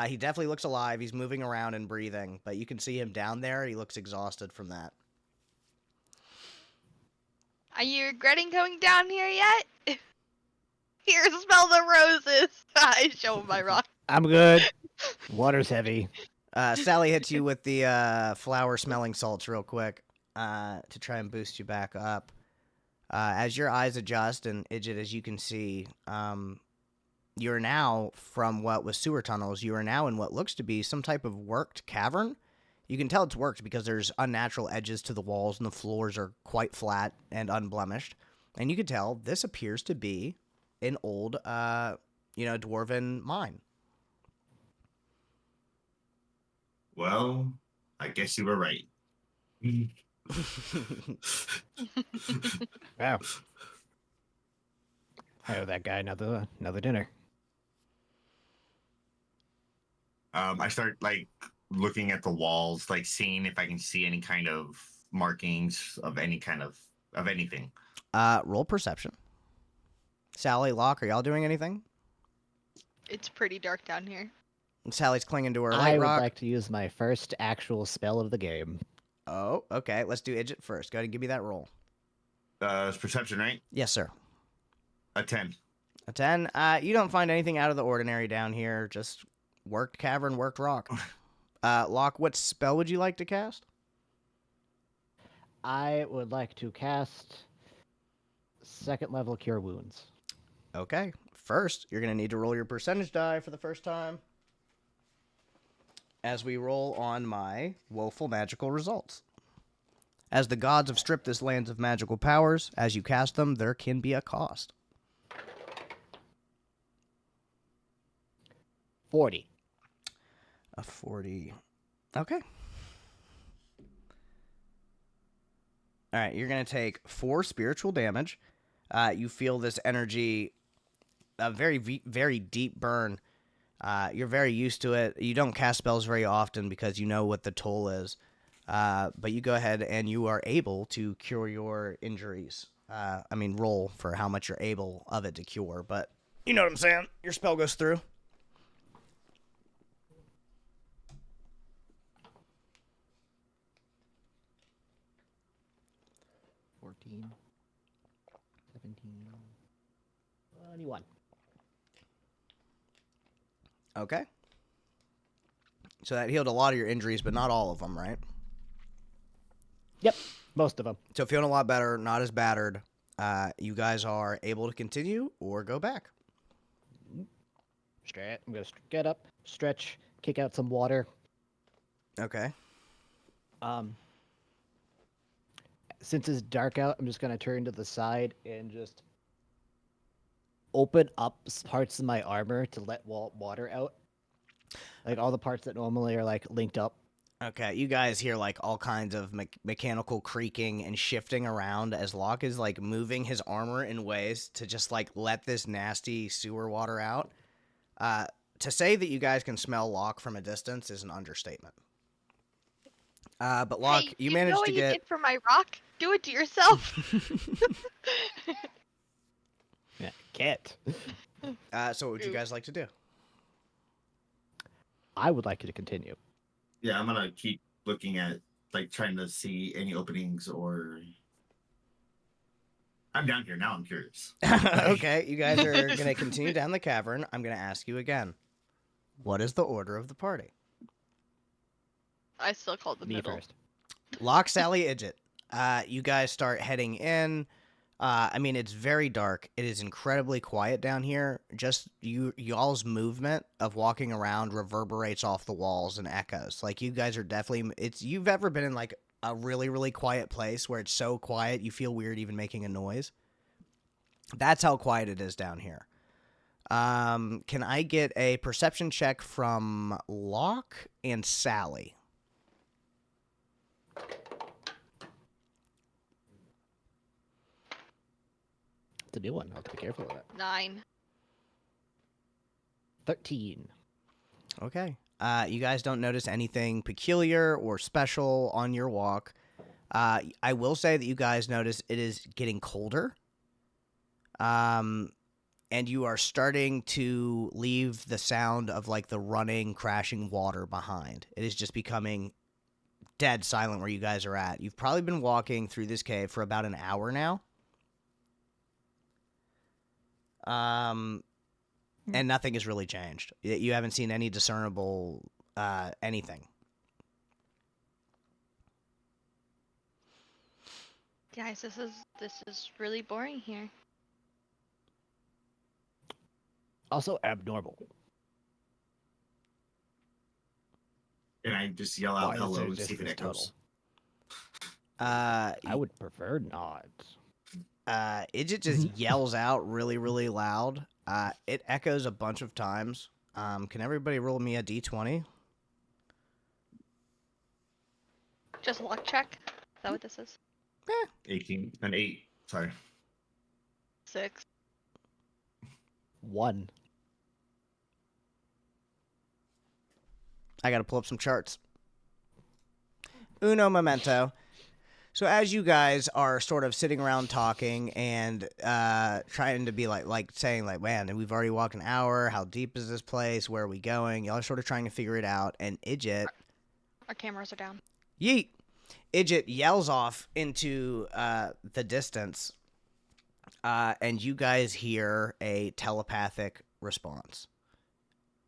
Speaker 1: He definitely looks alive. He's moving around and breathing, but you can see him down there. He looks exhausted from that.
Speaker 2: Are you regretting going down here yet? Here, smell the roses. I show him my rock.
Speaker 3: I'm good. Water's heavy.
Speaker 1: Sally hits you with the flower-smelling salts real quick to try and boost you back up. As your eyes adjust, and Idjit, as you can see, you're now, from what was sewer tunnels, you are now in what looks to be some type of worked cavern. You can tell it's worked because there's unnatural edges to the walls and the floors are quite flat and unblemished. And you can tell this appears to be an old, dwarven mine.
Speaker 4: Well, I guess you were right.
Speaker 3: Wow. I owe that guy another dinner.
Speaker 4: I start looking at the walls, seeing if I can see any kind of markings of any kind of anything.
Speaker 1: Roll perception. Sally, Locke, are y'all doing anything?
Speaker 2: It's pretty dark down here.
Speaker 1: Sally's clinging to her
Speaker 3: I
Speaker 1: light
Speaker 3: would
Speaker 1: rock.
Speaker 3: like to use my first actual spell of the game.
Speaker 1: Oh, okay. Let's do Idjit first. Go ahead and give me that roll.
Speaker 4: It's perception, right?
Speaker 1: Yes, sir.
Speaker 4: A 10.
Speaker 1: A 10. You don't find anything out of the ordinary down here. Just worked cavern, worked rock. Locke, what spell would you like to cast?
Speaker 3: I would like to cast second level Cure Wounds.
Speaker 1: Okay. First, you're going to need to roll your percentage die for the first time as we roll on my woeful magical results. As the gods have stripped this land of magical powers, as you cast them, there can be a cost.
Speaker 3: 40.
Speaker 1: A 40. Okay. All right, you're going to take 4 spiritual damage. You feel this energy, a very, very deep burn. You're very used to it. You don't cast spells very often because you know what the toll is. But you go ahead and you are able to cure your injuries. Roll for how much you're able of it to cure. But you know what I'm saying? Your spell goes through.
Speaker 3: 14, 17, 21.
Speaker 1: Okay. So that healed a lot of your injuries, but not all of them, right?
Speaker 3: Yep, most of them.
Speaker 1: So feeling a lot better, not as battered. You guys are able to continue or go back.
Speaker 3: I'm going to get up, stretch, kick out some water.
Speaker 1: Okay.
Speaker 3: Since it's dark out, I'm just going to turn to the side and just open up parts of my armor to let water out. Like all the parts that normally are linked up.
Speaker 1: Okay, you guys hear all kinds of mechanical creaking and shifting around as Locke is moving his armor in ways to just let this nasty sewer water out. To say that you guys can smell Locke from a distance is an understatement. But Locke,
Speaker 2: hey,
Speaker 1: you
Speaker 2: know
Speaker 1: managed
Speaker 2: what
Speaker 1: to
Speaker 2: you
Speaker 1: get.
Speaker 2: did for my rock? Do it to yourself.
Speaker 3: Yeah, can't.
Speaker 1: So what would you guys like to do?
Speaker 3: I would like you to continue.
Speaker 4: Yeah, I'm gonna keep looking at trying to see any openings or I'm down here now. I'm curious.
Speaker 1: Okay, you guys are going to continue down the cavern. I'm going to ask you again. What is the order of the party?
Speaker 2: I still called the
Speaker 3: Me
Speaker 2: middle.
Speaker 3: first.
Speaker 1: Locke, Sally, Idjit. You guys start heading in. I mean, it's very dark. It is incredibly quiet down here. Just y'all's movement of walking around reverberates off the walls and echoes. Like, you guys are definitely... You've ever been in, like, a really, really quiet place where it's so quiet you feel weird even making a noise? That's how quiet it is down here. Can I get a perception check from Locke and Sally?
Speaker 3: It's a new one. I'll have to be careful of that.
Speaker 2: 9.
Speaker 3: 13.
Speaker 1: Okay. You guys don't notice anything peculiar or special on your walk. I will say that you guys notice it is getting colder. And you are starting to leave the sound of, like, the running, crashing water behind. It is just becoming dead silent where you guys are at. You've probably been walking through this cave for about an hour now. And nothing has really changed. You haven't seen any discernible anything.
Speaker 2: Guys, this is really boring here.
Speaker 3: Also abnormal.
Speaker 4: And I just yell out
Speaker 3: Why is
Speaker 4: hello
Speaker 3: there
Speaker 4: and
Speaker 3: just
Speaker 4: see if it
Speaker 3: this
Speaker 4: echoes.
Speaker 3: I would prefer not.
Speaker 1: Idjit just yells out really, really loud. It echoes a bunch of times. Can everybody roll me a d20?
Speaker 2: Just a luck check. Is that what this is?
Speaker 4: 18 and 8. Sorry.
Speaker 2: 6.
Speaker 3: 1.
Speaker 1: I gotta pull up some charts. Uno momento. So as you guys are sort of sitting around talking and trying to be like saying like, man, we've already walked an hour. How deep is this place? Where are we going? Y'all are sort of trying to figure it out. And Idjit,
Speaker 2: Our cameras are down.
Speaker 1: yeet, Idjit yells off into the distance, and you guys hear a telepathic response.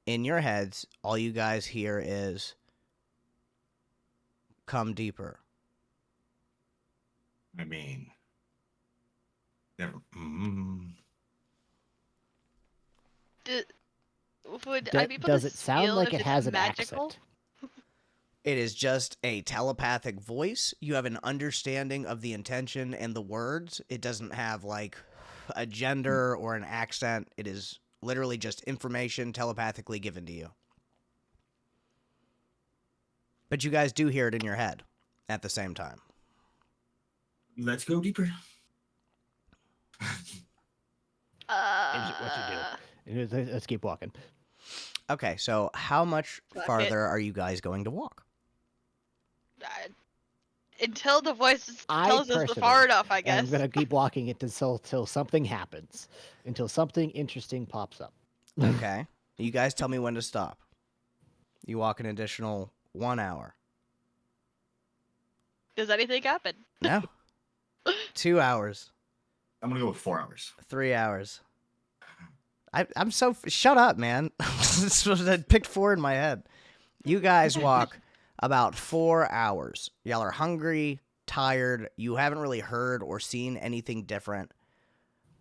Speaker 1: In your heads, all you guys hear is, "Come deeper."
Speaker 4: I mean, never.
Speaker 2: Would I be able
Speaker 3: Does
Speaker 2: to
Speaker 3: it sound
Speaker 2: feel
Speaker 3: like
Speaker 2: if
Speaker 3: it
Speaker 2: it's
Speaker 3: has an
Speaker 2: magical?
Speaker 3: accent?
Speaker 1: It is just a telepathic voice. You have an understanding of the intention and the words. It doesn't have, like, a gender or an accent. It is literally just information telepathically given to you. But you guys do hear it in your head at the same time.
Speaker 4: Let's go deeper.
Speaker 3: What you do? Let's keep walking.
Speaker 1: Okay, so how much
Speaker 2: Fuck it.
Speaker 1: farther are you guys going to walk?
Speaker 2: Until the voice
Speaker 3: I
Speaker 2: tells us the
Speaker 3: personally
Speaker 2: far enough, I guess.
Speaker 3: I'm gonna keep walking it until something happens, until something interesting pops up.
Speaker 1: Okay. You guys tell me when to stop. You walk an additional 1 hour.
Speaker 2: Does anything happen?
Speaker 1: No. 2 hours.
Speaker 4: I'm gonna go with 4 hours.
Speaker 1: 3 hours. I'm so... Shut up, man. I picked 4 in my head. You guys walk about 4 hours. Y'all are hungry, tired. You haven't really heard or seen anything different.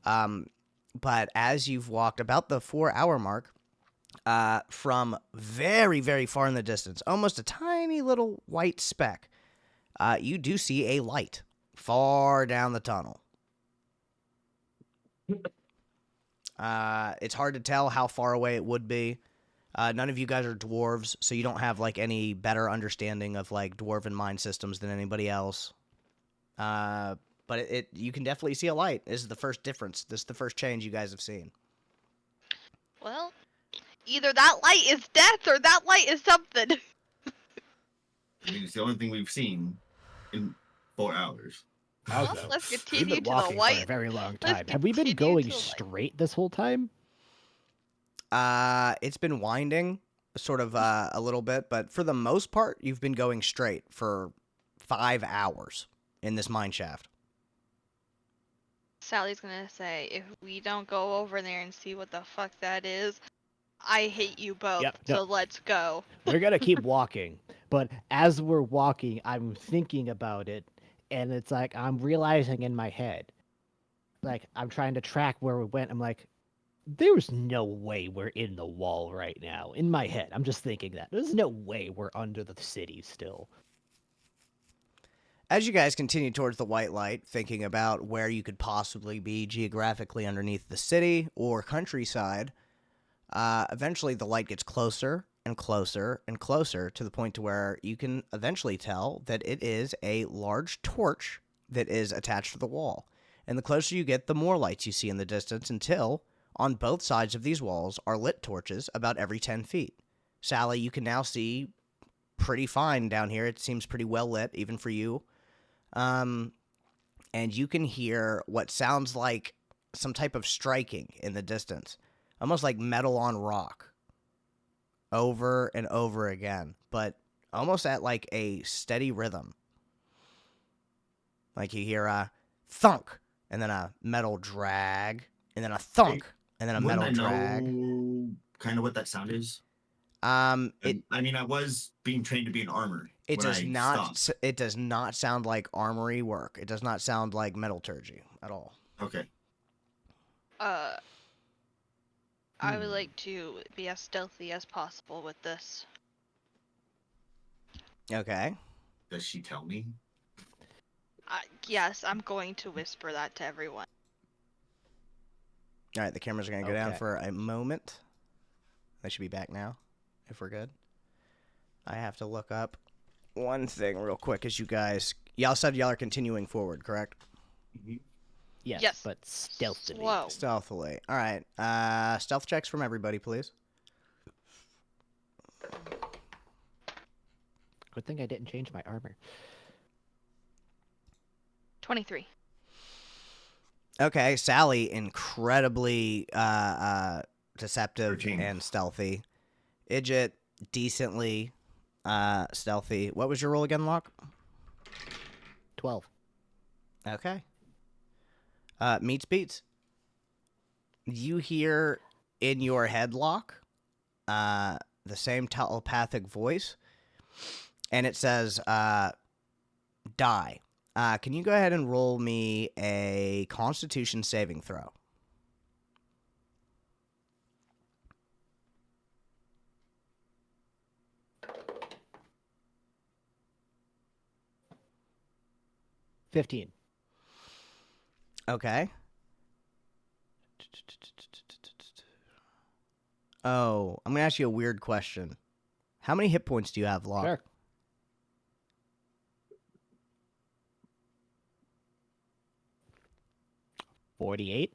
Speaker 1: But as you've walked about the 4-hour mark, from very, very far in the distance, almost a tiny little white speck, you do see a light far down the tunnel. It's hard to tell how far away it would be. None of you guys are dwarves, so you don't have, like, any better understanding of, like, dwarven mind systems than anybody else. But you can definitely see a light. This is the first difference. This is the first change you guys have seen.
Speaker 2: Well, either that light is death or that light is something.
Speaker 4: I mean, it's the only thing we've seen in 4 hours.
Speaker 2: Well,
Speaker 3: Also,
Speaker 2: let's
Speaker 3: we've
Speaker 2: continue
Speaker 3: been
Speaker 2: to the
Speaker 3: walking for a
Speaker 2: white.
Speaker 3: very long
Speaker 2: Let's
Speaker 3: time. Have we been
Speaker 2: continue
Speaker 3: going
Speaker 2: to the light.
Speaker 3: straight this whole time?
Speaker 1: It's been winding, sort of, a little bit, but for the most part, you've been going straight for 5 hours in this mine shaft.
Speaker 2: Sally's gonna say, if we don't go over there and see what the fuck that is, I hate you both.
Speaker 3: Yep, no.
Speaker 2: So let's go.
Speaker 3: We're gonna keep walking, but as we're walking, I'm thinking about it, and it's like I'm realizing in my head, like I'm trying to track where we went. I'm like, there's no way we're in the wall right now. In my head, I'm just thinking that there's no way we're under the city still.
Speaker 1: As you guys continue towards the white light, thinking about where you could possibly be geographically underneath the city or countryside, eventually the light gets closer and closer and closer to the point to where you can eventually tell that it is a large torch that is attached to the wall. And the closer you get, the more lights you see in the distance until on both sides of these walls are lit torches about every 10 feet. Sally, you can now see pretty fine down here. It seems pretty well lit, even for you. And you can hear what sounds like some type of striking in the distance, almost like metal on rock, over and over again, but almost at like a steady rhythm. Like you hear a thunk, and then a metal drag, and then a thunk, and then a
Speaker 4: Wouldn't
Speaker 1: metal
Speaker 4: I
Speaker 1: drag.
Speaker 4: know kind of what that sound is?
Speaker 1: I
Speaker 4: mean, I was being trained to be an armor.
Speaker 1: It
Speaker 4: when
Speaker 1: does
Speaker 4: I
Speaker 1: not.
Speaker 4: stopped.
Speaker 1: It does not sound like armory work. It does not sound like metallurgy at all.
Speaker 4: Okay.
Speaker 2: I would like to be as stealthy as possible with this.
Speaker 1: Okay.
Speaker 4: Does she tell me?
Speaker 2: Yes, I'm going to whisper that to everyone.
Speaker 1: All right. The cameras are gonna go down
Speaker 3: Okay.
Speaker 1: for a moment. They should be back now, if we're good. I have to look up one thing real quick as you guys. Y'all said y'all are continuing forward, correct?
Speaker 3: Yes,
Speaker 2: Yes.
Speaker 3: but stealthily.
Speaker 2: Slow.
Speaker 1: Stealthily. All right. Stealth checks from everybody, please.
Speaker 3: Good thing I didn't change my armor.
Speaker 2: 23.
Speaker 1: Okay, Sally, incredibly deceptive
Speaker 4: 13.
Speaker 1: and stealthy. Idjit, decently stealthy. What was your roll again, Locke?
Speaker 3: 12.
Speaker 1: Okay. Meets beats. You hear in your head, Locke, the same telepathic voice, and it says, die. Can you go ahead and roll me a Constitution saving throw?
Speaker 3: $15.
Speaker 1: Okay. Oh, I'm going to ask you a weird question. How many hit points do you have, Locke?
Speaker 3: Sure. 48.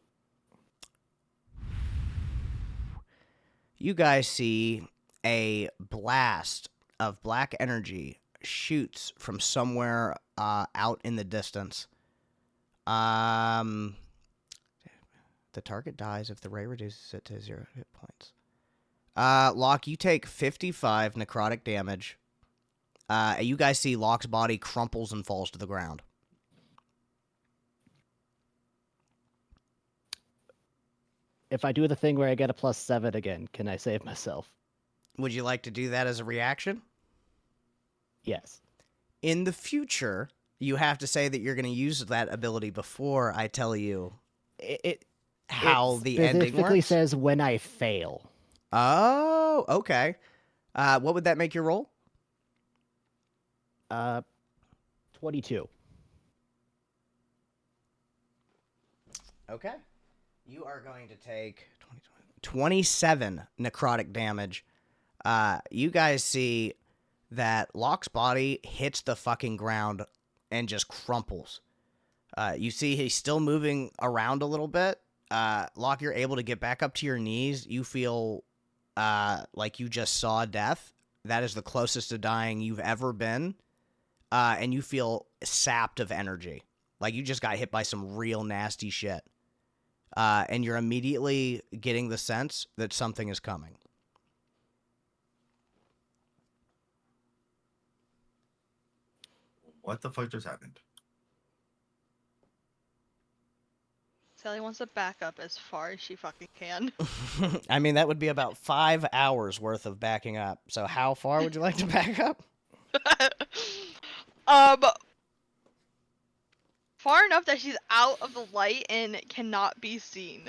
Speaker 1: You guys see a blast of black energy shoots from somewhere out in the distance. The target dies if the ray reduces it to 0 hit points. Locke, you take 55 necrotic damage. You guys see Locke's body crumples and falls to the ground.
Speaker 3: If I do the thing where I get a +7 again, can I save myself?
Speaker 1: Would you like to do that as a reaction?
Speaker 3: Yes.
Speaker 1: In the future, you have to say that you're going to use that ability before I tell you how the ending
Speaker 3: specifically
Speaker 1: works.
Speaker 3: says when I fail.
Speaker 1: Oh, okay. What would that make your roll?
Speaker 3: 22.
Speaker 1: Okay. You are going to take 27 necrotic damage. You guys see that Locke's body hits the fucking ground and just crumples. You see he's still moving around a little bit. Locke, you're able to get back up to your knees. You feel like you just saw death. That is the closest to dying you've ever been. And you feel sapped of energy. Like you just got hit by some real nasty shit. And you're immediately getting the sense that something is coming.
Speaker 4: What the fuck just happened?
Speaker 2: Sally wants to back up as far as she fucking can.
Speaker 1: I mean, that would be about 5 hours worth of backing up. So how far would you like to back up?
Speaker 2: um, far enough that she's out of the light and cannot be seen.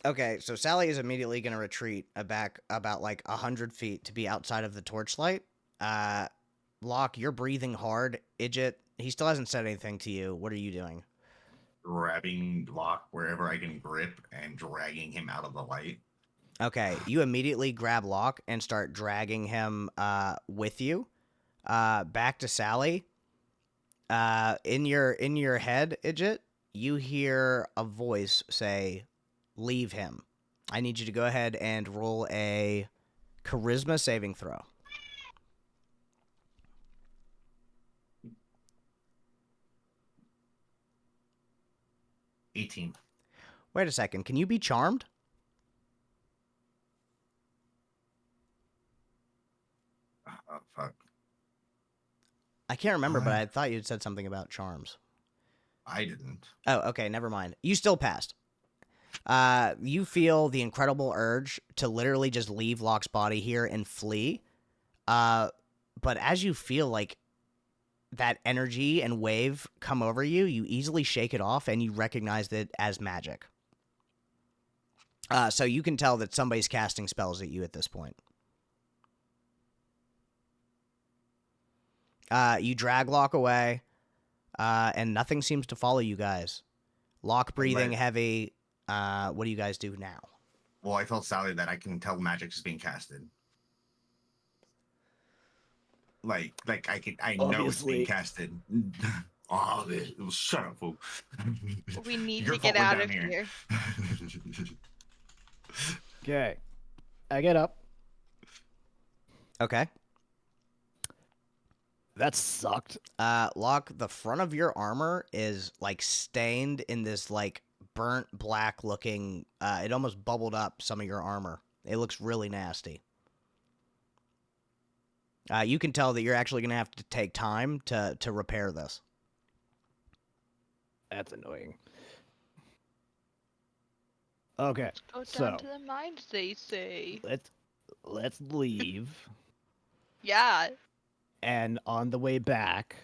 Speaker 1: Okay, so Sally is immediately going to retreat back about like 100 feet to be outside of the torchlight. Locke, you're breathing hard. Idjit, he still hasn't said anything to you. What are you doing?
Speaker 4: Grabbing Locke wherever I can grip and dragging him out of the light.
Speaker 1: Okay, you immediately grab Locke and start dragging him with you back to Sally. In your head, Idjit, you hear a voice say, "Leave him." I need you to go ahead and roll a charisma saving throw.
Speaker 4: 18.
Speaker 1: Wait a second. Can you be charmed?
Speaker 4: Fuck.
Speaker 1: I can't remember, but I thought you'd said something about charms.
Speaker 4: I didn't.
Speaker 1: Oh, okay. Never mind. You still passed. You feel the incredible urge to literally just leave Locke's body here and flee. But as you feel like that energy and wave come over you, you easily shake it off and you recognize it as magic. So you can tell that somebody's casting spells at you at this point. You drag Locke away, and nothing seems to follow you guys. Locke breathing heavy. What do you guys do now?
Speaker 4: Well, I told Sally that I can tell magic is being casted. Like I know it's being
Speaker 3: Obviously.
Speaker 4: casted. Oh, it was shut up, fool.
Speaker 2: We need
Speaker 4: Your
Speaker 2: to get
Speaker 4: fault
Speaker 2: out
Speaker 4: we're
Speaker 2: of
Speaker 4: down
Speaker 2: here.
Speaker 3: Okay. I get up.
Speaker 1: Okay.
Speaker 3: That sucked.
Speaker 1: Locke, the front of your armor is like stained in this like burnt black looking, it almost bubbled up some of your armor. It looks really nasty. You can tell that you're actually going to have to take time to repair this.
Speaker 3: That's annoying. Okay.
Speaker 2: Go down
Speaker 3: So
Speaker 2: to the mines, they say.
Speaker 3: let's leave.
Speaker 2: Yeah.
Speaker 3: And on the way back,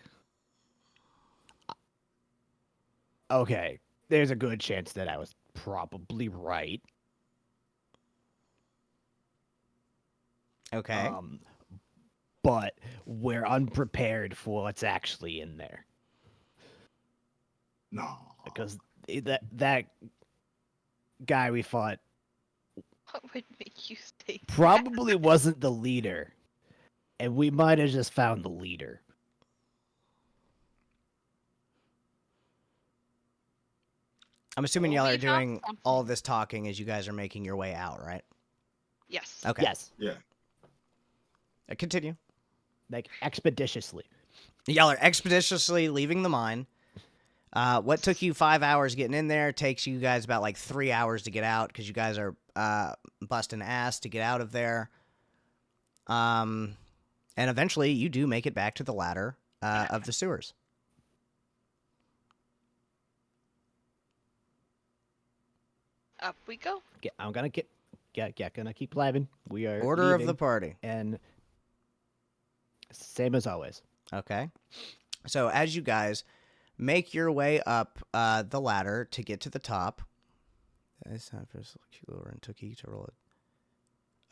Speaker 3: okay, there's a good chance that I was probably right.
Speaker 1: Okay.
Speaker 3: But we're unprepared for what's actually in there
Speaker 4: No.
Speaker 3: because that guy we fought
Speaker 2: What would make you say
Speaker 3: probably wasn't the leader, and we might have just found the leader.
Speaker 1: I'm assuming
Speaker 2: Well,
Speaker 1: y'all
Speaker 2: we
Speaker 1: are
Speaker 2: found
Speaker 1: doing
Speaker 2: something.
Speaker 1: all this talking as you guys are making your way out, right?
Speaker 2: Yes.
Speaker 1: Okay.
Speaker 3: Yes,
Speaker 4: Yeah.
Speaker 1: Continue.
Speaker 3: like expeditiously.
Speaker 1: Y'all are expeditiously leaving the mine. What took you 5 hours getting in there takes you guys about like 3 hours to get out because you guys are busting ass to get out of there. And eventually you do make it back to the ladder of the sewers.
Speaker 2: Up we go.
Speaker 3: I'm gonna gonna keep living. We are
Speaker 1: Order of the
Speaker 3: leaving,
Speaker 1: party.
Speaker 3: and same as always.
Speaker 1: Okay. So as you guys make your way up the ladder to get to the top. It's time for lower and Tookie to roll it.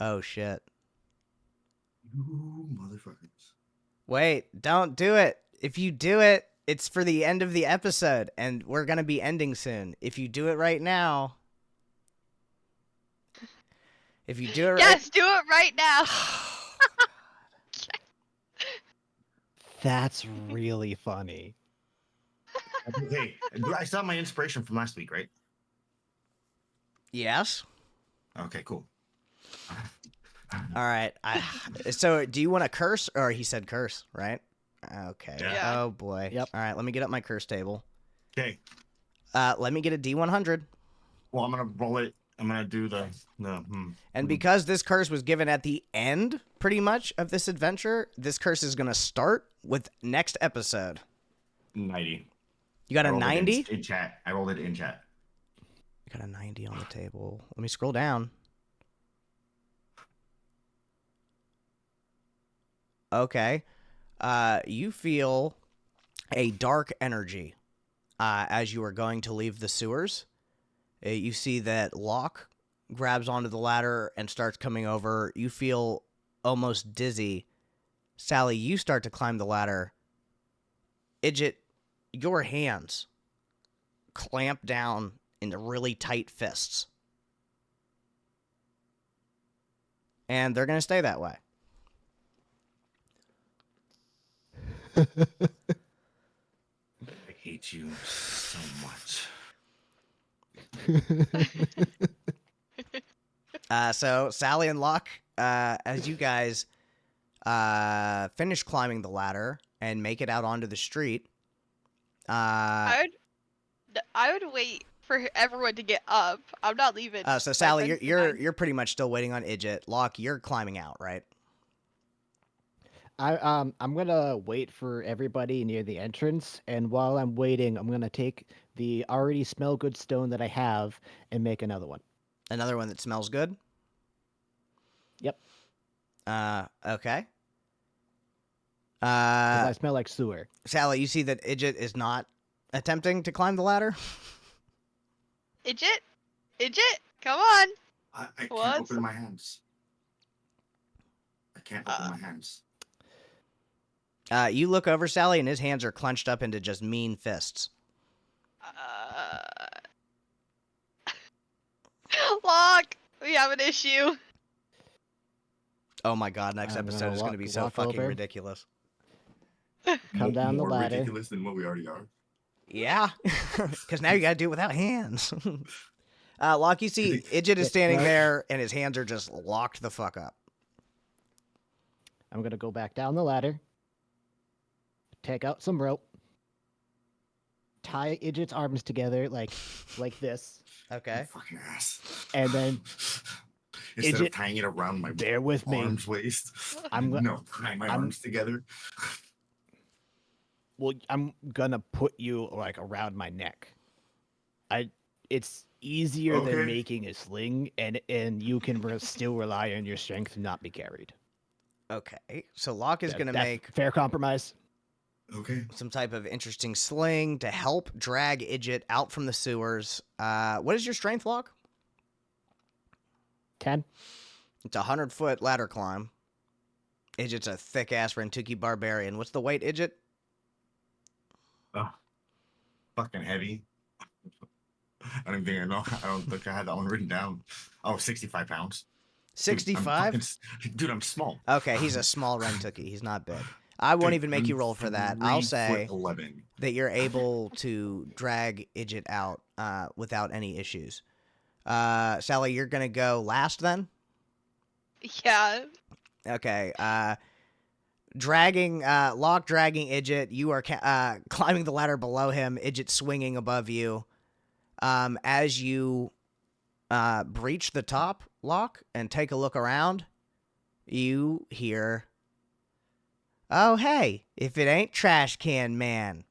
Speaker 1: Oh shit.
Speaker 4: You motherfuckers.
Speaker 1: Wait, don't do it. If you do it, it's for the end of the episode, and we're gonna be ending soon. If you do it right now. If you do it right
Speaker 2: Yes, do it right now.
Speaker 3: That's really funny.
Speaker 4: Okay, I still have my inspiration from last week, right?
Speaker 1: Yes.
Speaker 4: Okay, cool.
Speaker 1: All right. So do you want to curse? Or he said curse, right? Okay.
Speaker 2: Yeah.
Speaker 1: Oh boy.
Speaker 3: Yep.
Speaker 1: All right. Let me get up my curse table.
Speaker 4: Okay.
Speaker 1: Let me get a D100.
Speaker 4: Well, I'm gonna roll it. I'm gonna do the
Speaker 1: And because this curse was given at the end, pretty much, of this adventure, this curse is going to start with next episode.
Speaker 4: 90.
Speaker 1: You got
Speaker 4: I
Speaker 1: a
Speaker 4: rolled it
Speaker 1: 90?
Speaker 4: in chat. I rolled it in chat.
Speaker 1: got a 90 on the table. Let me scroll down. Okay. You feel a dark energy as you are going to leave the sewers. You see that Locke grabs onto the ladder and starts coming over. You feel almost dizzy. Sally, you start to climb the ladder. Idjit, your hands clamp down into really tight fists. And they're going to stay that way.
Speaker 4: I hate you so much.
Speaker 1: So Sally and Locke, as you guys finish climbing the ladder and make it out onto the street,
Speaker 2: I would wait for everyone to get up. I'm not leaving.
Speaker 1: so
Speaker 2: my
Speaker 1: Sally,
Speaker 2: friends
Speaker 1: you're
Speaker 2: behind.
Speaker 1: pretty much still waiting on Idjit. Locke, you're climbing out, right?
Speaker 3: I'm gonna wait for everybody near the entrance, and while I'm waiting, I'm gonna take the already smell good stone that I have and make another one.
Speaker 1: Another one that smells good.
Speaker 3: Yep.
Speaker 1: Okay.
Speaker 3: 'Cause I smell like sewer.
Speaker 1: Sally, you see that Idjit is not attempting to climb the ladder.
Speaker 2: Idjit, come on.
Speaker 4: I can't
Speaker 2: What?
Speaker 4: open my hands. I can't open my hands.
Speaker 1: You look over Sally, and his hands are clenched up into just mean fists.
Speaker 2: Locke, we have an issue.
Speaker 1: Oh my god, next
Speaker 3: I'm
Speaker 1: episode
Speaker 3: gonna
Speaker 1: is going to be so
Speaker 3: walk
Speaker 1: fucking
Speaker 3: over.
Speaker 1: ridiculous.
Speaker 3: Come down the
Speaker 4: more
Speaker 3: ladder.
Speaker 4: ridiculous than what we already are.
Speaker 1: Yeah, because now you got to do it without hands. Locke, you see Idjit is standing
Speaker 3: well-
Speaker 1: there, and his hands are just locked the fuck up.
Speaker 3: I'm gonna go back down the ladder, take out some rope, tie Idjit's arms together like this,
Speaker 1: Okay.
Speaker 4: Fucking ass.
Speaker 3: and then
Speaker 4: Instead of
Speaker 3: Idjit,
Speaker 4: tying it around my
Speaker 3: bear with me.
Speaker 4: arms waist,
Speaker 3: I'm go-
Speaker 4: no, tie my
Speaker 3: I'm-
Speaker 4: arms together.
Speaker 3: Well, I'm gonna put you like around my neck. It's easier
Speaker 4: Okay.
Speaker 3: than making a sling, and you can still rely on your strength and not be carried.
Speaker 1: Okay. So Locke is going to
Speaker 3: That's
Speaker 1: make
Speaker 3: fair compromise.
Speaker 4: Okay.
Speaker 1: some type of interesting sling to help drag Idjit out from the sewers. What is your strength, Locke?
Speaker 3: 10.
Speaker 1: It's a 100-foot ladder climb. Idjit's a thick-ass Rentuki barbarian. What's the weight, Idjit?
Speaker 4: Fucking heavy. I don't think I know. I don't think I had that one written down. Oh, 65 pounds. Dude, I'm
Speaker 1: 65?
Speaker 4: Dude, I'm small.
Speaker 1: Okay, he's a small Rentuki. He's not big. I won't
Speaker 4: Dude,
Speaker 1: even make
Speaker 4: I'm
Speaker 1: you roll for that. I'll
Speaker 4: 3'11".
Speaker 1: that you're able to drag Idjit out without any issues. Sally, you're going to go last then?
Speaker 2: Yeah.
Speaker 1: Okay. Locke dragging Idjit. You are climbing the ladder below him. Idjit swinging above you. As you breach the top, Locke, and take a look around, you hear, "Oh, hey, if it ain't Trash Can Man."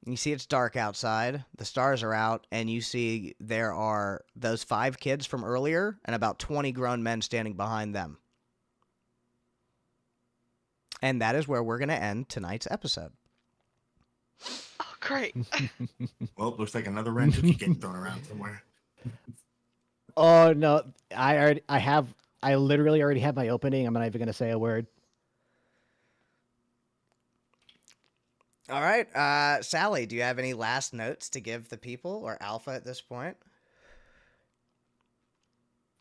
Speaker 1: You see it's dark outside. The stars are out, and you see there are those 5 kids from earlier and about 20 grown men standing behind them. And that is where we're going to end tonight's episode.
Speaker 2: Oh, great.
Speaker 4: Well, looks like another Rentuki getting thrown around somewhere.
Speaker 3: Oh no, I literally already have my opening. I'm not even gonna say a word.
Speaker 1: All right. Sally, do you have any last notes to give the people or Alpha at this point?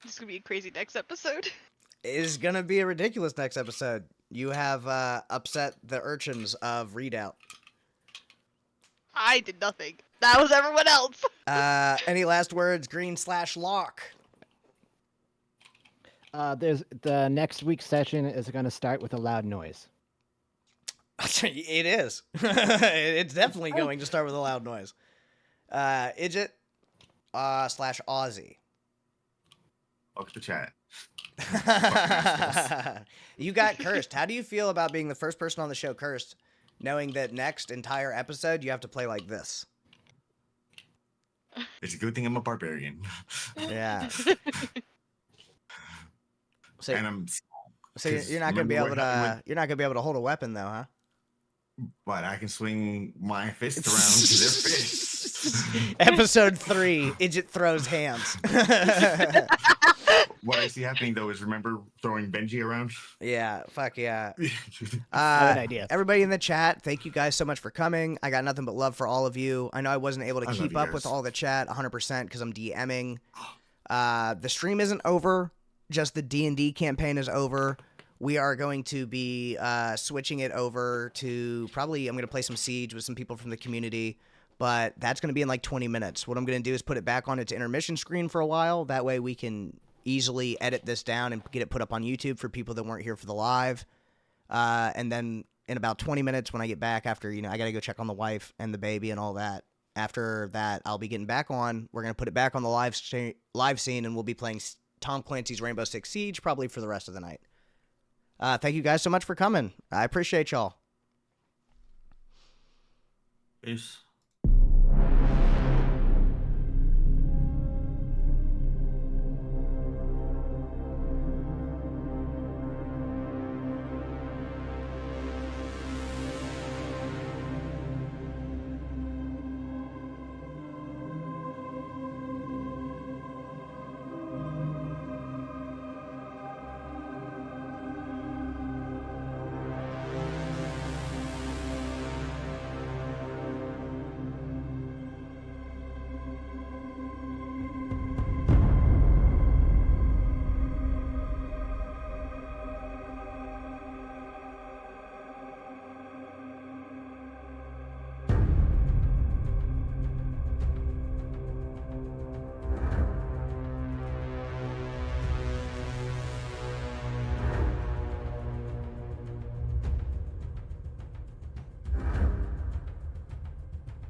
Speaker 2: This is gonna be a crazy next episode.
Speaker 1: It is going to be a ridiculous next episode. You have upset the urchins of Redoubt.
Speaker 2: I did nothing. That was everyone else.
Speaker 1: Any last words, Green/Locke?
Speaker 3: There's the next week's session is gonna start with a loud noise.
Speaker 1: It is. It's definitely going to start with a loud noise. Idjit /Aussie.
Speaker 4: Fuck the chat.
Speaker 1: You got cursed. How do you feel about being the first person on the show cursed, knowing that next entire episode you have to play like this?
Speaker 4: It's a good thing I'm a barbarian.
Speaker 1: Yeah. So,
Speaker 4: And I'm.
Speaker 1: so you're
Speaker 4: 'cause
Speaker 1: you're not gonna be
Speaker 4: remember
Speaker 1: able
Speaker 4: what-
Speaker 1: to. You're not gonna be able to hold a weapon though, huh?
Speaker 4: But I can swing my fists around because they're fists.
Speaker 1: Episode 3, Idjit throws hands.
Speaker 4: What I see happening though is remember throwing Benji around.
Speaker 1: Yeah, fuck yeah.
Speaker 3: I have an idea.
Speaker 1: Everybody in the chat, thank you guys so much for coming. I got nothing but love for all of you. I know I wasn't able to
Speaker 4: I love
Speaker 1: keep
Speaker 4: you
Speaker 1: up with
Speaker 4: guys.
Speaker 1: all the chat 100% because I'm DMing. The stream isn't over. Just the D&D campaign is over. We are going to be switching it over to probably I'm going to play some Siege with some people from the community, but that's going to be in like 20 minutes. What I'm going to do is put it back on its intermission screen for a while. That way we can easily edit this down and get it put up on YouTube for people that weren't here for the live. And then in about 20 minutes when I get back after, I got to go check on the wife and the baby and all that. After that, I'll be getting back on. We're going to put it back on the live scene and we'll be playing Tom Clancy's Rainbow Six Siege probably for the rest of the night. Thank you guys so much for coming. I appreciate y'all.
Speaker 4: Peace.